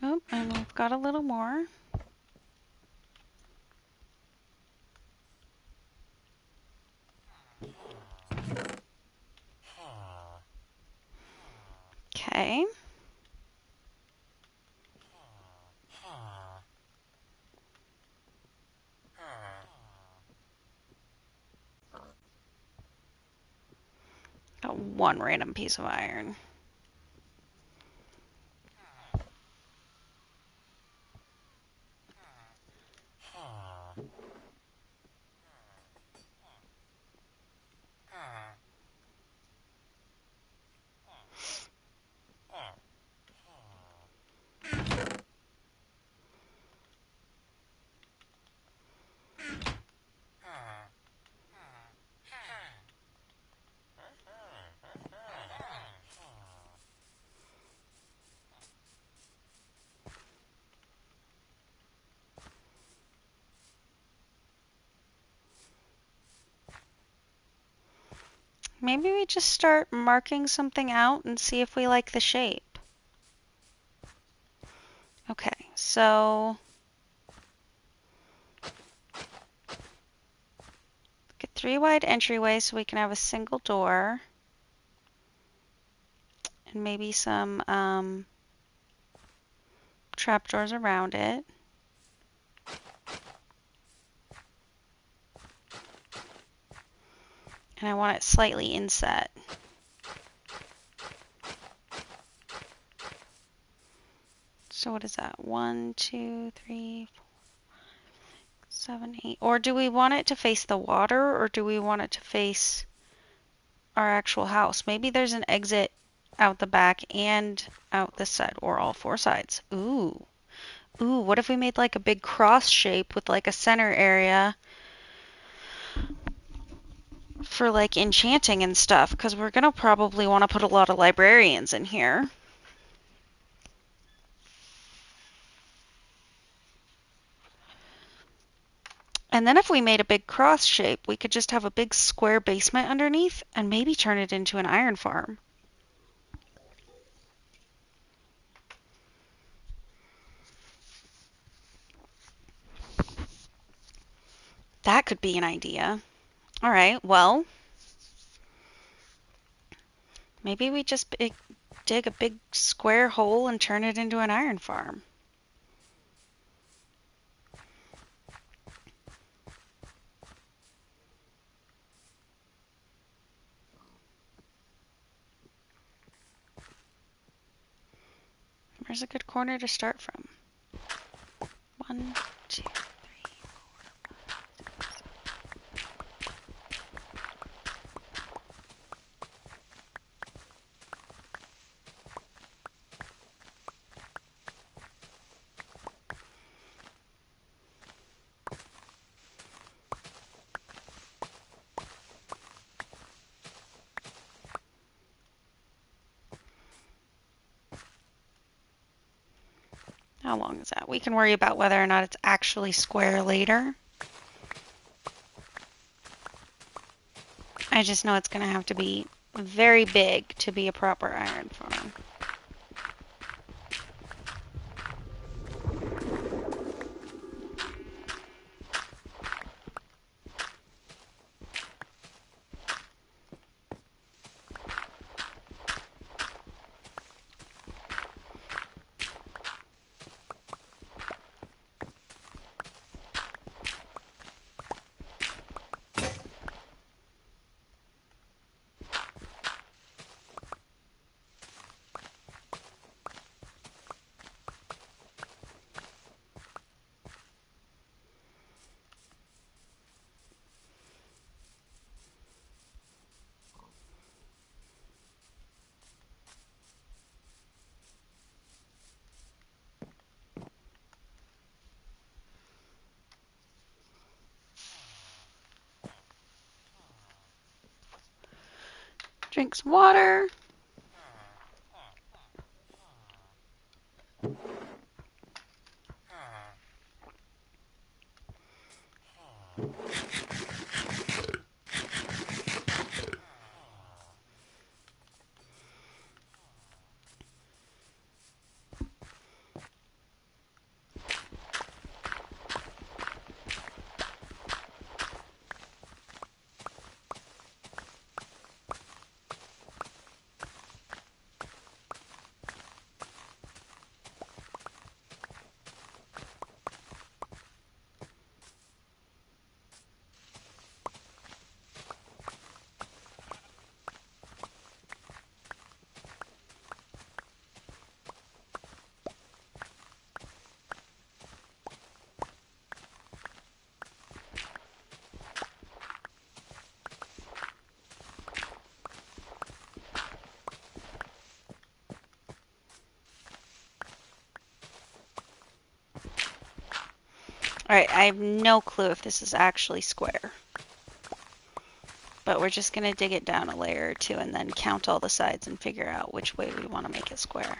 Oh, and we've got a little more. Okay. Got one random piece of iron. Maybe we just start marking something out and see if we like the shape. Okay, so get 3 wide entryways so we can have a single door. And maybe some trapdoors around it. And I want it slightly inset. So what is that? 1, 2, 3, 4, 7, 8. Or do we want it to face the water, or do we want it to face our actual house? Maybe there's an exit out the back and out this side, or all 4 sides. Ooh. Ooh, what if we made like a big cross shape with like a center area for like enchanting and stuff? Because we're gonna probably want to put a lot of librarians in here. And then if we made a big cross shape, we could just have a big square basement underneath and maybe turn it into an iron farm. That could be an idea. All right, well, maybe we just dig a big square hole and turn it into an iron farm. Where's a good corner to start from? 1, 2. How long is that? We can worry about whether or not it's actually square later. I just know it's going to have to be very big to be a proper iron farm. Drink some water. Alright, I have no clue if this is actually square. But we're just going to dig it down a layer or two and then count all the sides and figure out which way we want to make it square.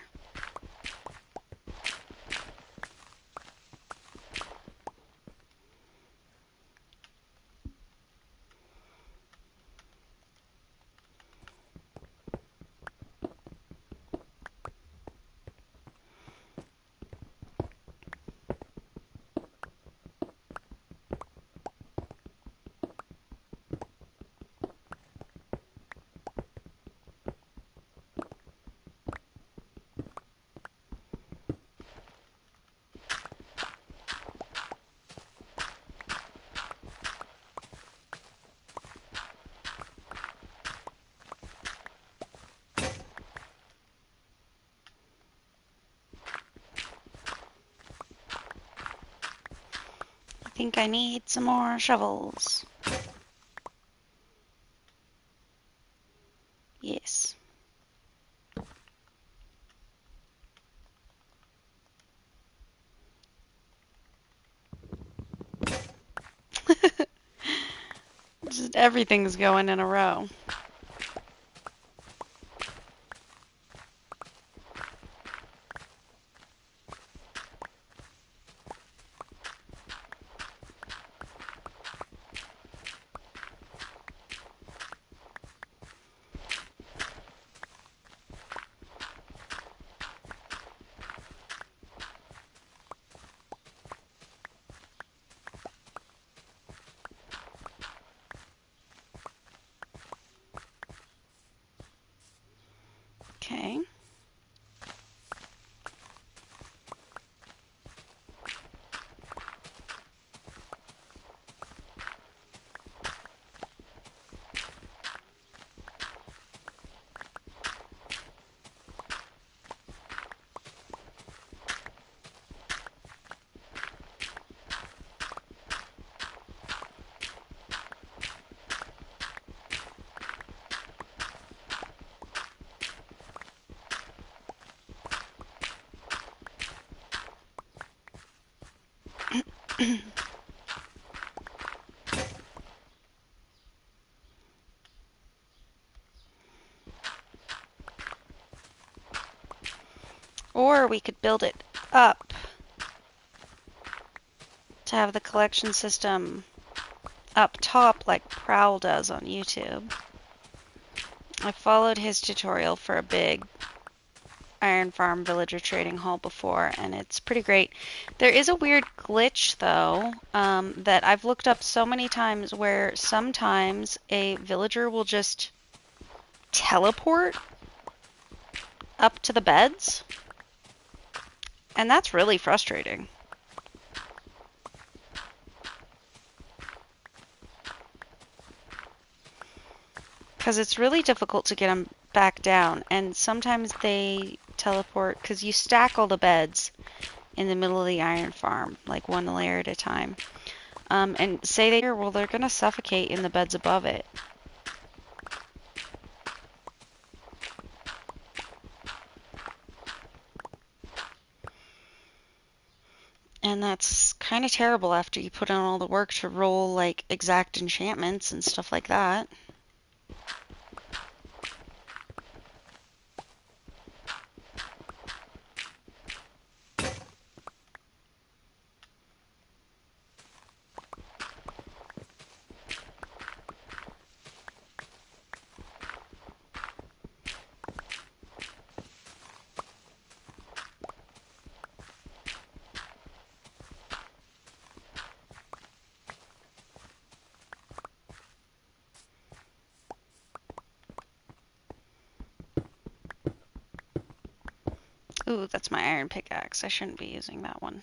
I think I need some more shovels. Yes. Just everything's going in a row. Or we could build it up to have the collection system up top like Prowl does on YouTube. I followed his tutorial for a big Iron Farm villager trading hall before, and it's pretty great. There is a weird glitch, though, that I've looked up so many times where sometimes a villager will just teleport up to the beds, and that's really frustrating. Because it's really difficult to get them back down, and sometimes they teleport because you stack all the beds in the middle of the iron farm, like one layer at a time. And say they're going to suffocate in the beds above it. And that's kind of terrible after you put in all the work to roll like exact enchantments and stuff like that. Ooh, that's my iron pickaxe. I shouldn't be using that one.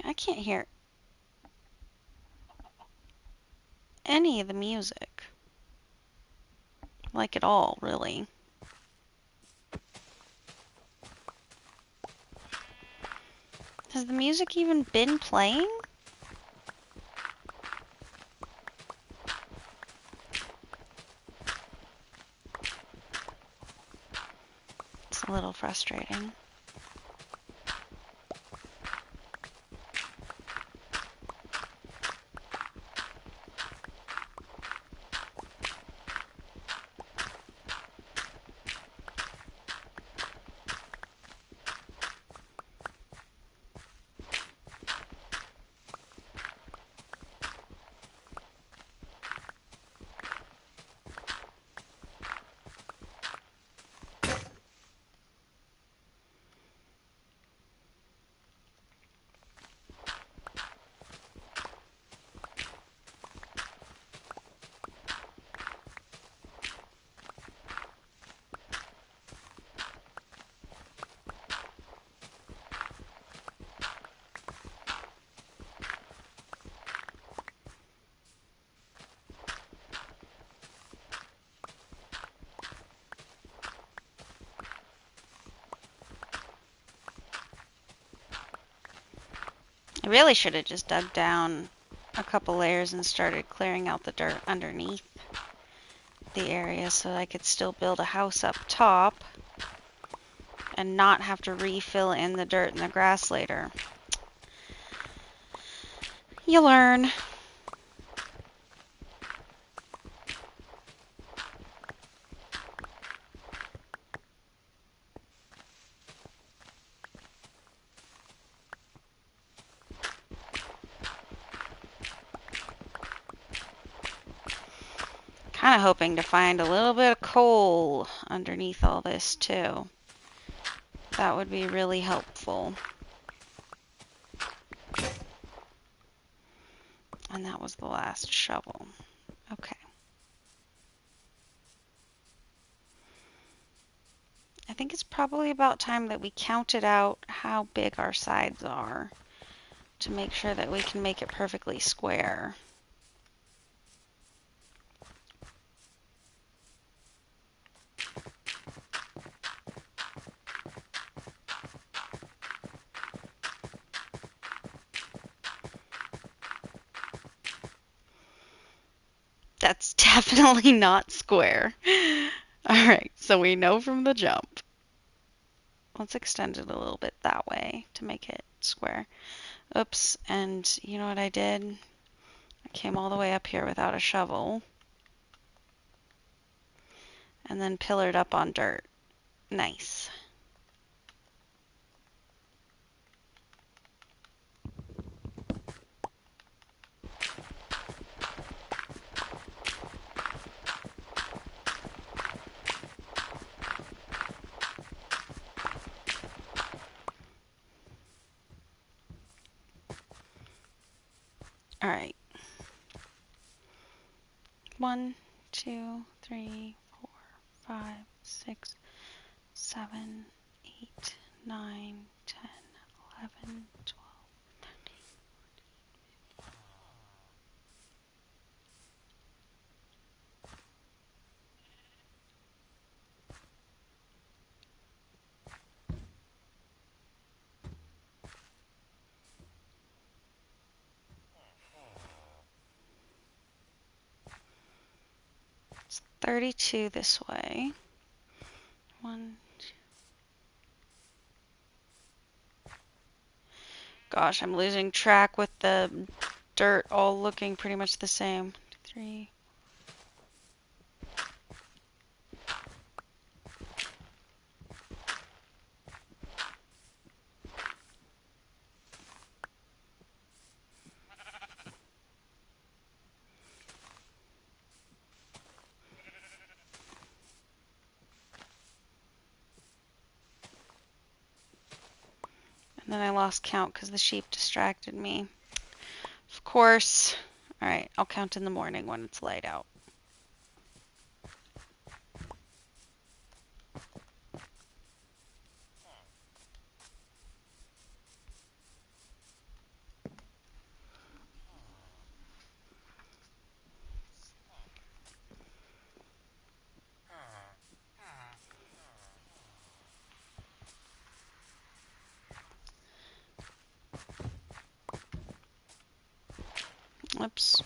I can't hear any of the music. Like at all, really. Has the music even been playing? It's a little frustrating. I really should have just dug down a couple layers and started clearing out the dirt underneath the area so I could still build a house up top and not have to refill in the dirt and the grass later. You learn. Kind of hoping to find a little bit of coal underneath all this too. That would be really helpful. And that was the last shovel. Okay. I think it's probably about time that we counted out how big our sides are to make sure that we can make it perfectly square. That's definitely not square. Alright, so we know from the jump. Let's extend it a little bit that way to make it square. Oops, and you know what I did? I came all the way up here without a shovel. And then pillared up on dirt. Nice. All right. 1, 2, 3, 4, 5, 6, 7, 8, 9, 10, 11, 12. It's 32 this way. 1, 2. Gosh, I'm losing track with the dirt all looking pretty much the same. 3. And then I lost count because the sheep distracted me. Of course. All right, I'll count in the morning when it's light out. Oops.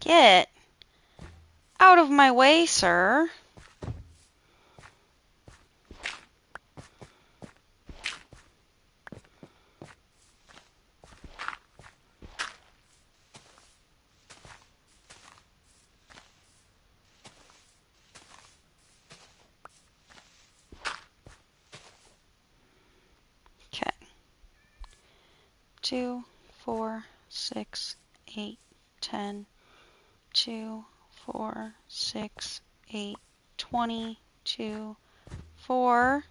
Get out of my way, sir. Okay. 2, 4, 6, 8, 10. 2, 4, 6, 8, 20. 2, 4,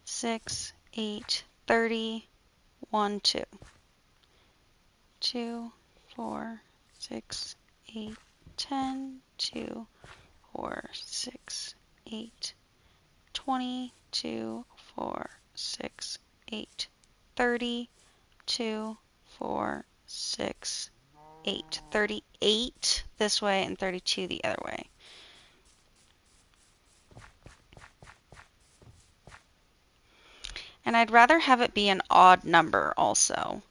6, 8, 30. 1, 2. 2, 4, 6, 8, 10. 2, 4, 6, 8, 20. 2, 4, 6, 8, 30. 2, 4, 6, 8. 38 this way and 32 the other way. And I'd rather have it be an odd number also.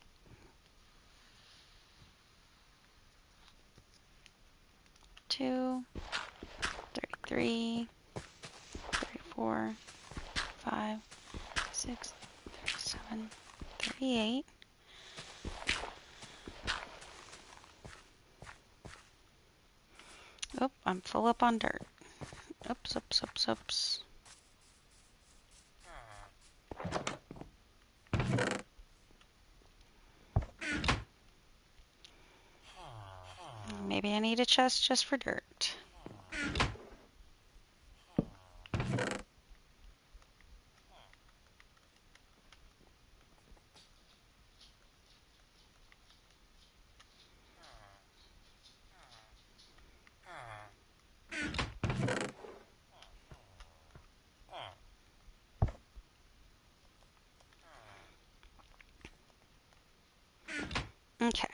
2, 33, 34, 5, 6, 37, 38. Oh, I'm full up on dirt. Oops, oops, oops, oops. Maybe I need a chest just for dirt. Okay.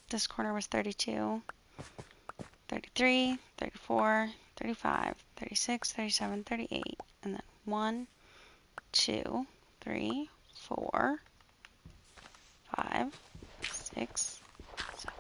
This corner was 32, 33, 34, 35, 36, 37, 38. And then 1, 2, 3, 4, 5, 6, 7.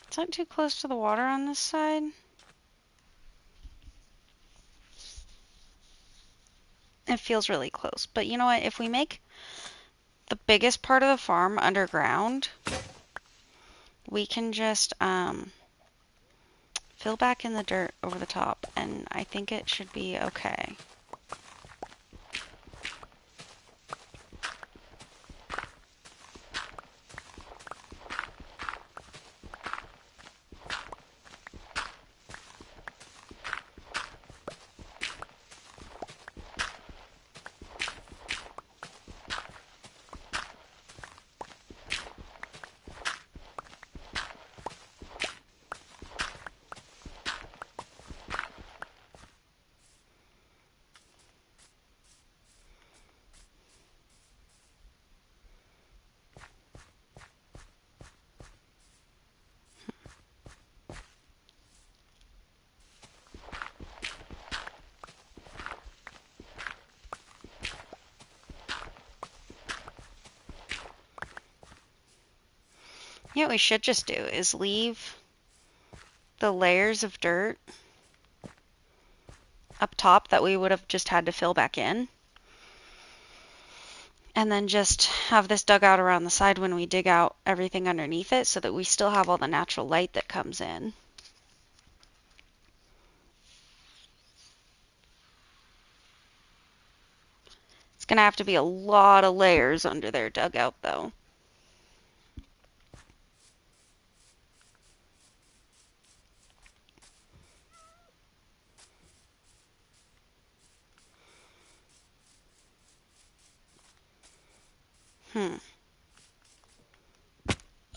It's not too close to the water on this side. It feels really close. But you know what? If we make the biggest part of the farm underground, we can just fill back in the dirt over the top, and I think it should be okay. You know what we should just do is leave the layers of dirt up top that we would have just had to fill back in. And then just have this dug out around the side when we dig out everything underneath it so that we still have all the natural light that comes in. It's going to have to be a lot of layers under there dug out though.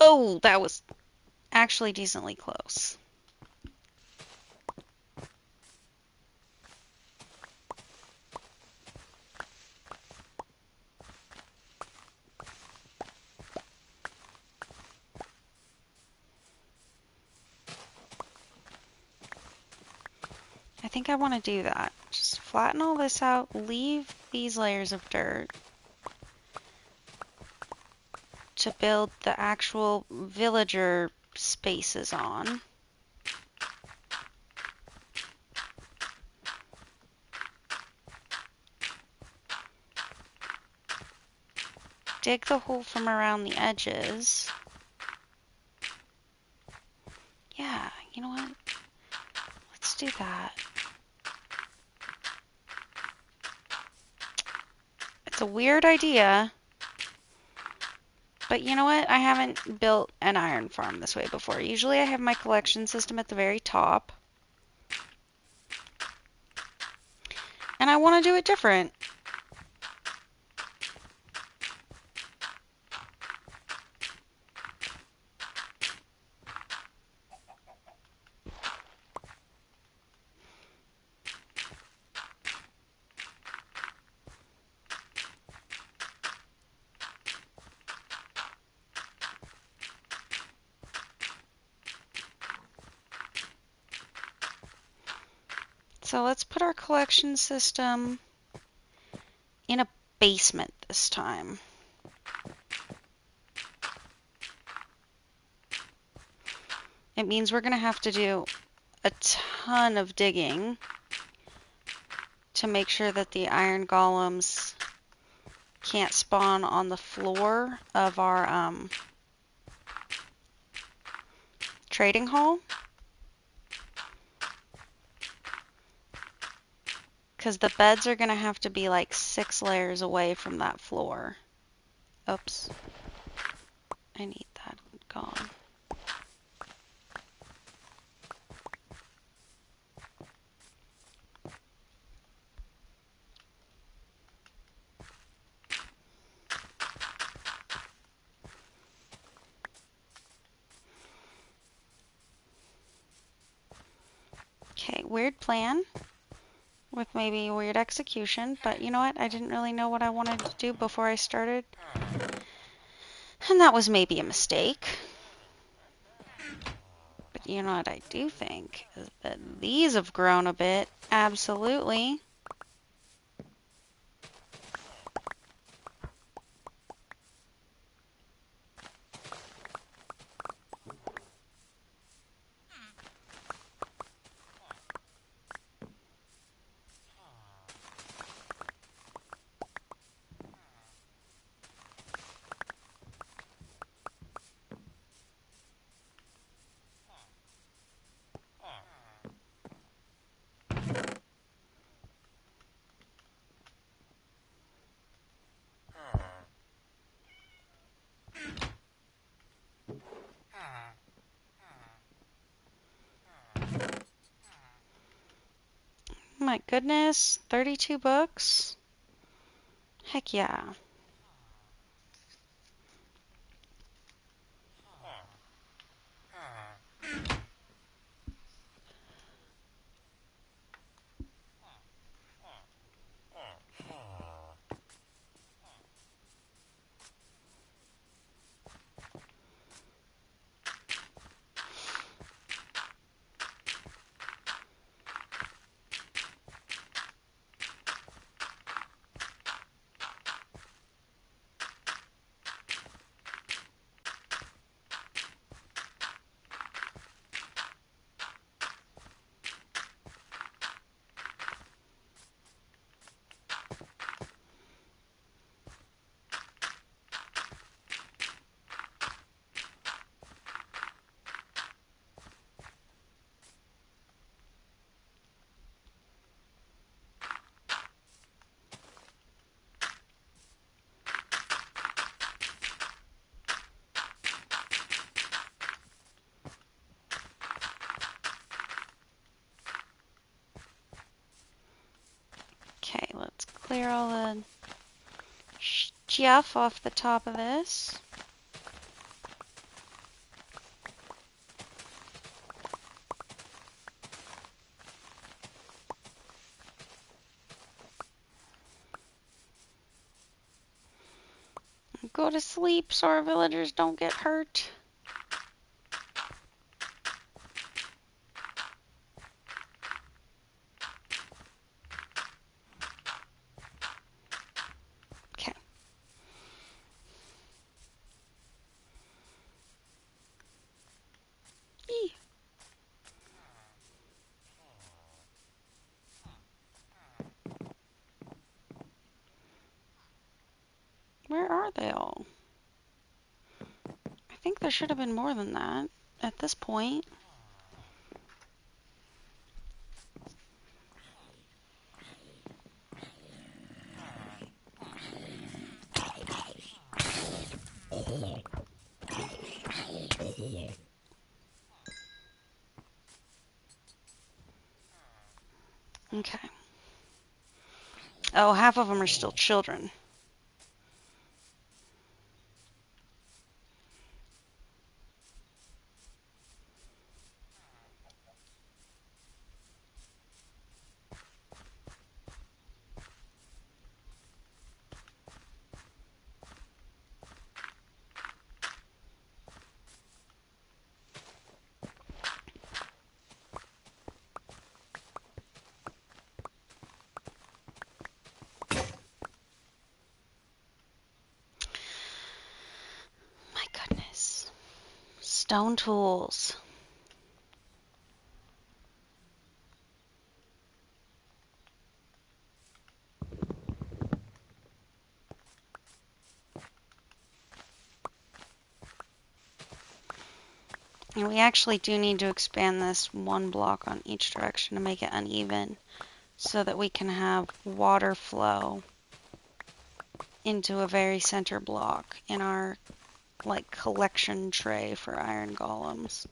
Oh, that was actually decently close. I think I want to do that. Just flatten all this out, leave these layers of dirt to build the actual villager spaces on. Dig the hole from around the edges. Yeah, you know what? Let's do that. It's a weird idea, but you know what? I haven't built an iron farm this way before. Usually I have my collection system at the very top, and I want to do it different. So let's put our collection system in a basement this time. It means we're going to have to do a ton of digging to make sure that the iron golems can't spawn on the floor of our trading hall. Because the beds are going to have to be like 6 layers away from that floor. Oops. I need that gone. Okay, weird plan with maybe weird execution, but you know what? I didn't really know what I wanted to do before I started. And that was maybe a mistake. But you know what I do think is that these have grown a bit. Absolutely. My goodness, 32 books? Heck yeah. Okay, let's clear all the stuff off the top of this. Go to sleep so our villagers don't get hurt. Okay. Eee. Where are they all? I think there should have been more than that at this point. Okay. Oh, half of them are still children. My goodness. Stone tools. And we actually do need to expand this one block on each direction to make it uneven so that we can have water flow into a very center block in our like collection tray for iron golems.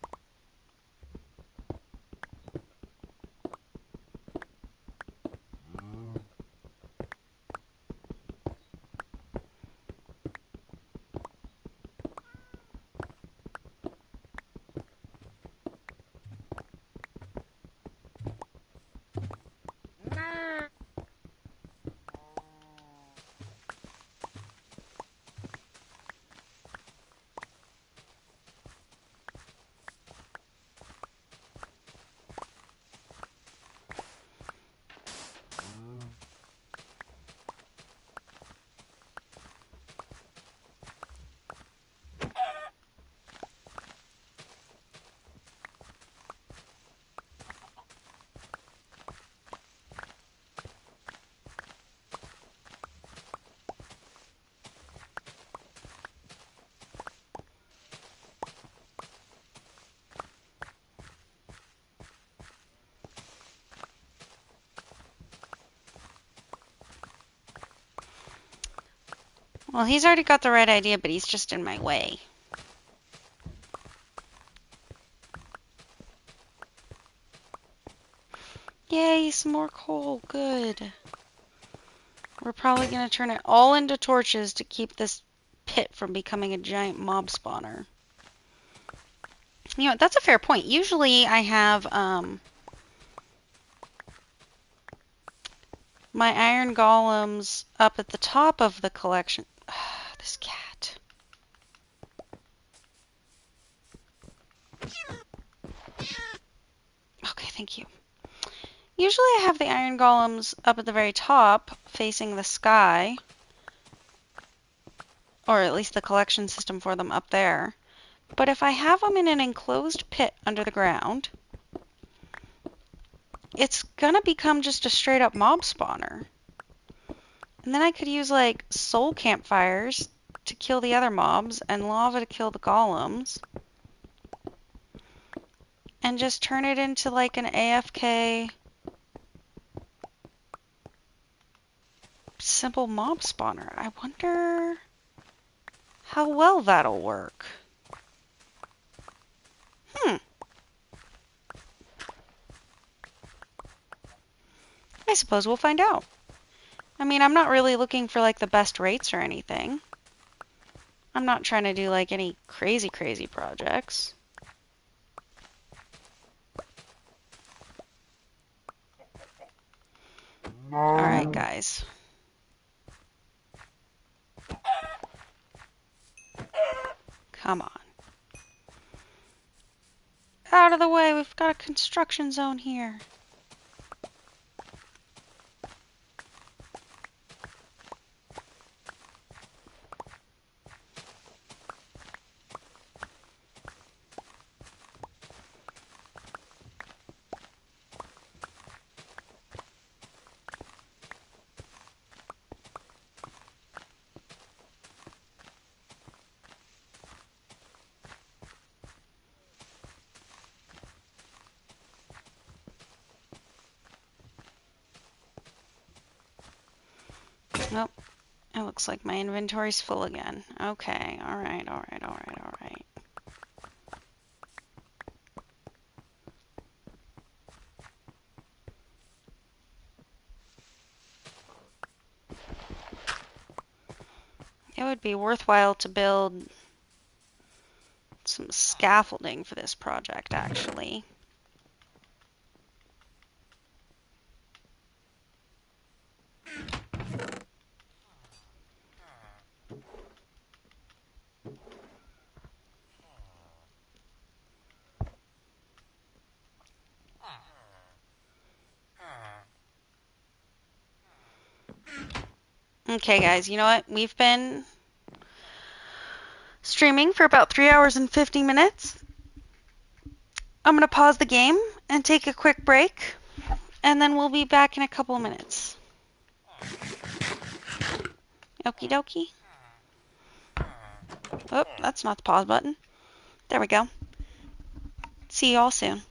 Well, he's already got the right idea, but he's just in my way. Yay, some more coal. Good. We're probably going to turn it all into torches to keep this pit from becoming a giant mob spawner. You know, that's a fair point. Usually I have my iron golems up at the top of the collection. This cat. Okay, thank you. Usually I have the iron golems up at the very top, facing the sky. Or at least the collection system for them up there. But if I have them in an enclosed pit under the ground, it's gonna become just a straight up mob spawner. And then I could use like soul campfires to kill the other mobs and lava to kill the golems. And just turn it into like an AFK simple mob spawner. I wonder how well that'll work. I suppose we'll find out. I mean, I'm not really looking for like the best rates or anything. I'm not trying to do like any crazy projects. Alright, guys. Come on. Out of the way, we've got a construction zone here. Nope. It looks like my inventory's full again. Okay, alright. It would be worthwhile to build some scaffolding for this project, actually. Okay, guys, you know what? We've been streaming for about 3 hours and 50 minutes. I'm going to pause the game and take a quick break, and then we'll be back in a couple of minutes. Okie dokie. Oh, that's not the pause button. There we go. See you all soon.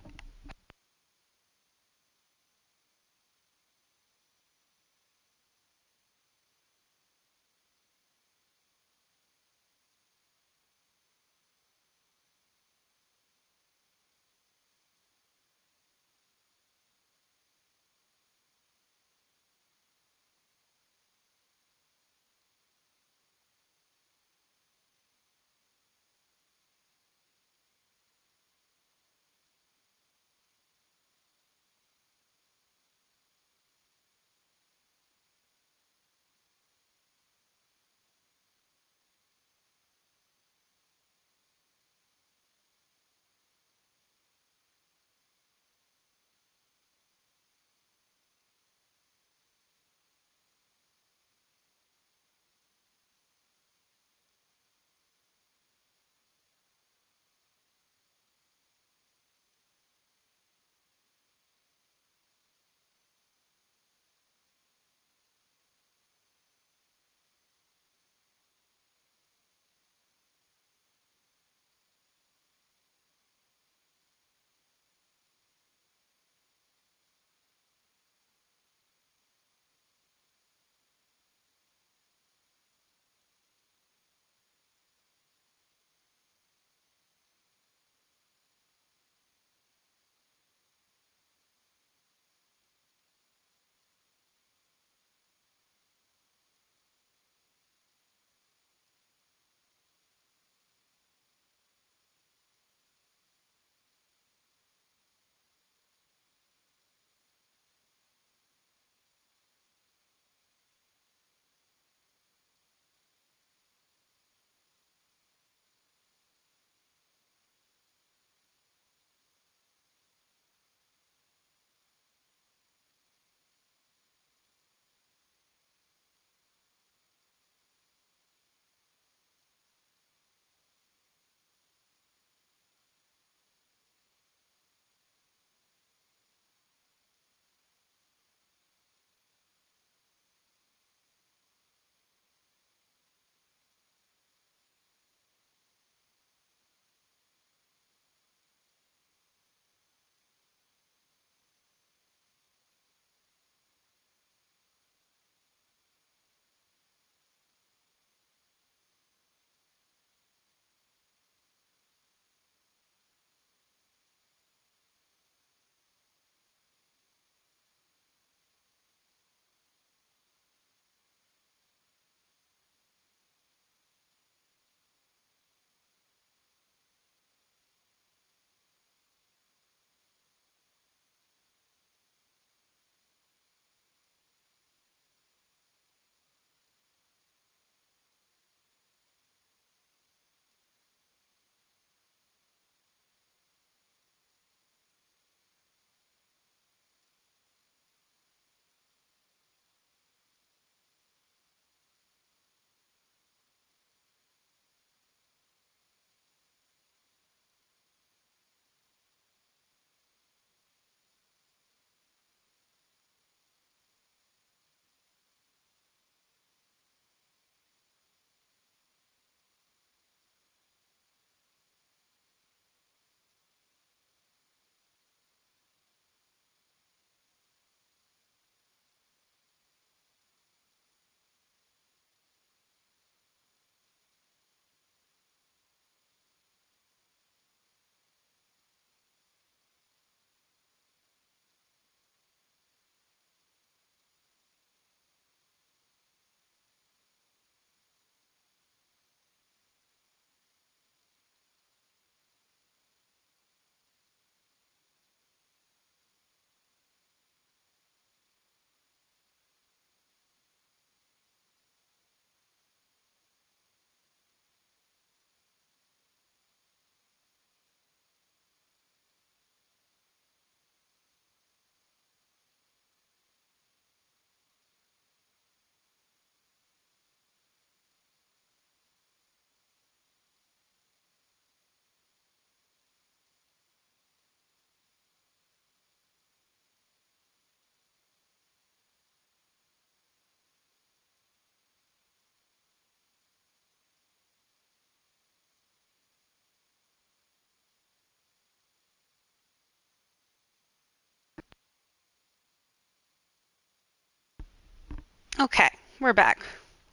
Okay, we're back.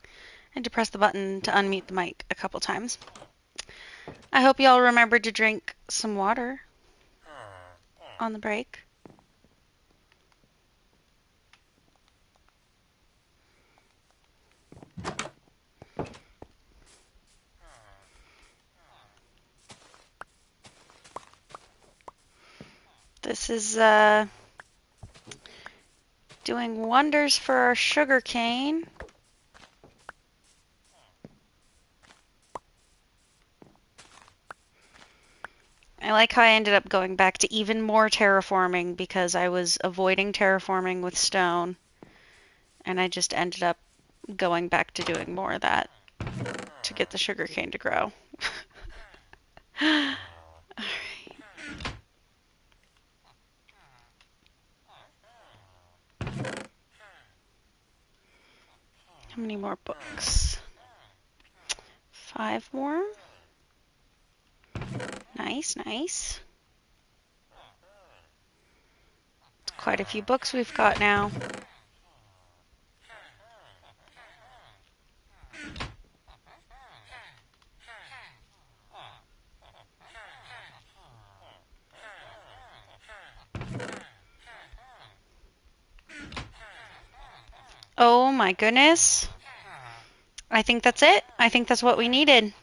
I had to press the button to unmute the mic a couple times. I hope y'all remembered to drink some water on the break. This is doing wonders for our sugar cane. I like how I ended up going back to even more terraforming because I was avoiding terraforming with stone, and I just ended up going back to doing more of that to get the sugar cane to grow. All right. How many more books? 5 more. Nice, nice. Quite a few books we've got now. Oh my goodness. I think that's it. I think that's what we needed.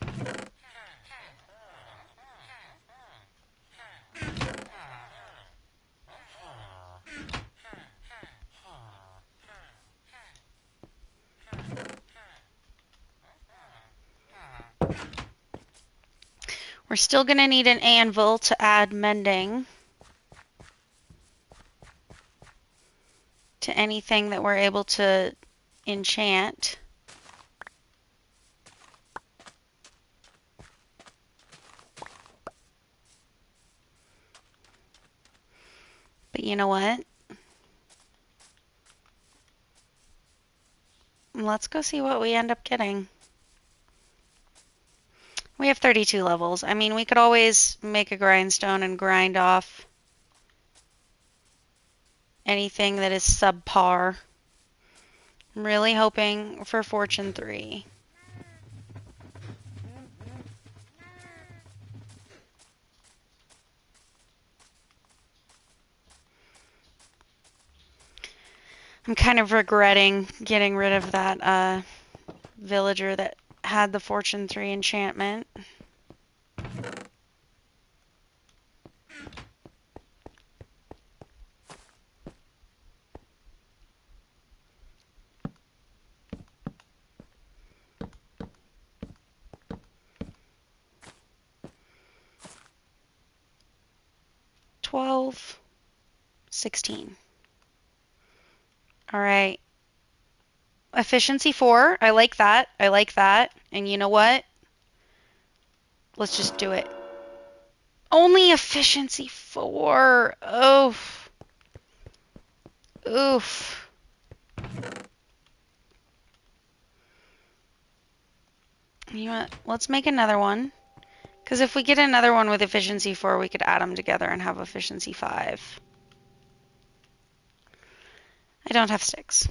We're still going to need an anvil to add mending to anything that we're able to enchant. But you know what? Let's go see what we end up getting. We have 32 levels. I mean, we could always make a grindstone and grind off anything that is subpar. I'm really hoping for Fortune 3. I'm kind of regretting getting rid of that villager that had the Fortune 3 enchantment. $12, $16. All right. Efficiency 4. I like that. I like that. And you know what? Let's just do it. Only efficiency 4. Oof. Oof. You know what? Let's make another one. Because if we get another one with efficiency 4, we could add them together and have efficiency 5. I don't have sticks.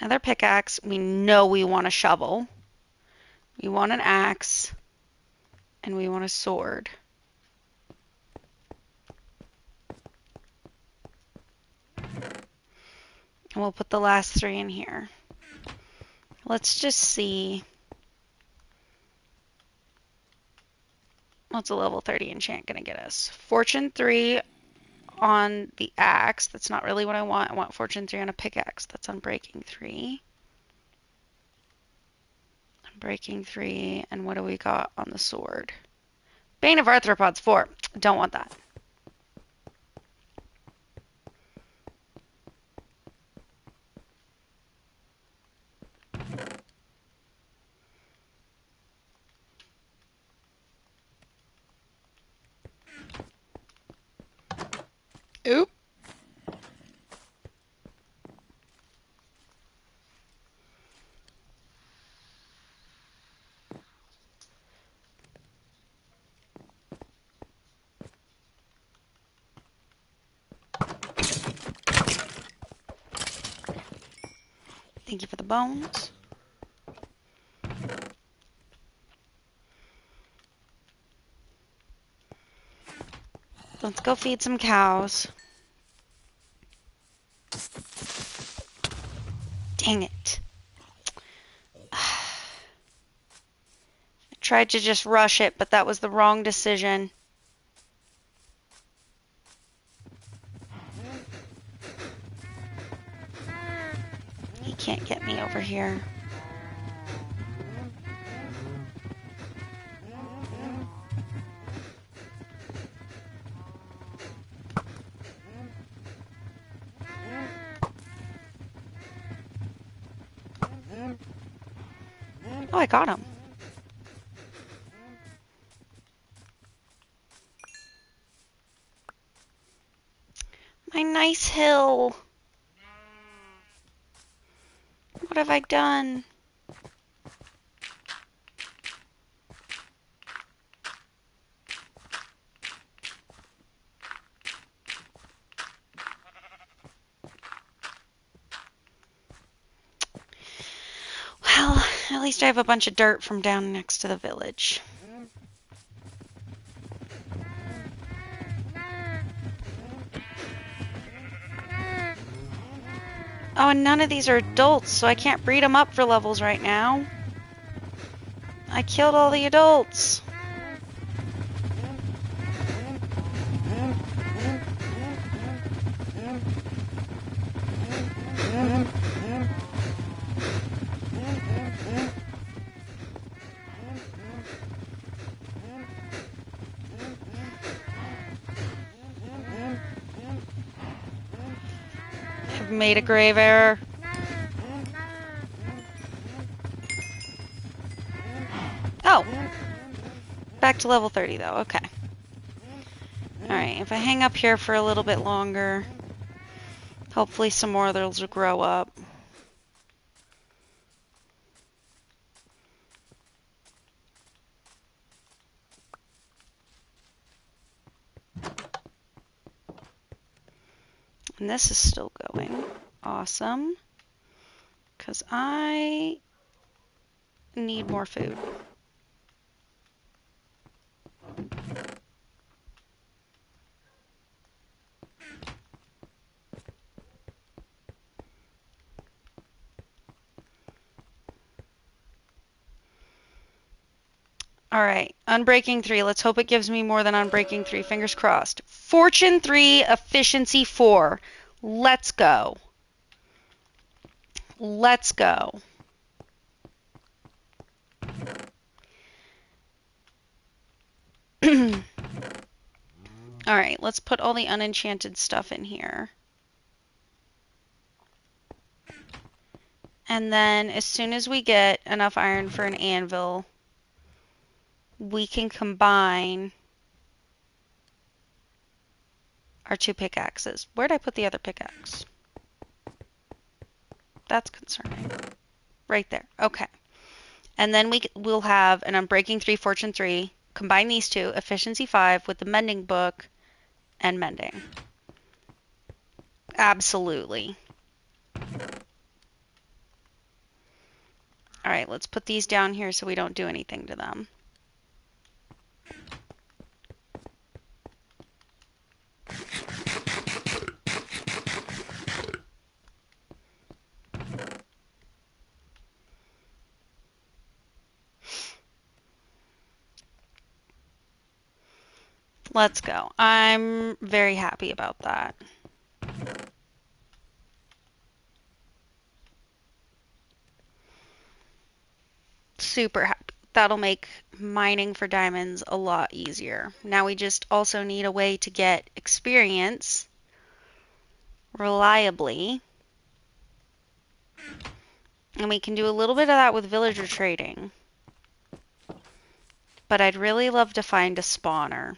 Another pickaxe. We know we want a shovel. We want an axe. And we want a sword. And we'll put the last 3 in here. Let's just see. What's a level 30 enchant gonna get us? Fortune 3 on the axe. That's not really what I want. I want Fortune 3 on a pickaxe. That's on Breaking 3. Breaking 3. And what do we got on the sword? Bane of Arthropods 4. Don't want that. Thank you for the bones. Let's go feed some cows. Dang it. I tried to just rush it, but that was the wrong decision. He can't get me over here. Oh, I got him. My nice hill. What have I done? Well, at least I have a bunch of dirt from down next to the village. Oh, and none of these are adults, so I can't breed them up for levels right now. I killed all the adults. I've made a grave error. Oh! Back to level 30 though, okay. Alright, if I hang up here for a little bit longer, hopefully some more of those will grow up. And this is still going. Awesome. Because I need more food. Alright, Unbreaking 3. Let's hope it gives me more than Unbreaking 3. Fingers crossed. Fortune 3, Efficiency 4. Let's go. Let's go. Alright, let's put all the unenchanted stuff in here. And then as soon as we get enough iron for an anvil, we can combine our 2 pickaxes. Where'd I put the other pickaxe? That's concerning. Right there. Okay. And then we'll have an Unbreaking 3, Fortune 3. Combine these two, Efficiency 5, with the Mending Book and Mending. Absolutely. Alright, let's put these down here so we don't do anything to them. Let's go. I'm very happy about that. Super happy. That'll make mining for diamonds a lot easier. Now we just also need a way to get experience reliably. And we can do a little bit of that with villager trading. But I'd really love to find a spawner.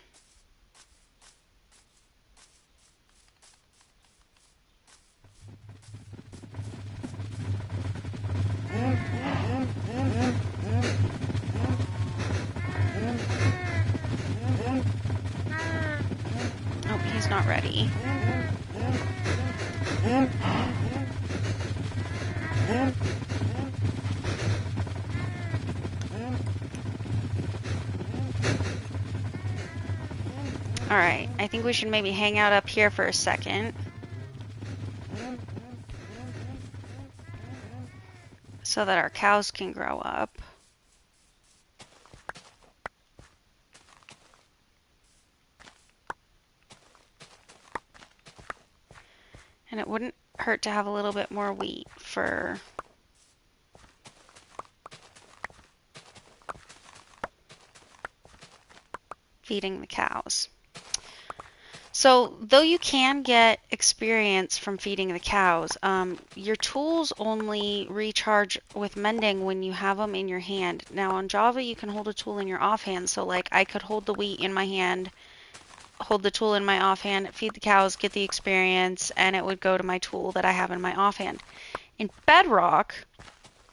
Oh, he's not ready. Alright, I think we should maybe hang out up here for a second. So that our cows can grow up. And it wouldn't hurt to have a little bit more wheat for feeding the cows. So, though you can get experience from feeding the cows, your tools only recharge with mending when you have them in your hand. Now, on Java, you can hold a tool in your offhand. So, like, I could hold the wheat in my hand, hold the tool in my offhand, feed the cows, get the experience, and it would go to my tool that I have in my offhand. In Bedrock,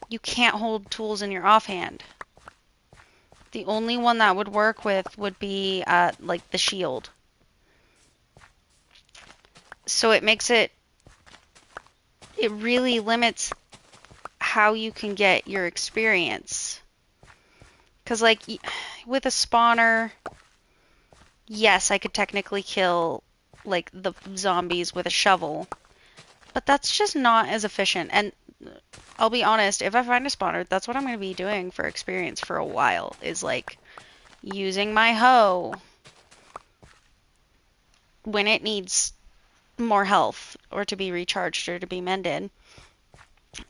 you can't hold tools in your offhand. The only one that would work with would be, like, the shield. So it makes it really limits how you can get your experience. Because, like, with a spawner, yes, I could technically kill, like, the zombies with a shovel. But that's just not as efficient. And I'll be honest, if I find a spawner, that's what I'm going to be doing for experience for a while. Is, like, using my hoe when it needs more health or to be recharged or to be mended.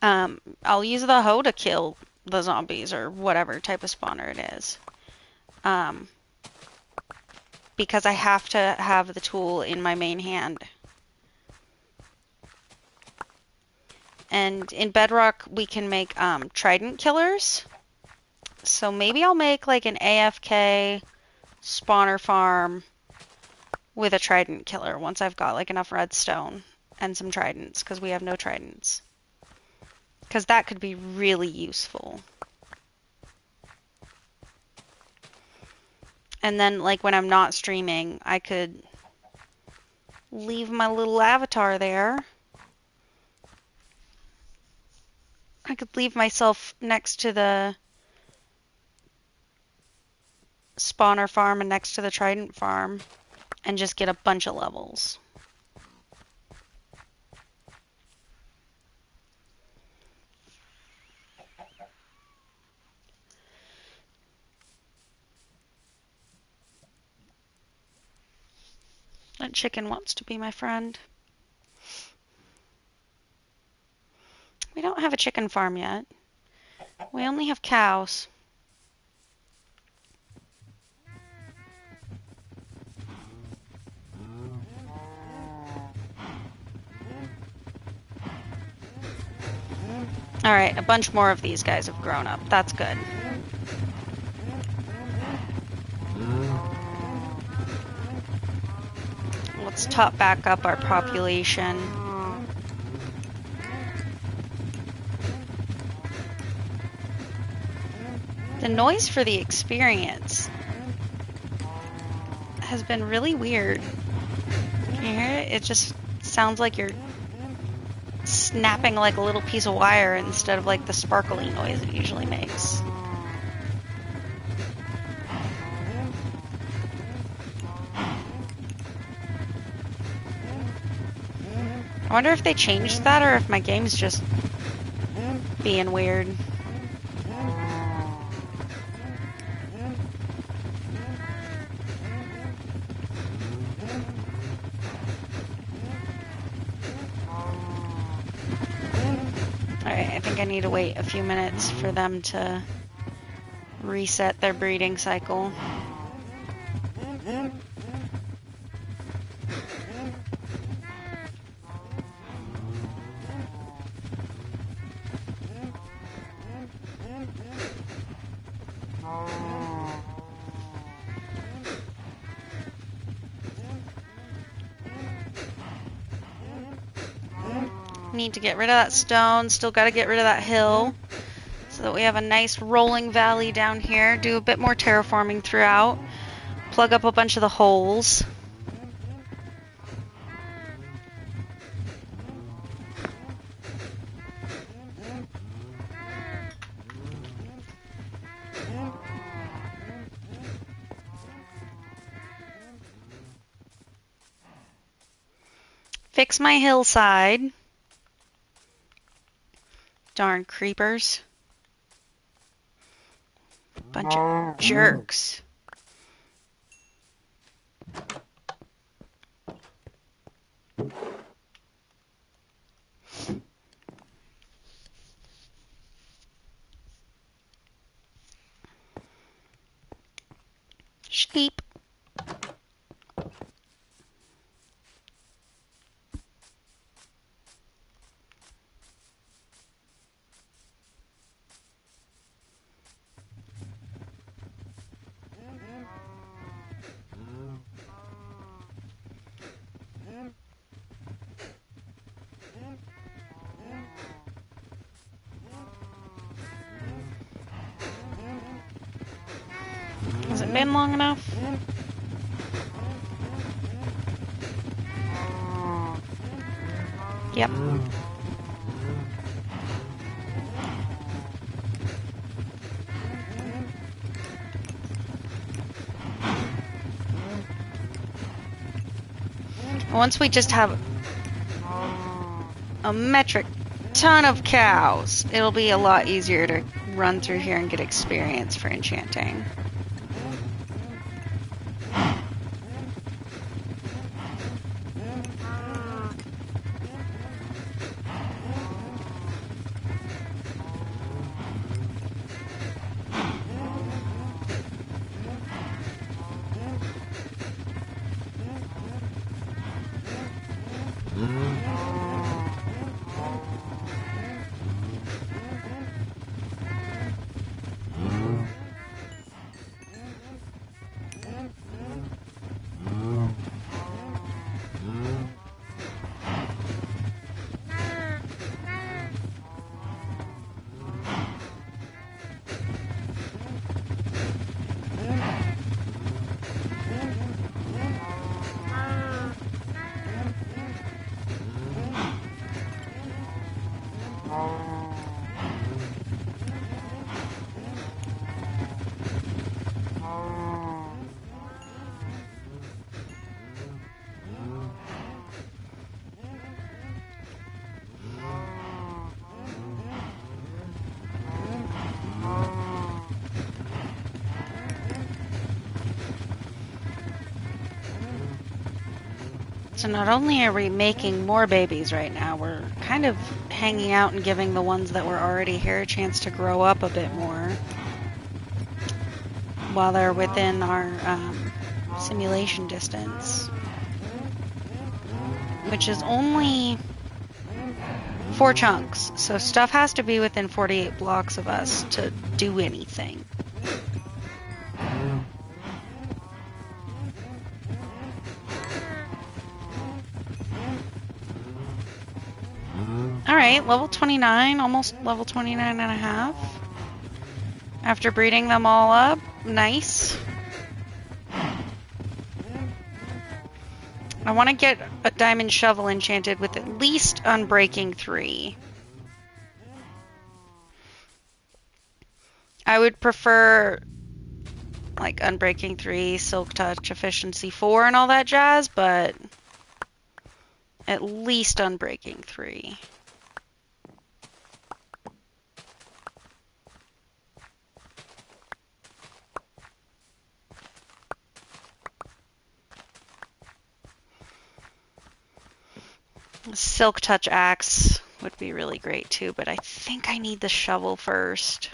I'll use the hoe to kill the zombies or whatever type of spawner it is. Because I have to have the tool in my main hand. And in Bedrock, we can make trident killers. So maybe I'll make like an AFK spawner farm with a trident killer once I've got like enough redstone and some tridents, because we have no tridents. Because that could be really useful. And then, like, when I'm not streaming, I could leave my little avatar there. I could leave myself next to the spawner farm and next to the trident farm and just get a bunch of levels. That chicken wants to be my friend. We don't have a chicken farm yet. We only have cows. Alright, a bunch more of these guys have grown up. That's good. Let's top back up our population. The noise for the experience has been really weird. Can you hear it? It just sounds like you're snapping like a little piece of wire instead of like the sparkly noise it usually makes. I wonder if they changed that or if my game's just being weird. Alright, I think I need to wait a few minutes for them to reset their breeding cycle. Need to get rid of that stone. Still got to get rid of that hill so that we have a nice rolling valley down here. Do a bit more terraforming throughout. Plug up a bunch of the holes. Fix my hillside. Darn creepers. Bunch of jerks. Sheep. Has it been long enough? Yep. Once we just have a metric ton of cows, it'll be a lot easier to run through here and get experience for enchanting. So not only are we making more babies right now, we're kind of hanging out and giving the ones that were already here a chance to grow up a bit more while they're within our simulation distance, which is only 4 chunks. So stuff has to be within 48 blocks of us to do anything. Alright, level 29, almost level 29 and a half. After breeding them all up, nice. I want to get a diamond shovel enchanted with at least Unbreaking 3. I would prefer like Unbreaking 3, Silk Touch, Efficiency 4, and all that jazz, but at least Unbreaking 3. Silk Touch Axe would be really great too, but I think I need the shovel first.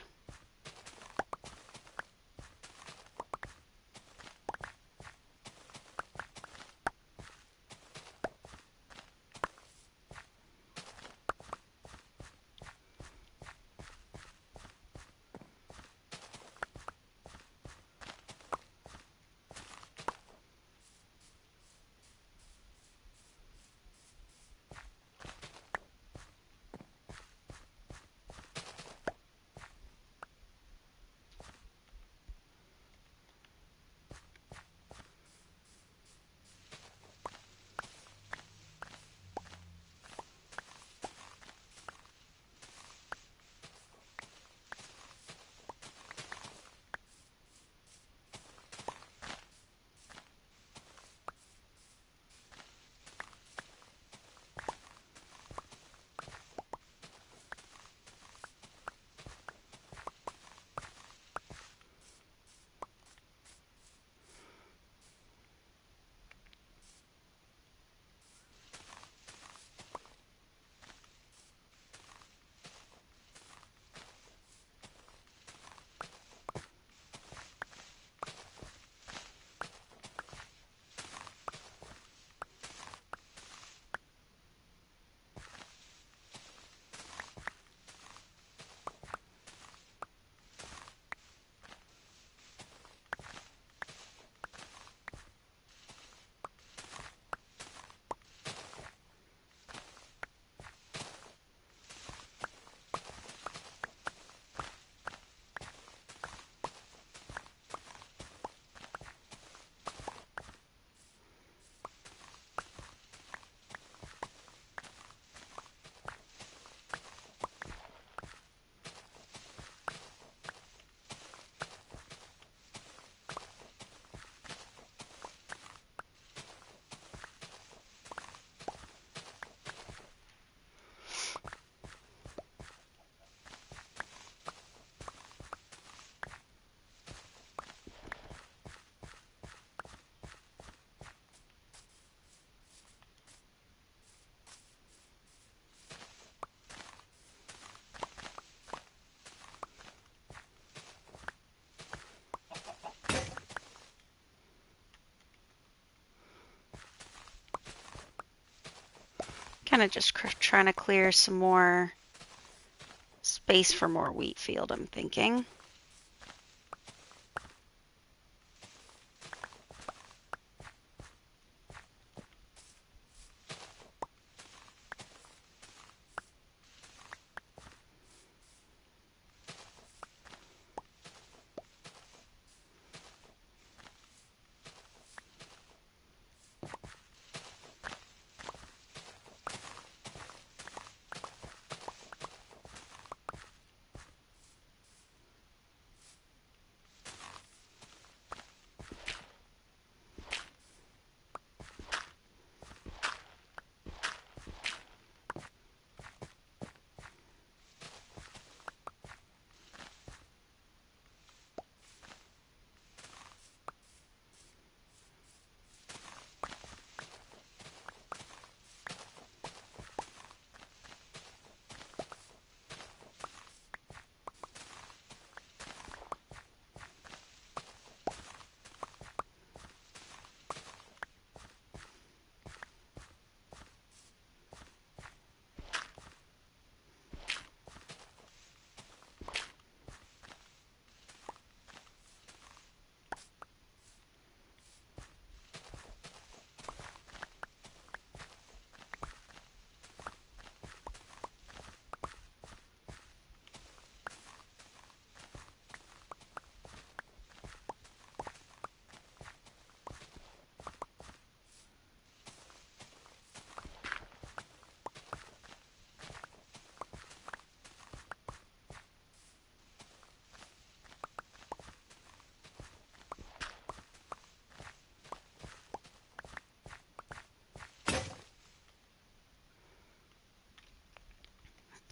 Kind of just trying to clear some more space for more wheat field, I'm thinking.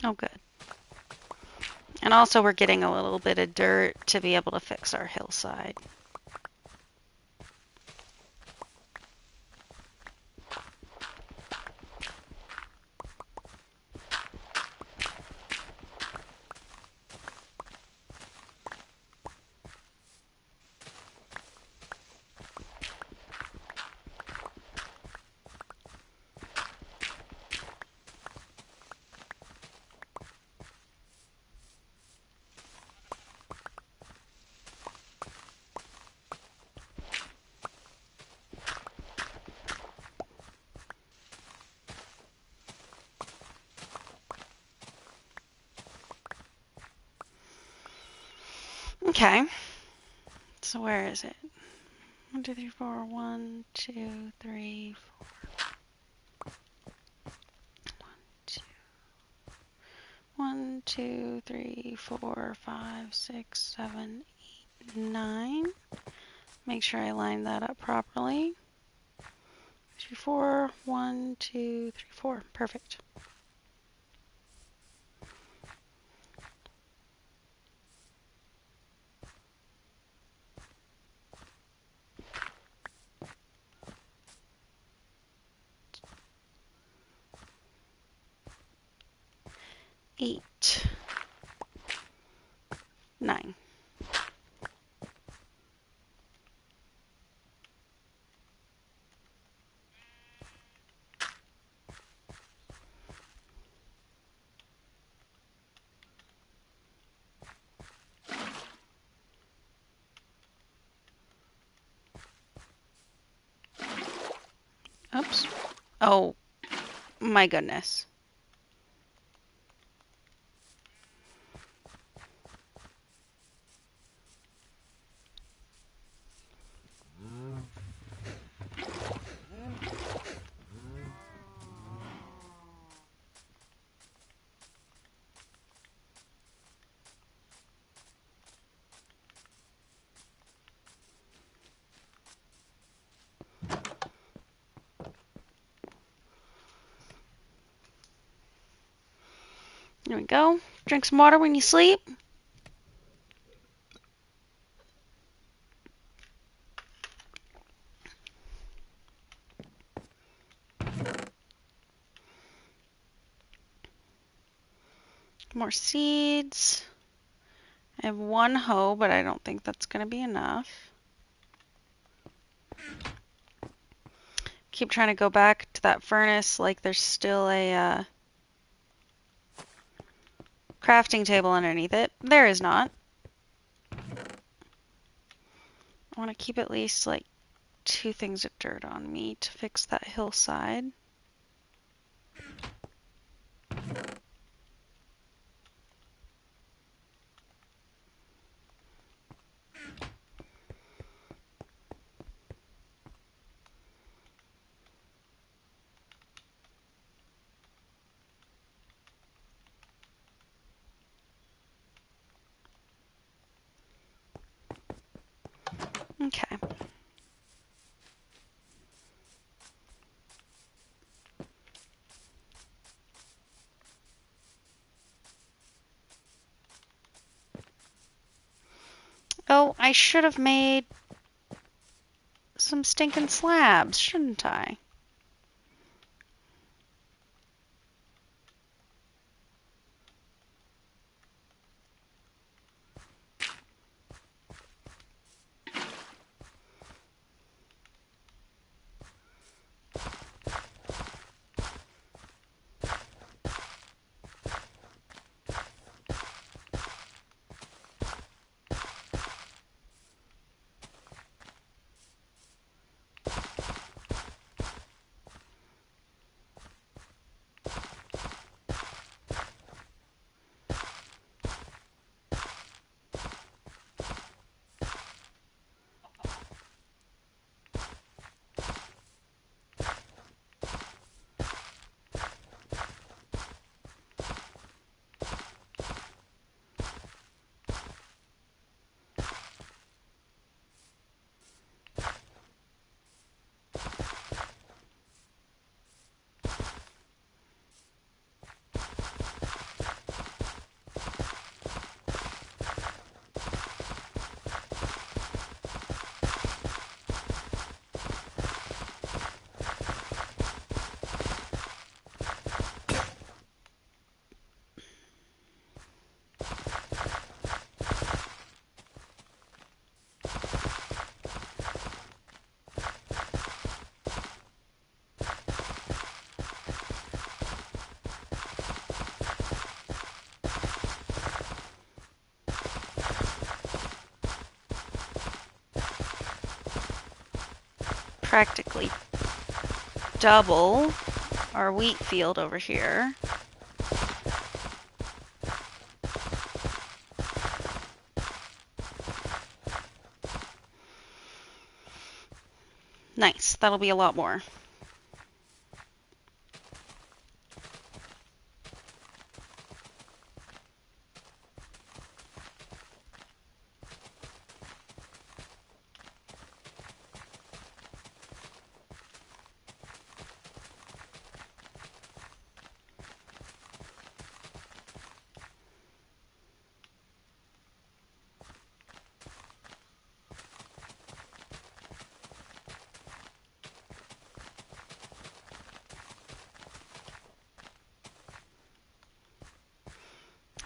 Oh, good. And also we're getting a little bit of dirt to be able to fix our hillside. Okay. So where is it? 1, 2, 3, 4. 1, 2, 3, 4. 1, 2, 3, 4, 5, 6, 7, 8, 9. Make sure I line that up properly. 2, 4. 1, 2, 3, 4. Perfect. Eight, 9. Oops. Oh my goodness. There we go. Drink some water when you sleep. More seeds. I have 1 hoe, but I don't think that's going to be enough. Keep trying to go back to that furnace like there's still a crafting table underneath it. There is not. I want to keep at least like 2 things of dirt on me to fix that hillside. Okay. Oh, I should have made some stinking slabs, shouldn't I? Practically double our wheat field over here. Nice, that'll be a lot more.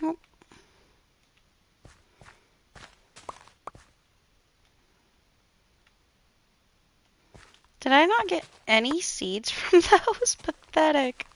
Oh. Did I not get any seeds from those? Pathetic.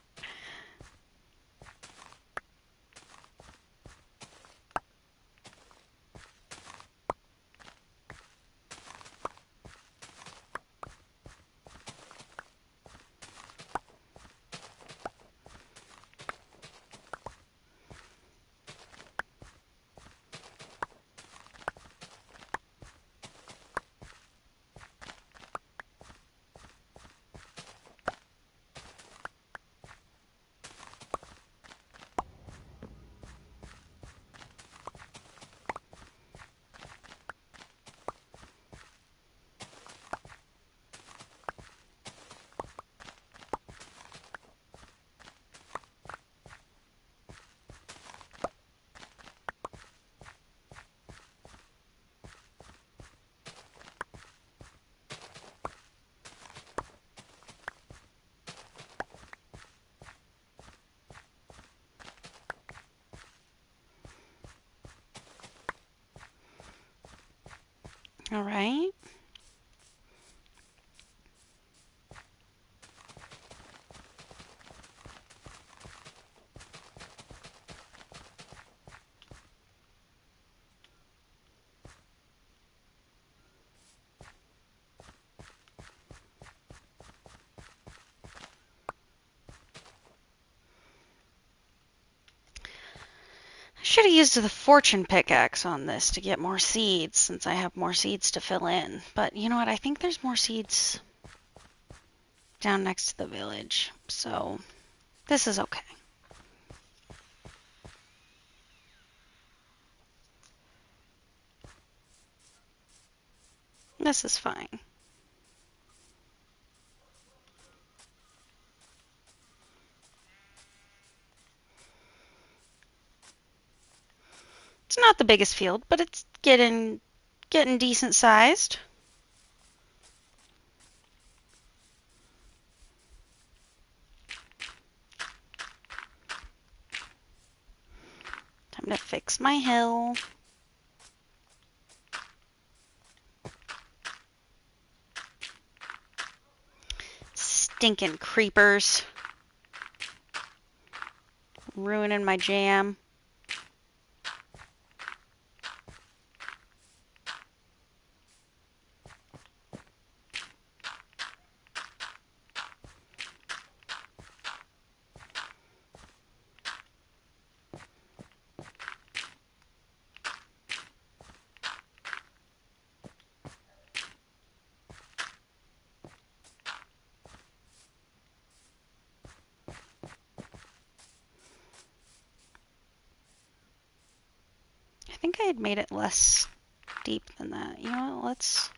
All right. should have used the fortune pickaxe on this to get more seeds since I have more seeds to fill in. But you know what? I think there's more seeds down next to the village. So this is okay. This is fine. It's not the biggest field, but it's getting decent sized. Time to fix my hill. Stinking creepers. Ruining my jam. I think I had made it less deep than that. You know what?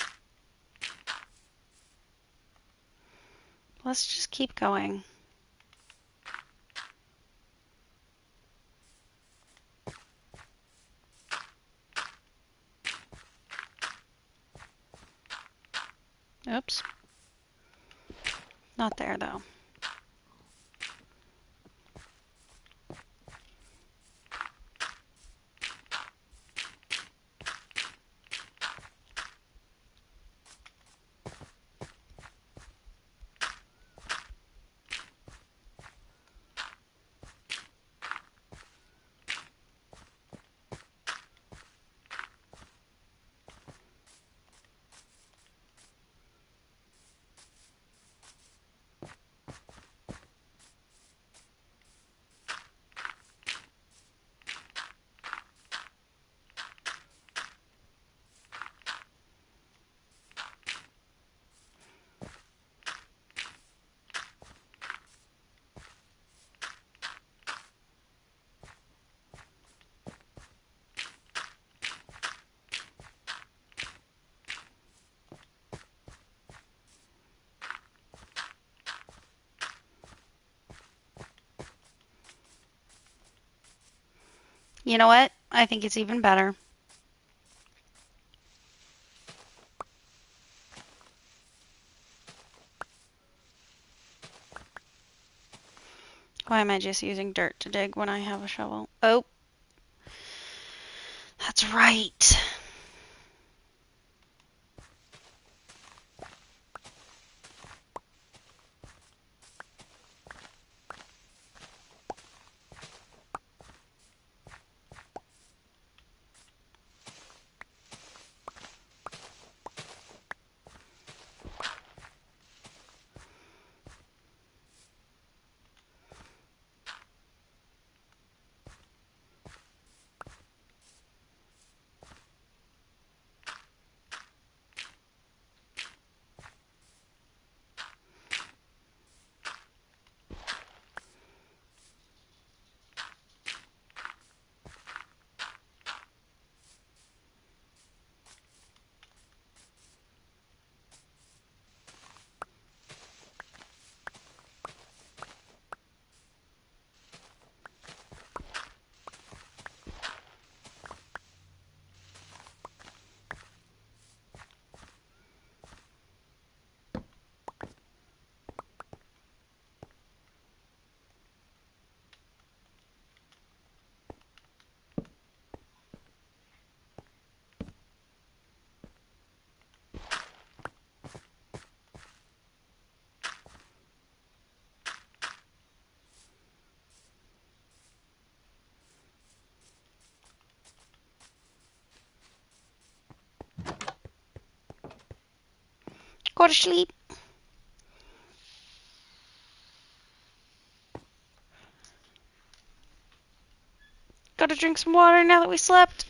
Let's just keep going. Oops. Not there though. You know what? I think it's even better. Why am I just using dirt to dig when I have a shovel? Oh, that's right. Go to sleep. Go gotta drink some water now that we slept.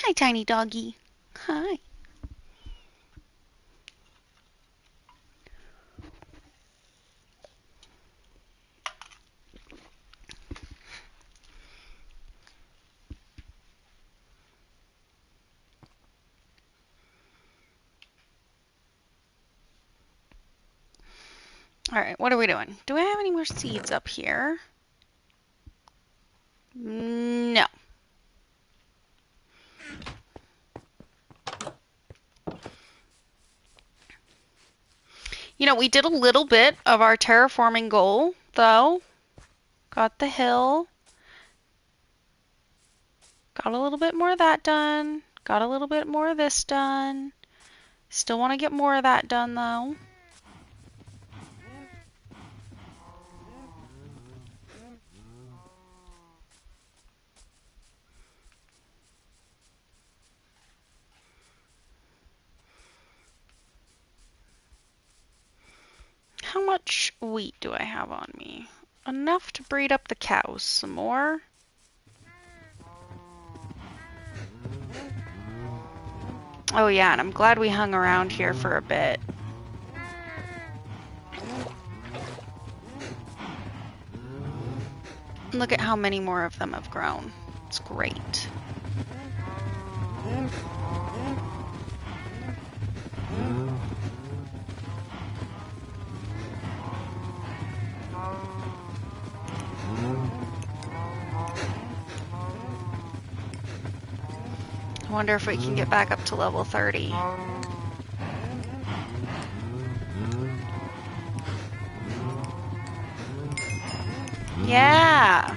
Hi, tiny doggy. Hi. All right, what are we doing? Do I have any more seeds up here? No. You know, we did a little bit of our terraforming goal, though. Got the hill. Got a little bit more of that done. Got a little bit more of this done. Still want to get more of that done, though. How much wheat do I have on me? Enough to breed up the cows some more. Oh yeah, and I'm glad we hung around here for a bit. Look at how many more of them have grown. It's great. I wonder if we can get back up to level 30. Yeah!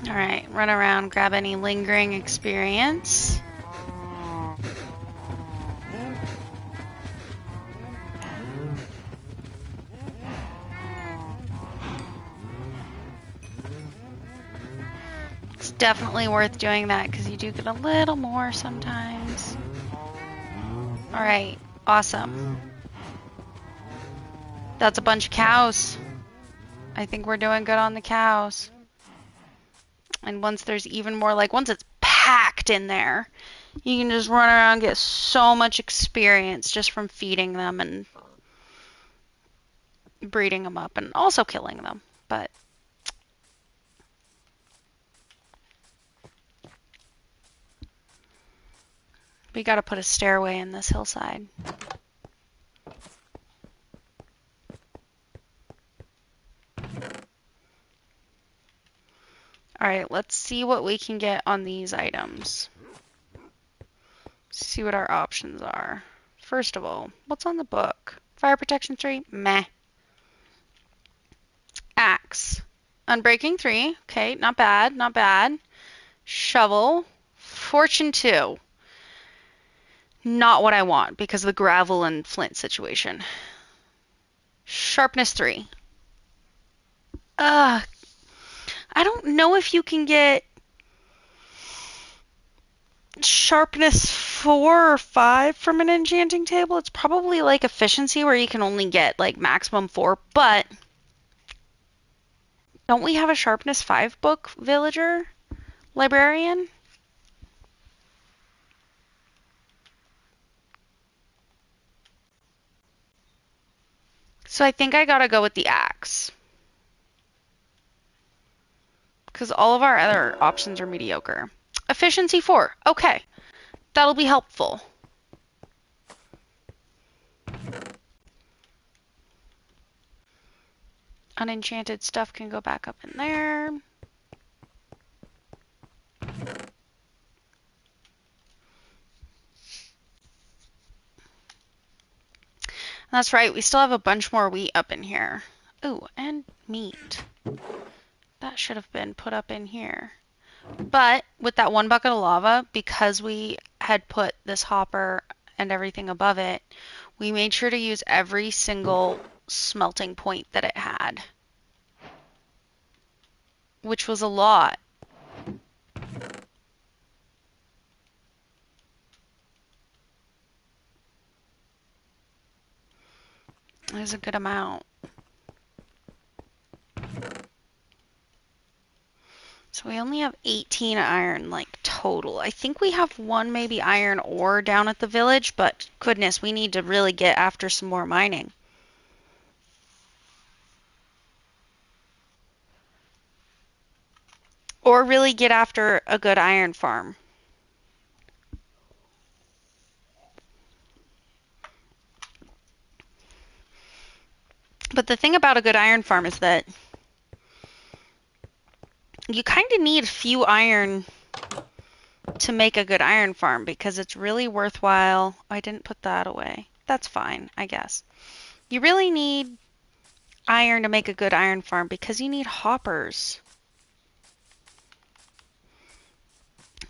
Alright, run around, grab any lingering experience. It's definitely worth doing that because you do get a little more sometimes. Alright, awesome. That's a bunch of cows. I think we're doing good on the cows. And once there's even more, like once it's packed in there, you can just run around and get so much experience just from feeding them and breeding them up and also killing them. But we gotta put a stairway in this hillside. Alright, let's see what we can get on these items. See what our options are. First of all, what's on the book? Fire protection 3? Meh. Axe. Unbreaking 3. Okay, not bad, not bad. Shovel. Fortune 2. Not what I want because of the gravel and flint situation. Sharpness 3. I don't know if you can get sharpness 4 or 5 from an enchanting table. It's probably like efficiency where you can only get like maximum 4, but don't we have a sharpness 5 book, villager? Librarian? So I think I gotta go with the axe. Because all of our other options are mediocre. Efficiency 4. Okay. That'll be helpful. Unenchanted stuff can go back up in there. That's right, we still have a bunch more wheat up in here. Ooh, and meat. That should have been put up in here. But with that 1 bucket of lava, because we had put this hopper and everything above it, we made sure to use every single smelting point that it had. Which was a lot. There's a good amount. So we only have 18 iron, like, total. I think we have one maybe iron ore down at the village, but goodness, we need to really get after some more mining. Or really get after a good iron farm. But the thing about a good iron farm is that you kind of need a few iron to make a good iron farm because it's really worthwhile. I didn't put that away. That's fine, I guess. You really need iron to make a good iron farm because you need hoppers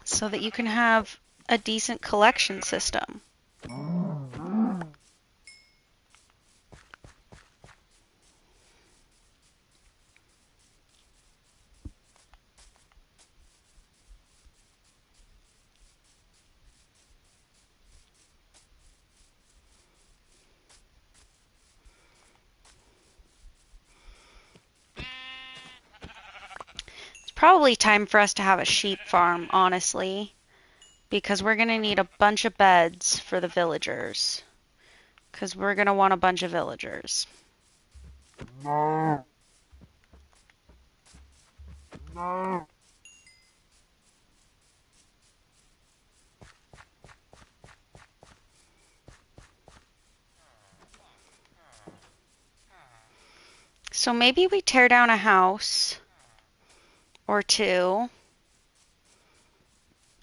so that you can have a decent collection system. It's probably time for us to have a sheep farm, honestly, because we're going to need a bunch of beds for the villagers. Because we're going to want a bunch of villagers. So maybe we tear down a house or two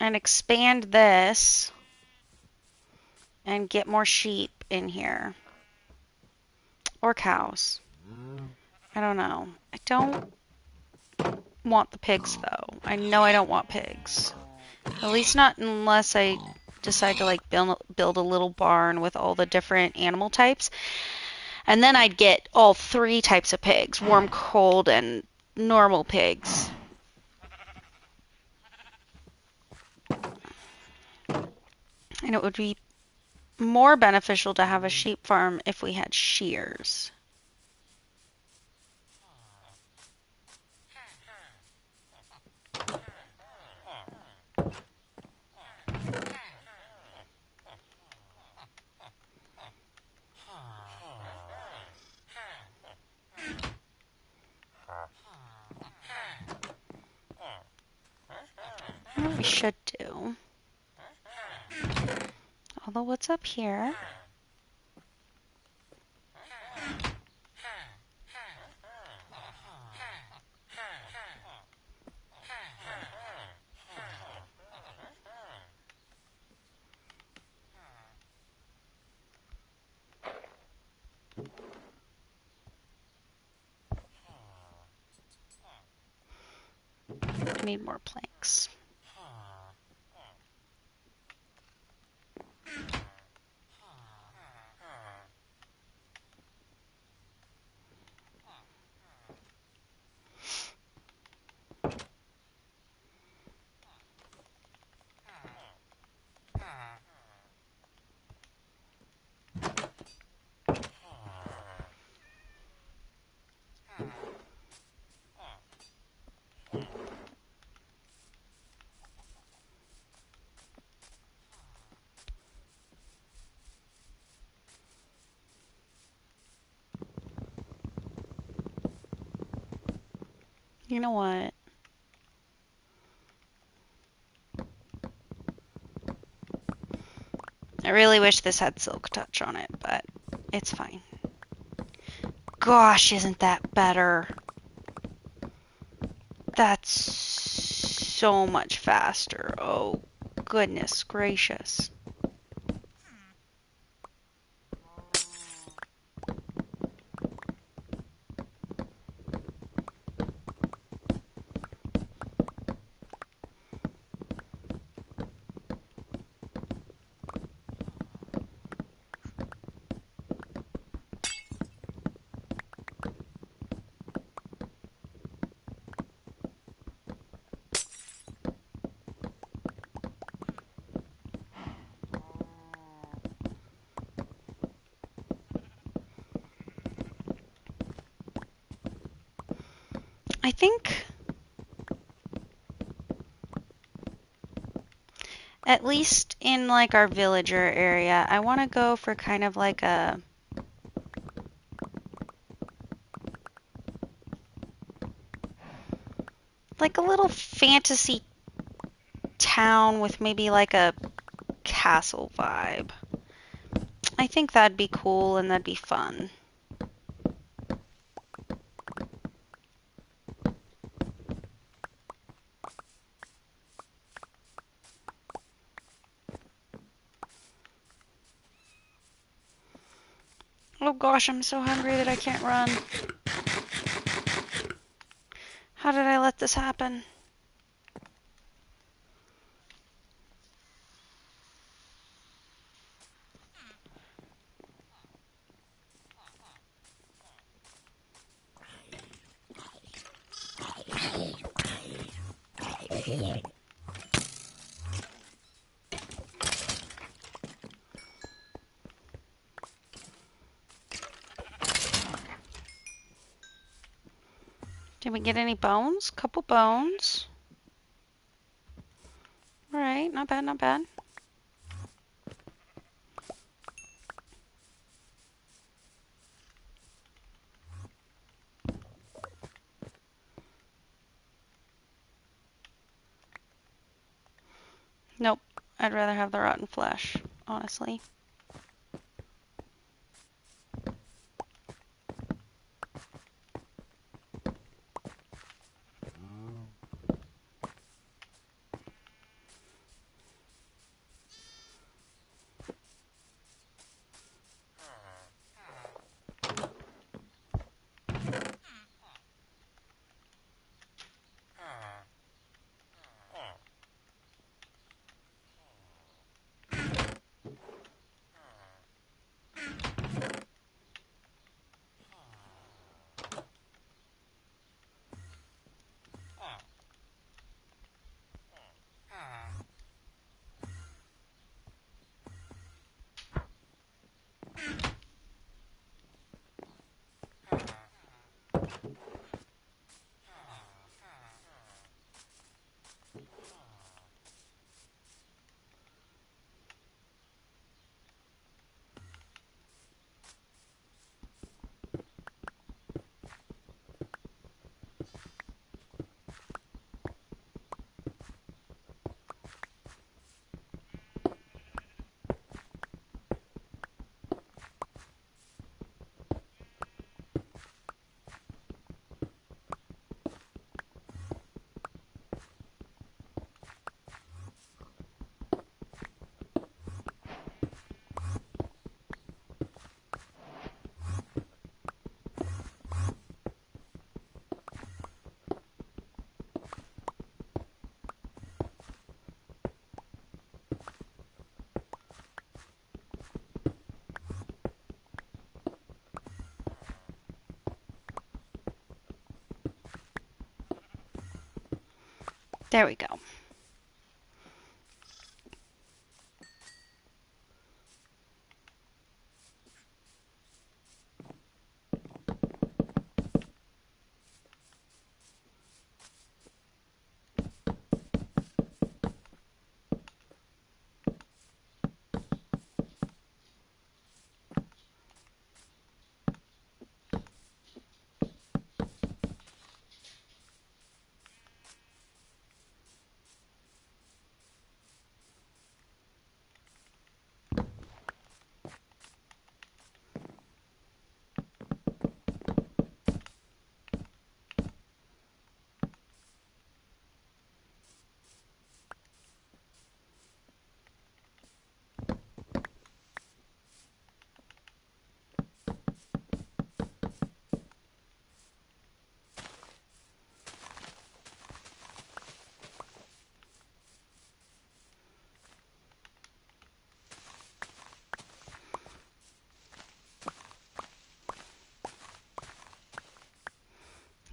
and expand this and get more sheep in here. Or cows. I don't know. I don't want the pigs, though. I know I don't want pigs. At least not unless I decide to like build a little barn with all the different animal types. And then I'd get all 3 types of pigs, warm, cold, and normal pigs. And it would be more beneficial to have a sheep farm if we had shears. What we should do. Although, what's up here? I need more planks. You know what? I really wish this had silk touch on it, but it's fine. Gosh, isn't that better? That's so much faster. Oh, goodness gracious. I think at least in like our villager area, I want to go for kind of like a little fantasy town with maybe like a castle vibe. I think that'd be cool and that'd be fun. Oh gosh, I'm so hungry that I can't run. How did I let this happen? Did we get any bones? Couple bones. All right, not bad, not bad. Nope, I'd rather have the rotten flesh, honestly. There we go.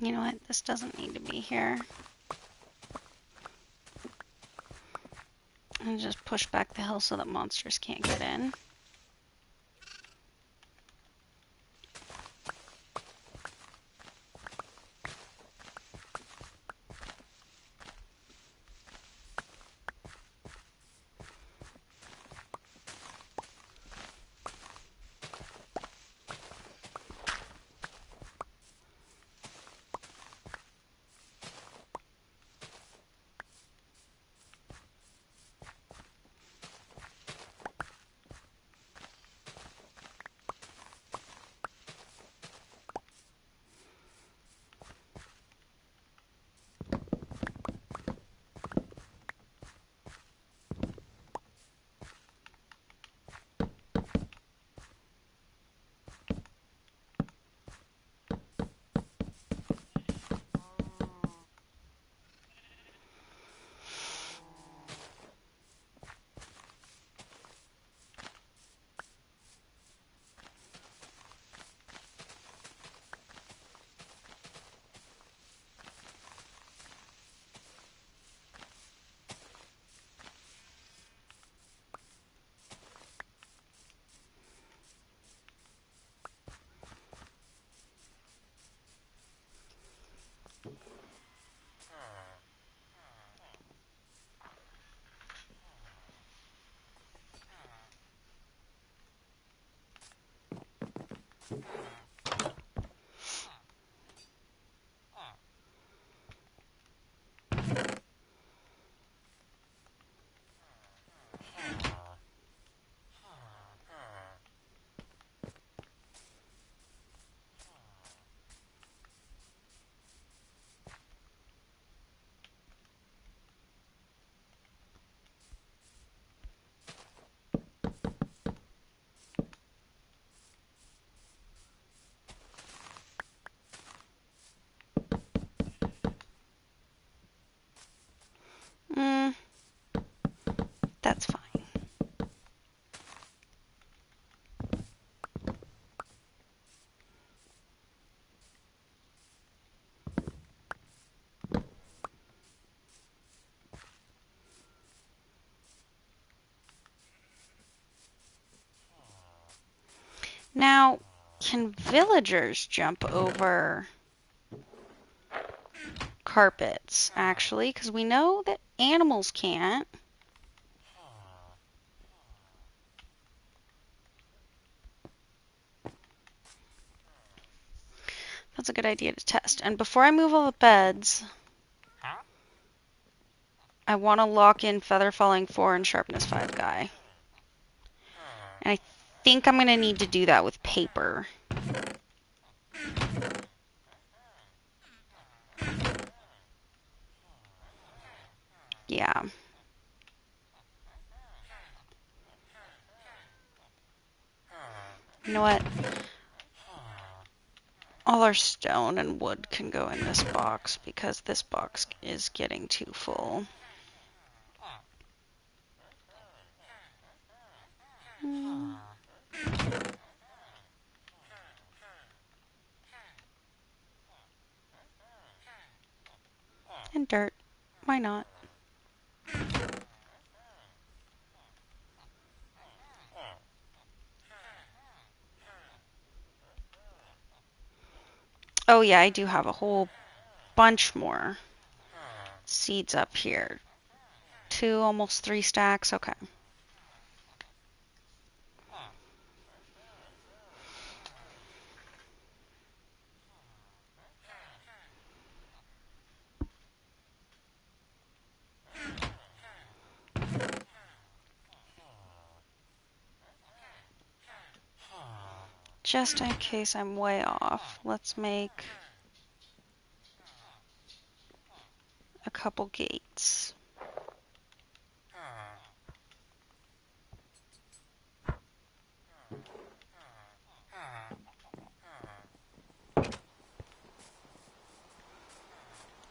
You know what? This doesn't need to be here. And just push back the hill so that monsters can't get in. Mm, that's fine. Now, can villagers jump over carpets, actually? Because we know that animals can't. That's a good idea to test. And before I move all the beds, I want to lock in Feather Falling 4 and Sharpness 5 guy. And I think I'm going to need to do that with paper. Yeah. You know what? All our stone and wood can go in this box because this box is getting too full. And dirt. Why not? Oh yeah, I do have a whole bunch more seeds up here. 2, almost 3 stacks. Okay. Just in case I'm way off, let's make a couple gates.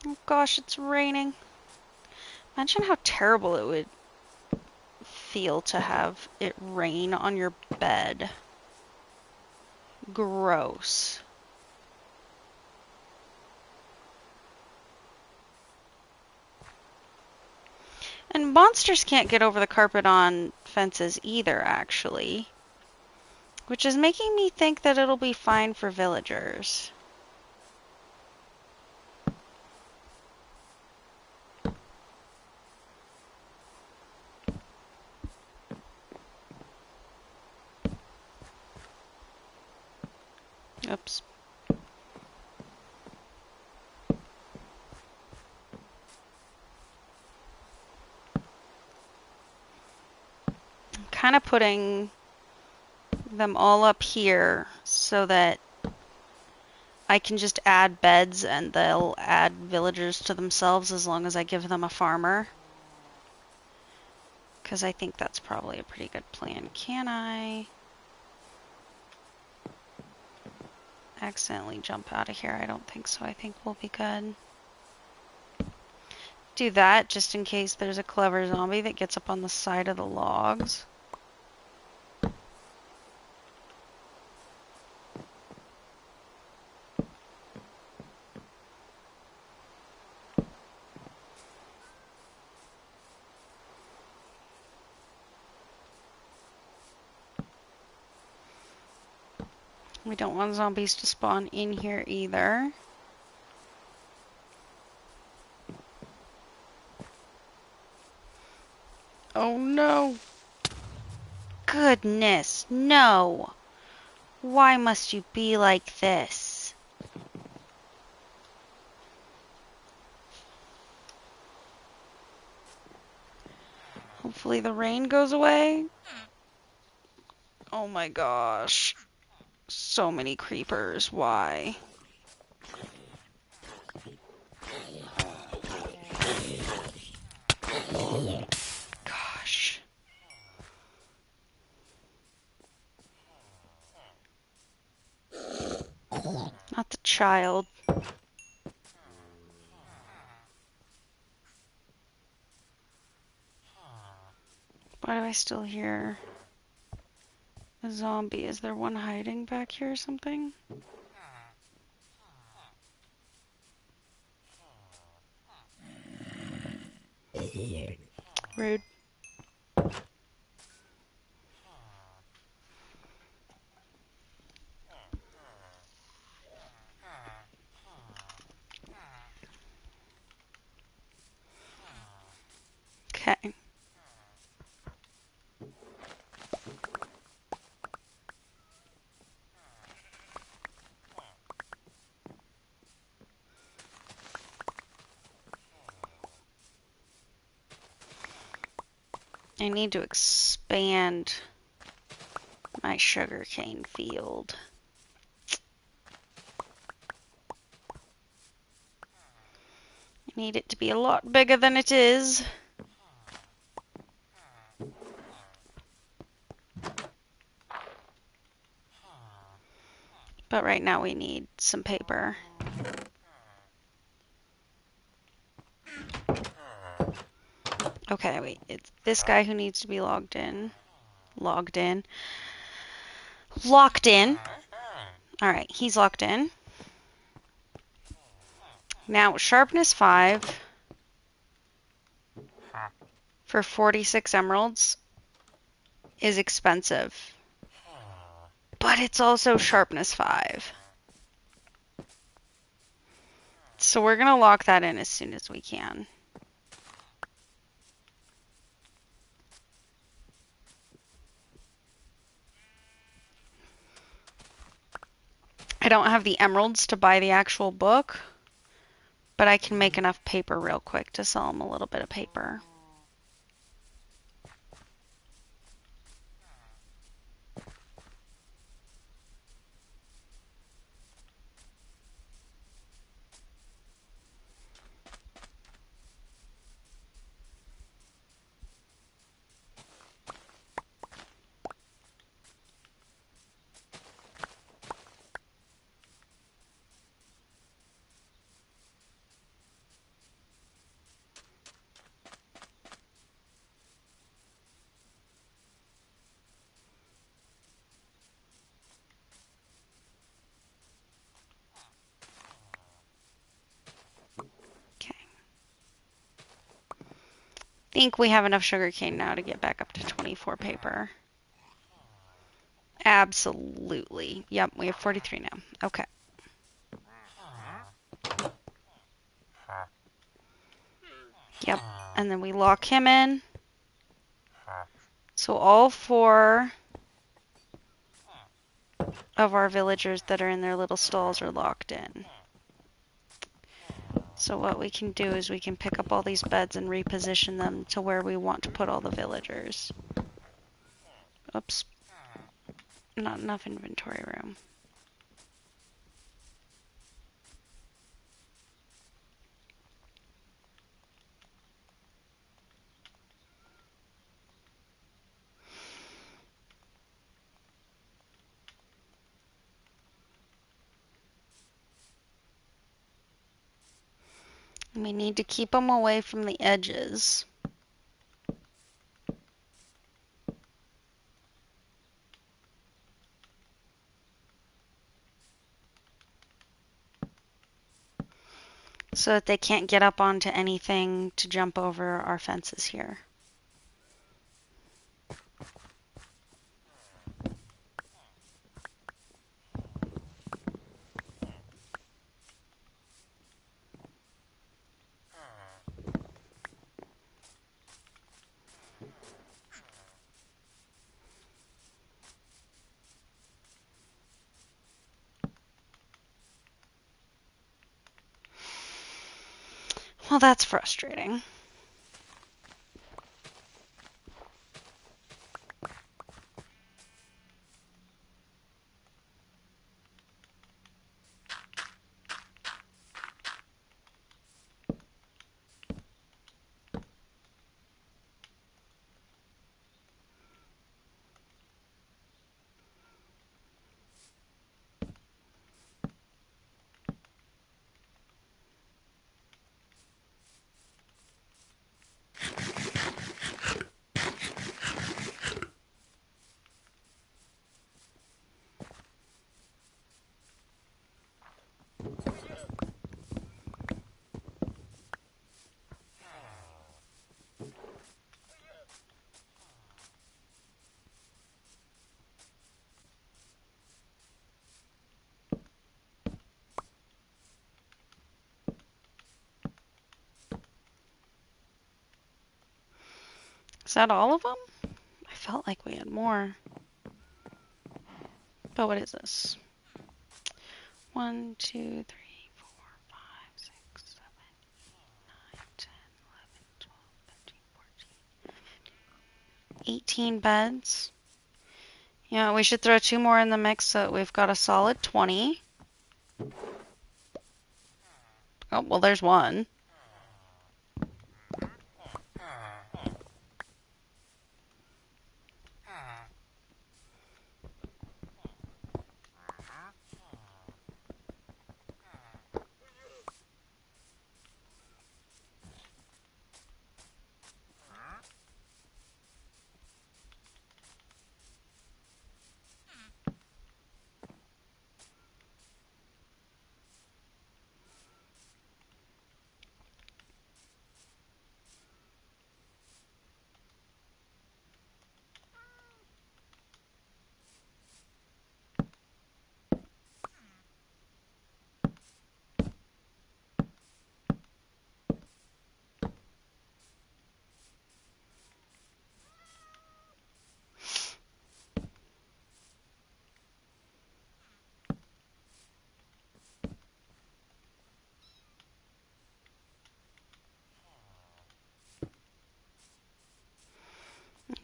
Oh gosh, it's raining. Imagine how terrible it would feel to have it rain on your bed. Gross. And monsters can't get over the carpet on fences either, actually. Which is making me think that it'll be fine for villagers. Oops. I'm kind of putting them all up here so that I can just add beds and they'll add villagers to themselves as long as I give them a farmer. Because I think that's probably a pretty good plan. Can I accidentally jump out of here? I don't think so. I think we'll be good. Do that just in case there's a clever zombie that gets up on the side of the logs. We don't want zombies to spawn in here either. Oh no! Goodness, no! Why must you be like this? Hopefully the rain goes away. Oh my gosh. So many creepers. Why? Gosh. Not the child. Why do I still hear a zombie? Is there one hiding back here or something? Rude. Okay. I need to expand my sugarcane field. I need it to be a lot bigger than it is. But right now we need some paper. Okay, wait. It's this guy who needs to be logged in. Logged in. Locked in. Alright, he's locked in. Now, sharpness 5 for 46 emeralds is expensive. But it's also sharpness 5. So we're going to lock that in as soon as we can. I don't have the emeralds to buy the actual book, but I can make enough paper real quick to sell them a little bit of paper. Think we have enough sugarcane now to get back up to 24 paper. Absolutely. Yep, we have 43 now. Okay. Yep, and then we lock him in. So all 4 of our villagers that are in their little stalls are locked in. So what we can do is we can pick up all these beds and reposition them to where we want to put all the villagers. Oops. Not enough inventory room. We need to keep them away from the edges. So that they can't get up onto anything to jump over our fences here. Well, that's frustrating. Is that all of them? I felt like we had more. But what is this? 1, 2, 3, 4, 5, 6, 7, 9, 10, 11, 12, 13, 14, 18 beds. Yeah, we should throw 2 more in the mix so that we've got a solid 20. Oh, well, there's one.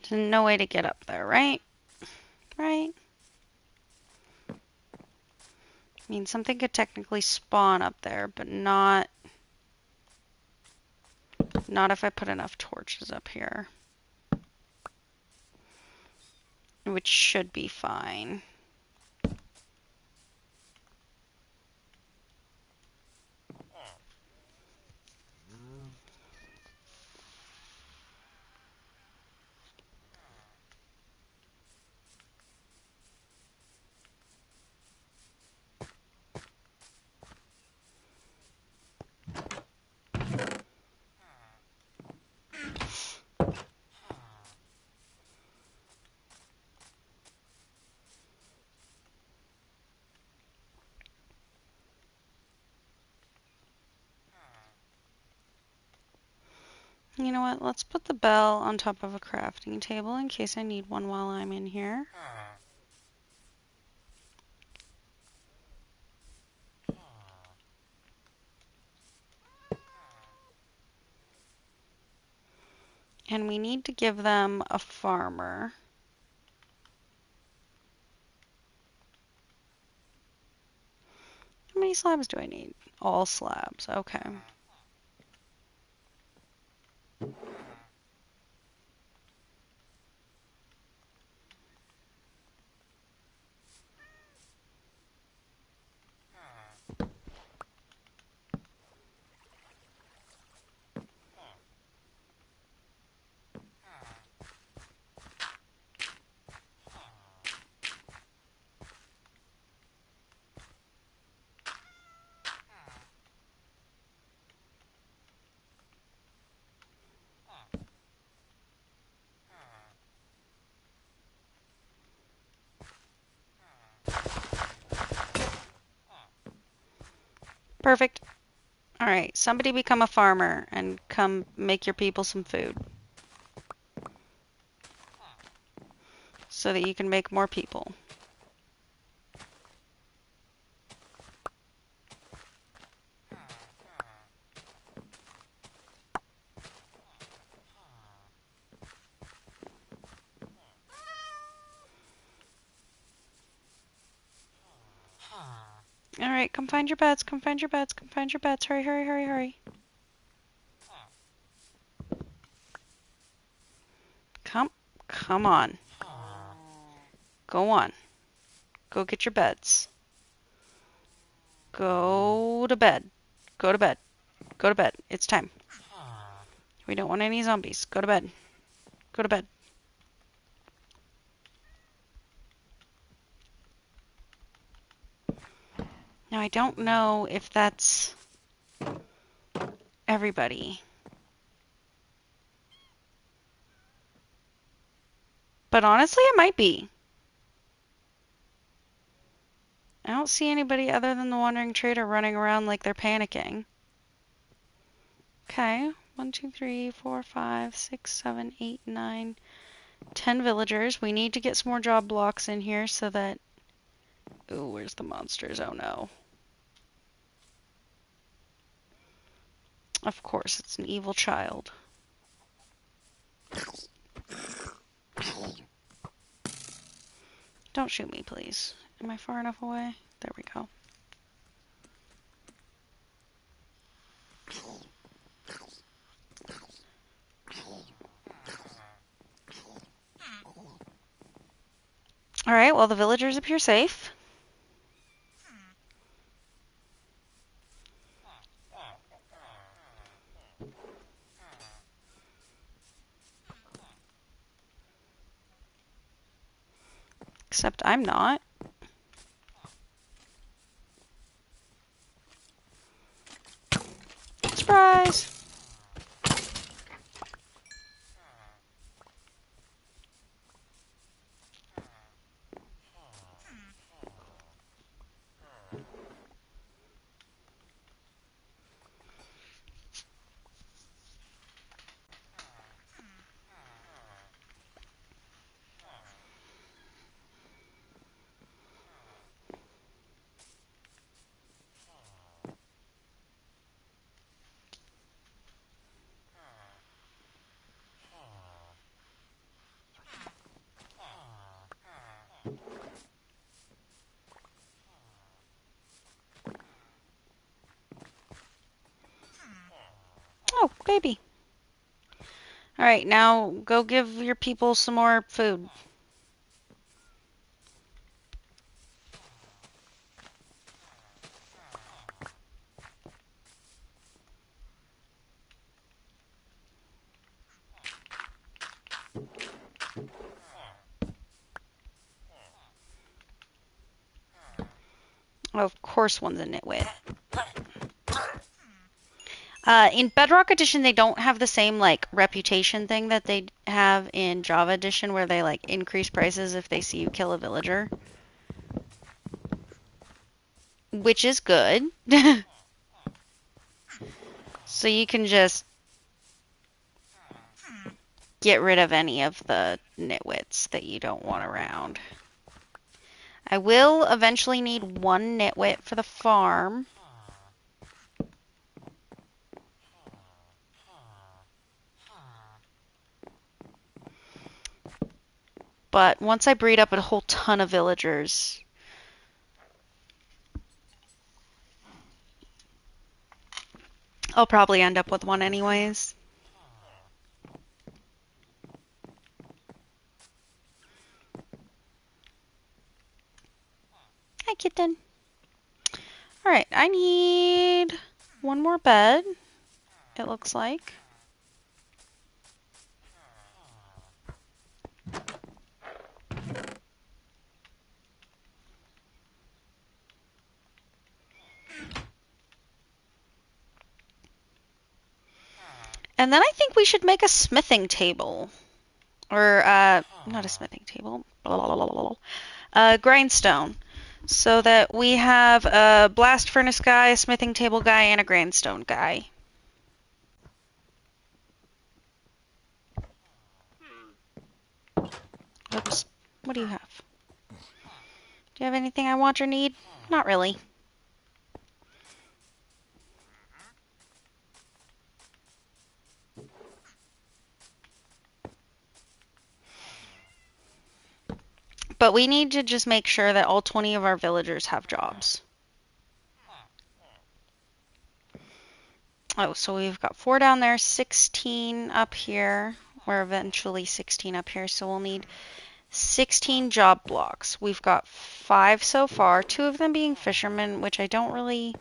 There's no way to get up there, right? Right? I mean, something could technically spawn up there, but not if I put enough torches up here. Which should be fine. You know what? Let's put the bell on top of a crafting table in case I need one while I'm in here. And we need to give them a farmer. How many slabs do I need? All slabs. Okay. Perfect. All right, somebody become a farmer and come make your people some food so that you can make more people. Alright, come find your beds, come find your beds, come find your beds. Hurry, hurry, hurry, hurry. Come on. Go on. Go get your beds. Go to bed. Go to bed. Go to bed. It's time. We don't want any zombies. Go to bed. Go to bed. Now, I don't know if that's everybody. But honestly, it might be. I don't see anybody other than the wandering trader running around like they're panicking. Okay. 1, 2, 3, 4, 5, 6, 7, 8, 9, 10 villagers. We need to get some more job blocks in here so that... Ooh, where's the monsters? Oh no. Of course, it's an evil child. Don't shoot me, please. Am I far enough away? There we go. Alright, well, the villagers appear safe. Except I'm not. Surprise! Oh, baby. Alright, now go give your people some more food. Oh, of course one's a nitwit. In Bedrock Edition, they don't have the same, like, reputation thing that they have in Java Edition where they, like, increase prices if they see you kill a villager. Which is good. So you can just get rid of any of the nitwits that you don't want around. I will eventually need one nitwit for the farm. But once I breed up a whole ton of villagers, I'll probably end up with one anyways. Hi, kitten. Alright, I need one more bed, it looks like. And then I think we should make a smithing table. Or, not a smithing table. A grindstone. So that we have a blast furnace guy, a smithing table guy, and a grindstone guy. Oops. What do you have? Do you have anything I want or need? Not really. But we need to just make sure that all 20 of our villagers have jobs. Oh, so we've got 4 down there, 16 up here. We're eventually 16 up here, so we'll need 16 job blocks. We've got 5 so far, 2 of them being fishermen, which I don't really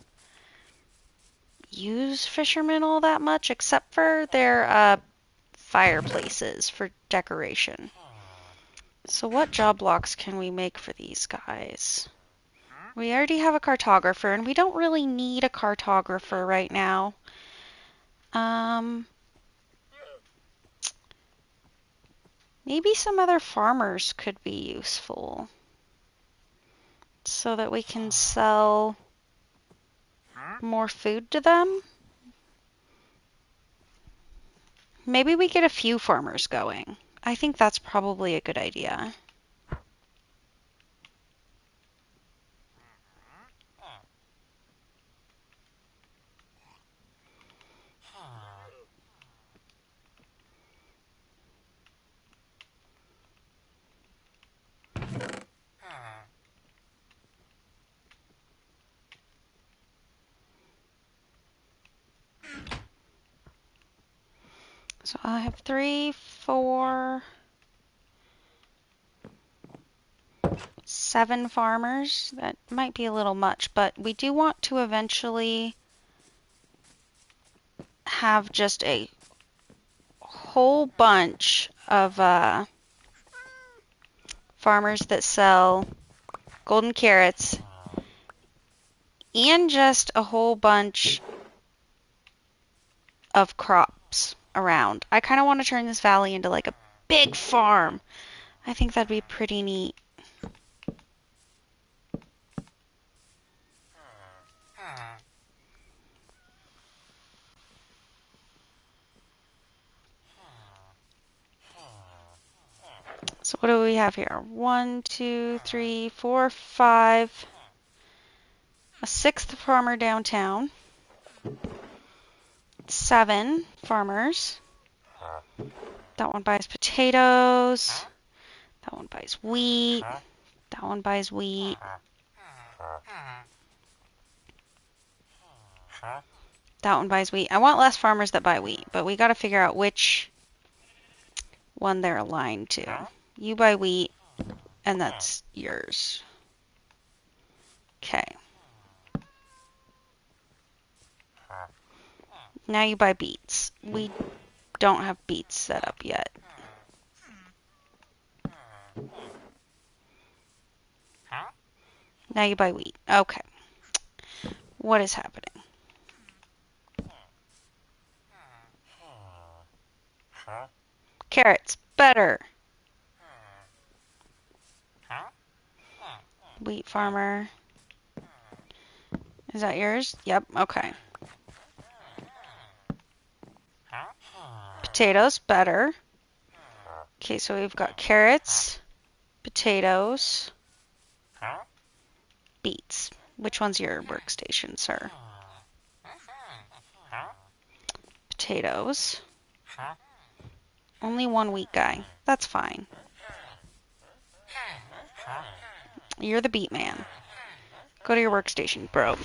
use fishermen all that much, except for their fireplaces for decoration. So what job blocks can we make for these guys? We already have a cartographer, and we don't really need a cartographer right now. Maybe some other farmers could be useful so that we can sell more food to them. Maybe we get a few farmers going. I think that's probably a good idea. So I have 3, 4, 7 farmers. That might be a little much, but we do want to eventually have just a whole bunch of farmers that sell golden carrots and just a whole bunch of crops around. I kind of want to turn this valley into like a big farm. I think that'd be pretty neat. So what do we have here? 1, 2, 3, 4, 5. A 6th farmer downtown. 7 farmers. That one buys potatoes. That one buys wheat. That one buys wheat. That one buys wheat. I want less farmers that buy wheat, but we got to figure out which one they're aligned to. You buy wheat, and that's yours. Okay. Now you buy beets. We don't have beets set up yet. Now you buy wheat. Okay. What is happening? Carrots. Better. Wheat farmer. Is that yours? Yep. Okay. Potatoes. Better. Okay, so we've got carrots, potatoes, beets. Which one's your workstation, sir? Potatoes. Only one wheat guy. That's fine. You're the beet man. Go to your workstation, bro.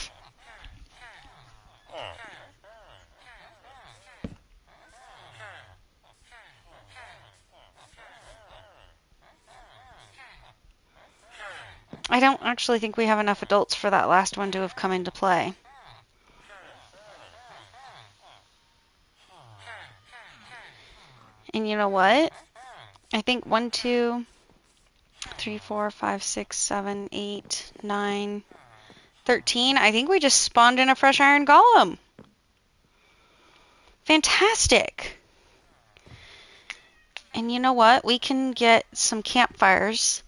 I don't actually think we have enough adults for that last one to have come into play. And you know what? I think 1, 2, 3, 4, 5, 6, 7, 8, 9, 13. I think we just spawned in a fresh iron golem. Fantastic. And you know what? We can get some campfires,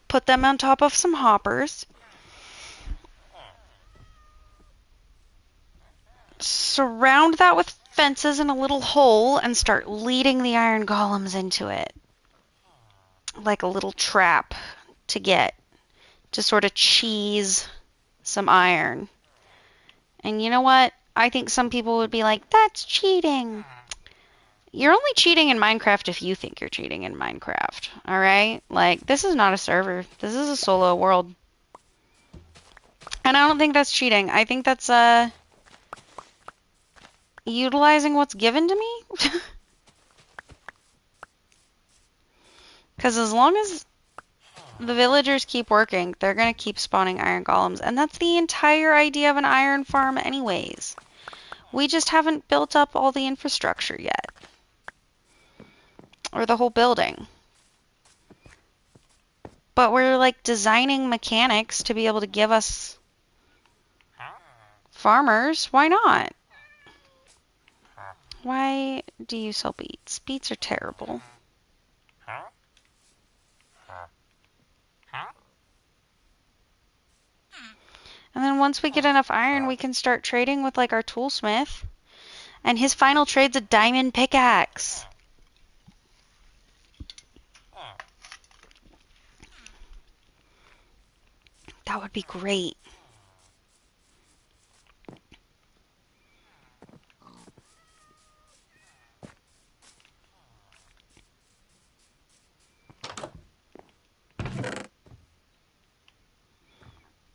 put them on top of some hoppers, surround that with fences and a little hole, and start leading the iron golems into it. Like a little trap to sort of cheese some iron. And you know what? I think some people would be like, that's cheating. You're only cheating in Minecraft if you think you're cheating in Minecraft, alright? Like, this is not a server. This is a solo world. And I don't think that's cheating. I think that's, utilizing what's given to me. Because as long as the villagers keep working, they're going to keep spawning iron golems. And that's the entire idea of an iron farm anyways. We just haven't built up all the infrastructure yet. Or the whole building. But we're like designing mechanics to be able to give us farmers. Why not? Why do you sell beets? Beets are terrible. And then once we get enough iron, we can start trading with like our toolsmith. And his final trade's a diamond pickaxe. That would be great.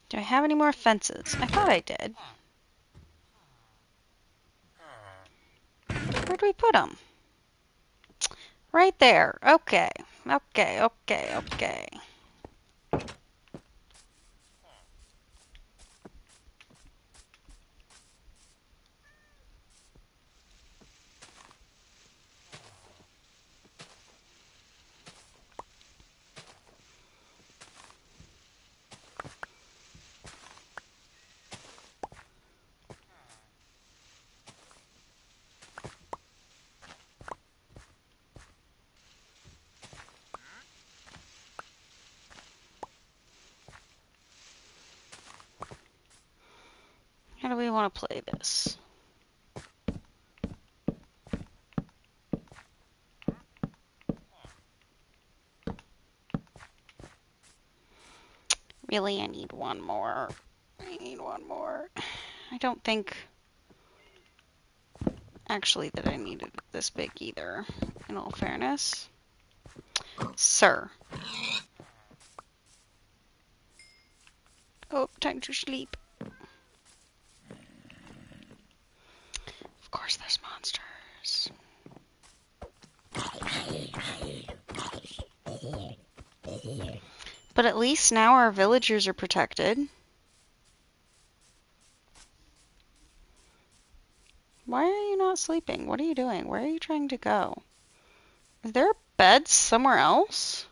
Do I have any more fences? I thought I did. Where'd we put them? Right there. Okay. Okay, okay, okay. How do we want to play this? Really, I need one more. I need one more. I don't think actually that I needed it this big either, in all fairness. Sir. Oh, time to sleep. Of course there's monsters. But at least now our villagers are protected. Why are you not sleeping? What are you doing? Where are you trying to go? Is there beds somewhere else?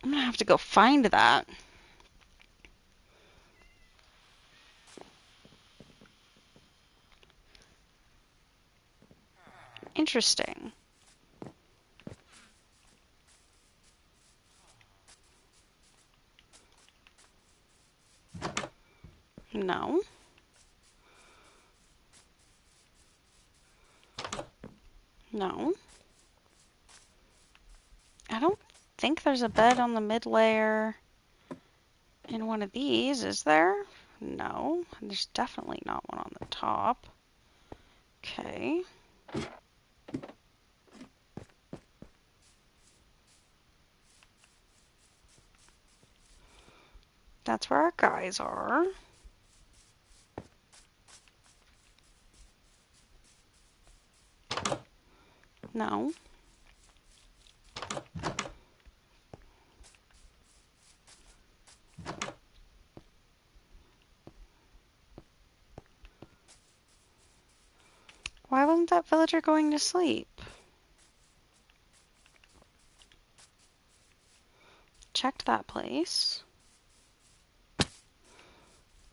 I'm gonna have to go find that. Interesting. No. No. I don't think there's a bed on the mid layer in one of these, is there? No. There's definitely not one on the top. Okay. That's where our guys are. No. Why wasn't that villager going to sleep? Checked that place.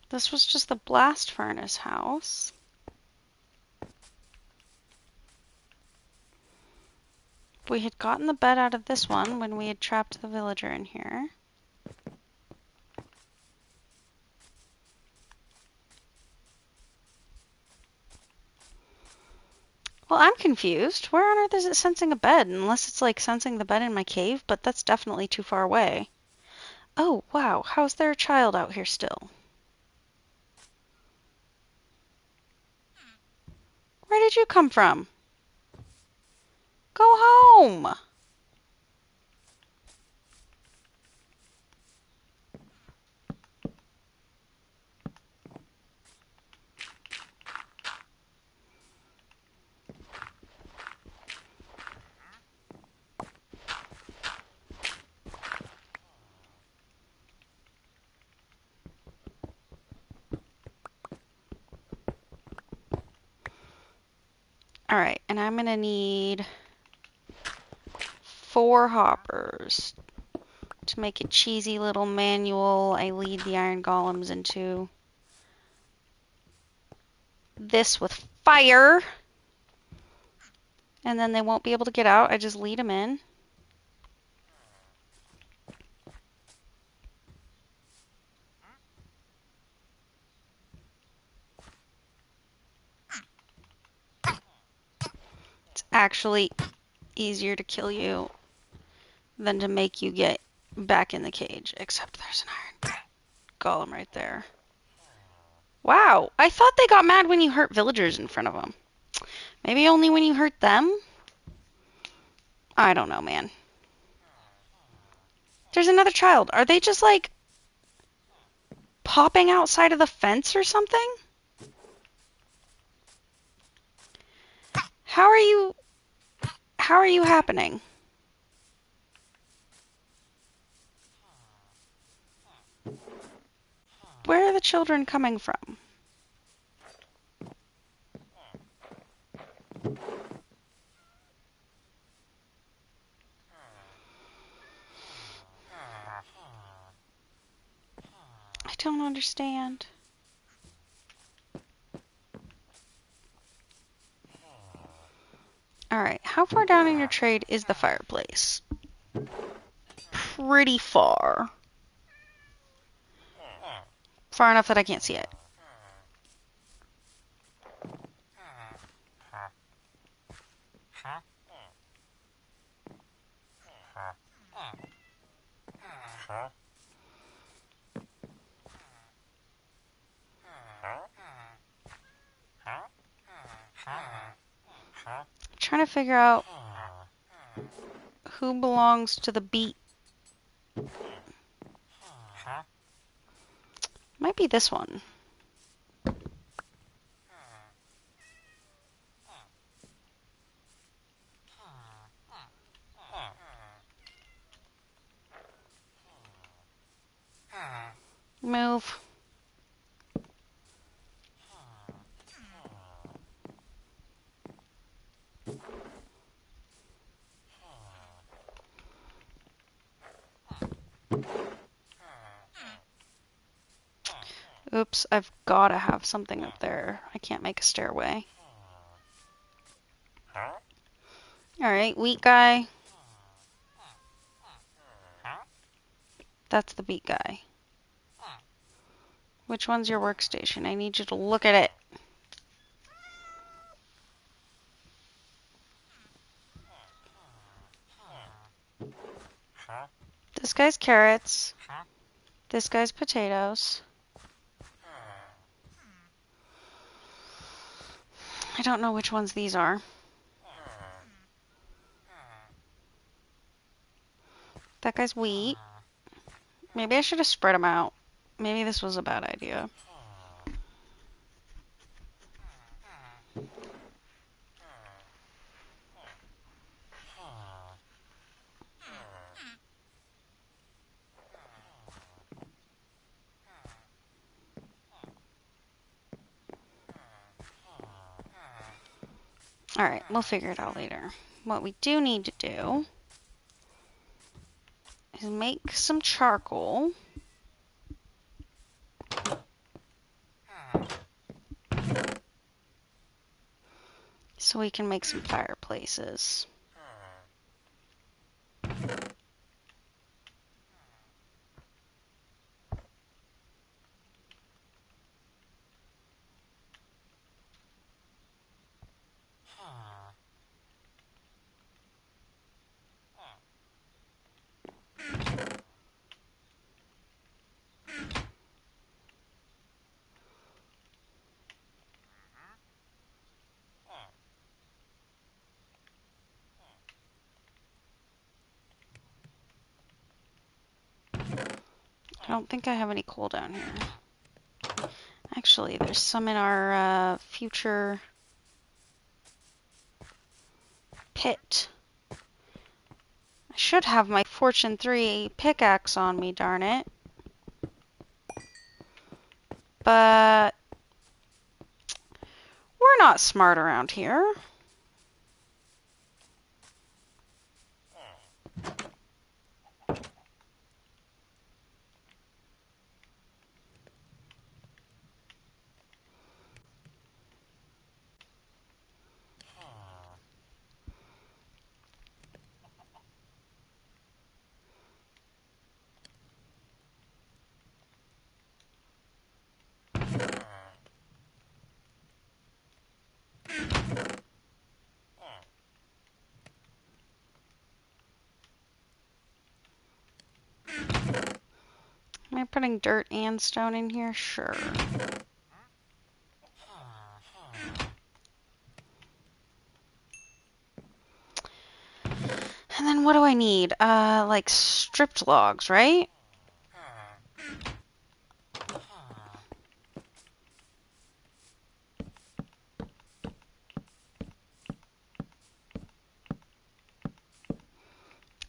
This was just the blast furnace house. We had gotten the bed out of this one when we had trapped the villager in here. Well, I'm confused. Where on earth is it sensing a bed? Unless it's like sensing the bed in my cave, but that's definitely too far away. Oh, wow. How's there a child out here still? Where did you come from? Go home! Alright, and I'm gonna need 4 hoppers to make a cheesy little manual I lead the iron golems into. This with fire! And then they won't be able to get out. I just lead them in. It's actually easier to kill you than to make you get back in the cage. Except there's an iron golem right there. Wow, I thought they got mad when you hurt villagers in front of them. Maybe only when you hurt them? I don't know, man. There's another child. Are they just like popping outside of the fence or something? How are you happening? Where are the children coming from? I don't understand. Alright, how far down in your trade is the fireplace? Pretty far. Far enough that I can't see it. I'm trying to figure out who belongs to the beat. Might be this one. Move. Oops, I've gotta have something up there. I can't make a stairway. Alright, wheat guy. That's the beat guy. Which one's your workstation? I need you to look at it. This guy's carrots. This guy's potatoes. I don't know which ones these are. That guy's wheat. Maybe I should have spread them out. Maybe this was a bad idea. Alright, we'll figure it out later. What we do need to do is make some charcoal. So we can make some fireplaces. don't think I have any coal down here. Actually, there's some in our future pit. I should have my Fortune 3 pickaxe on me, darn it. But we're not smart around here. Am I putting dirt and stone in here? Sure. And then what do I need? Like stripped logs, right?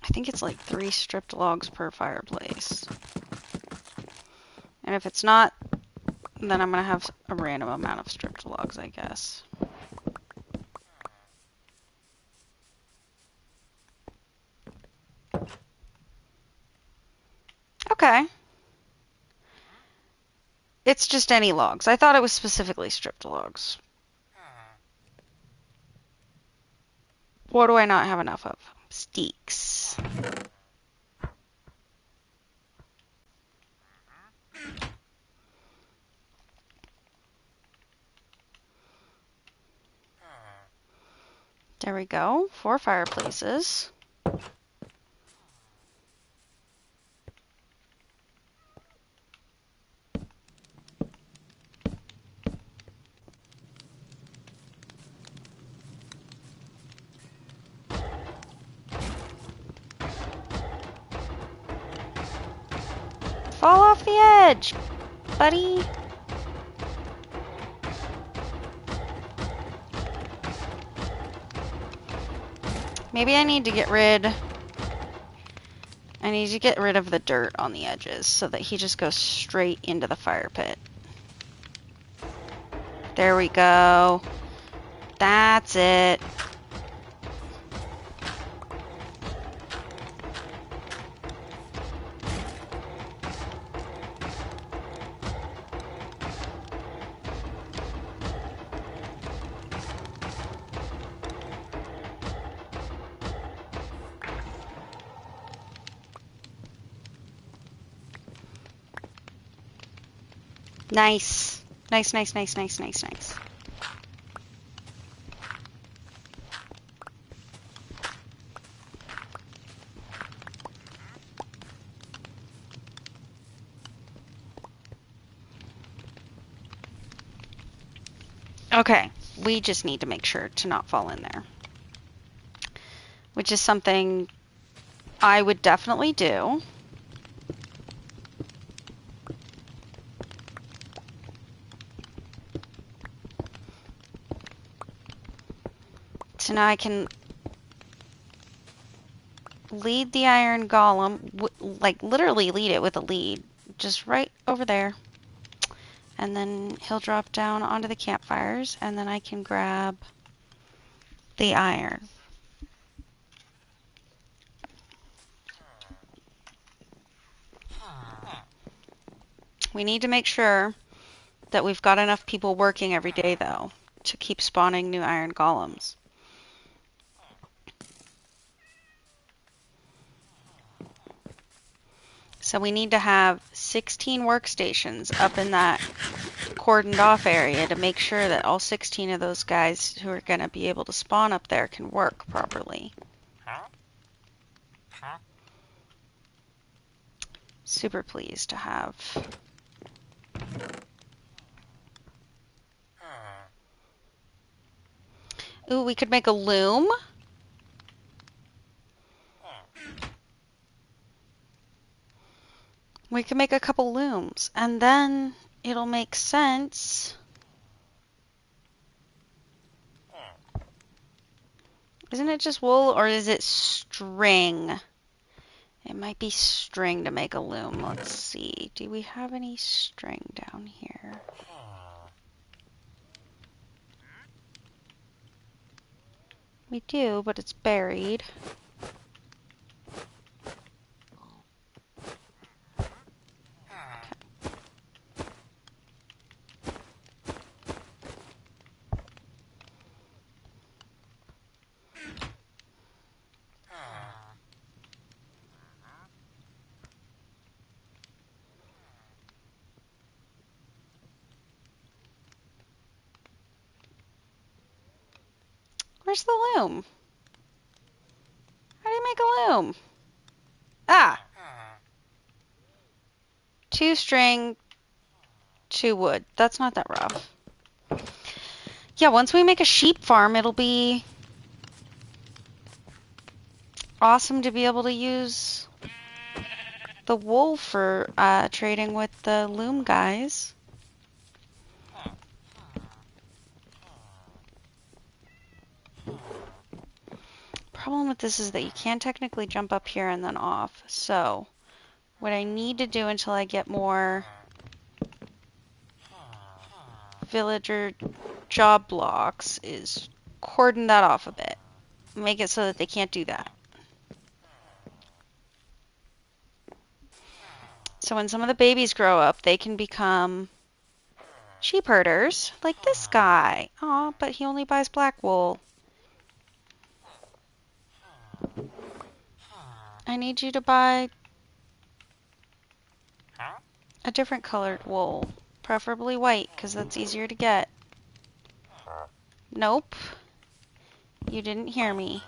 I think it's like 3 stripped logs per fireplace. And if it's not, then I'm gonna have a random amount of stripped logs, I guess. Okay. It's just any logs. I thought it was specifically stripped logs. What do I not have enough of? Steaks. There we go. 4 fireplaces. Fall off the edge, buddy. Maybe I need to get rid of the dirt on the edges so that he just goes straight into the fire pit. There we go. That's it. Nice. Nice, nice, nice, nice, nice, nice. Okay, we just need to make sure to not fall in there. Which is something I would definitely do. So now I can lead the iron golem, like literally lead it with a lead, just right over there. And then he'll drop down onto the campfires, and then I can grab the iron. We need to make sure that we've got enough people working every day, though, to keep spawning new iron golems. So we need to have 16 workstations up in that cordoned off area to make sure that all 16 of those guys who are going to be able to spawn up there can work properly. Super pleased to have. Ooh, we could make a loom. We can make a couple looms, and then it'll make sense. Isn't it just wool, or is it string? It might be string to make a loom. Let's see. Do we have any string down here? We do, but it's buried. Where's the loom? How do you make a loom? Ah! 2 string, 2 wood. That's not that rough. Yeah, once we make a sheep farm, it'll be awesome to be able to use the wool for trading with the loom guys. Problem with this is that you can technically jump up here and then off. So what I need to do until I get more villager job blocks is cordon that off a bit. Make it so that they can't do that. So when some of the babies grow up, they can become sheep herders, like this guy. Aw, but he only buys black wool. I need you to buy a different colored wool, preferably white, because that's easier to get. Nope. You didn't hear me.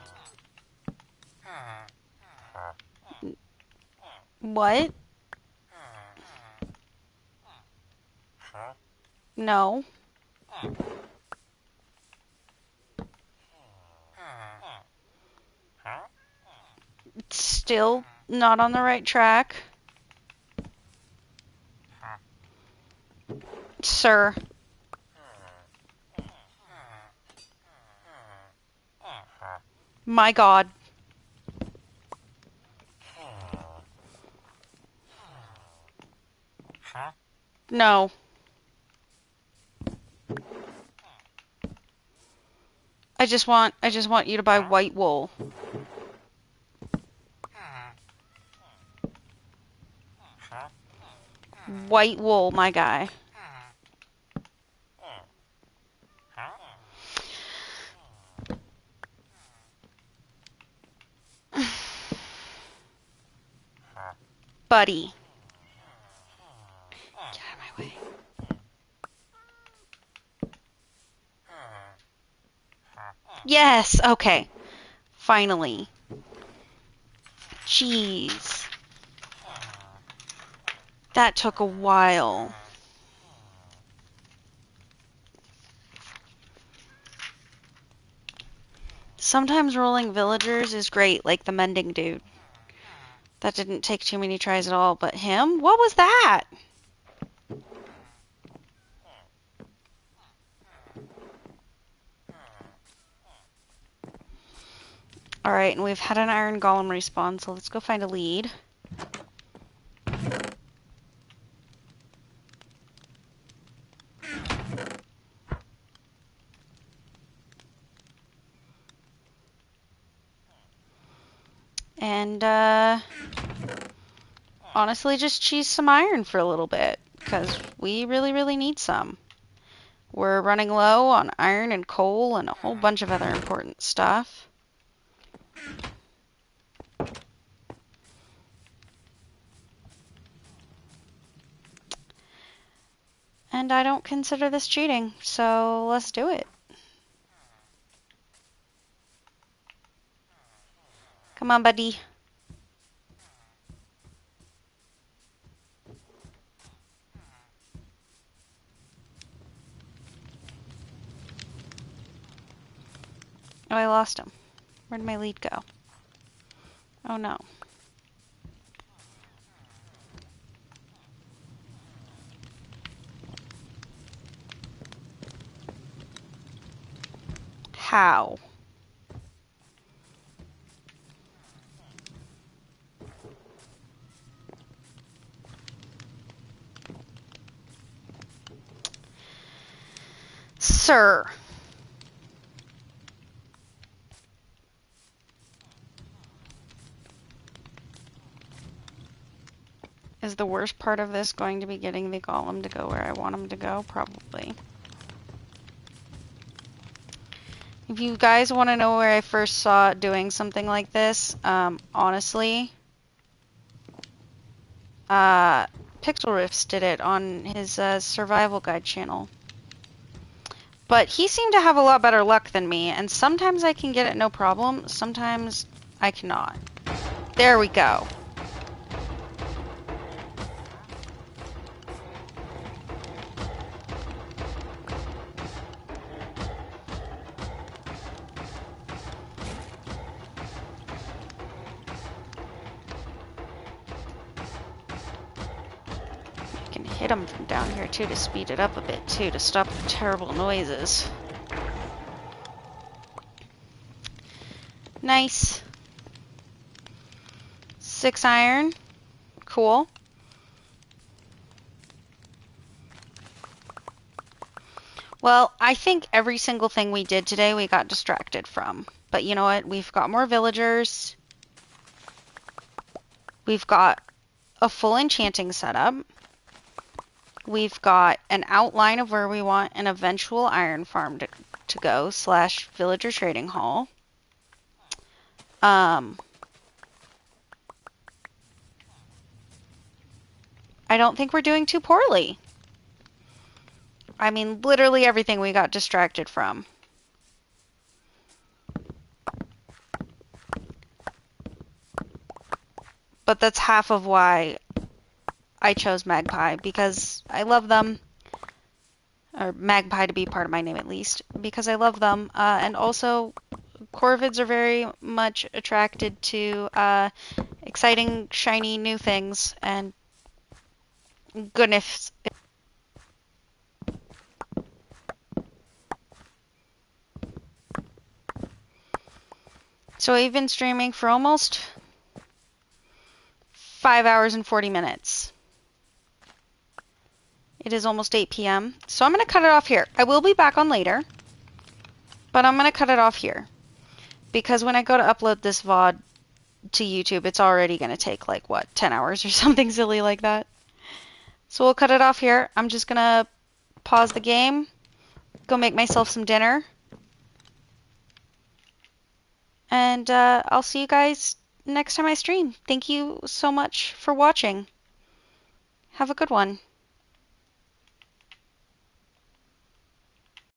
What? No. It's still not on the right track. Sir. My God. No. I just want you to buy white wool. White wool, my guy. Buddy. Get out of my way. Yes, okay. Finally. Jeez. That took a while. Sometimes rolling villagers is great, like the mending dude. That didn't take too many tries at all, but him? What was that? Alright, and we've had an iron golem respawn, so let's go find a lead. And, honestly, just cheese some iron for a little bit, because we really, really need some. We're running low on iron and coal and a whole bunch of other important stuff. And I don't consider this cheating, so let's do it. Come on, buddy. Oh, I lost him. Where'd my lead go? Oh no. How? Sir. Is the worst part of this going to be getting the golem to go where I want him to go? Probably. If you guys want to know where I first saw doing something like this, honestly, Pixel Riffs did it on his survival guide channel. But he seemed to have a lot better luck than me, and sometimes I can get it no problem, sometimes I cannot. There we go. I can hit him from down here too to speed it up a bit too, to stop the terrible noises. Nice. 6 iron. Cool. Well, I think every single thing we did today we got distracted from. But you know what? We've got more villagers. We've got a full enchanting setup. We've got an outline of where we want an eventual iron farm to go, / villager trading hall. I don't think we're doing too poorly. I mean, literally everything we got distracted from. But that's half of why I chose Magpie, because I love them. Or Magpie to be part of my name at least, because I love them. And also, Corvids are very much attracted to exciting, shiny new things. And goodness. So I've been streaming for almost 5 hours and 40 minutes. It is almost 8 p.m. So I'm going to cut it off here. I will be back on later, but I'm going to cut it off here. Because when I go to upload this VOD to YouTube, it's already going to take like, what, 10 hours or something silly like that. So we'll cut it off here. I'm just going to pause the game, go make myself some dinner, and I'll see you guys next time I stream. Thank you so much for watching. Have a good one.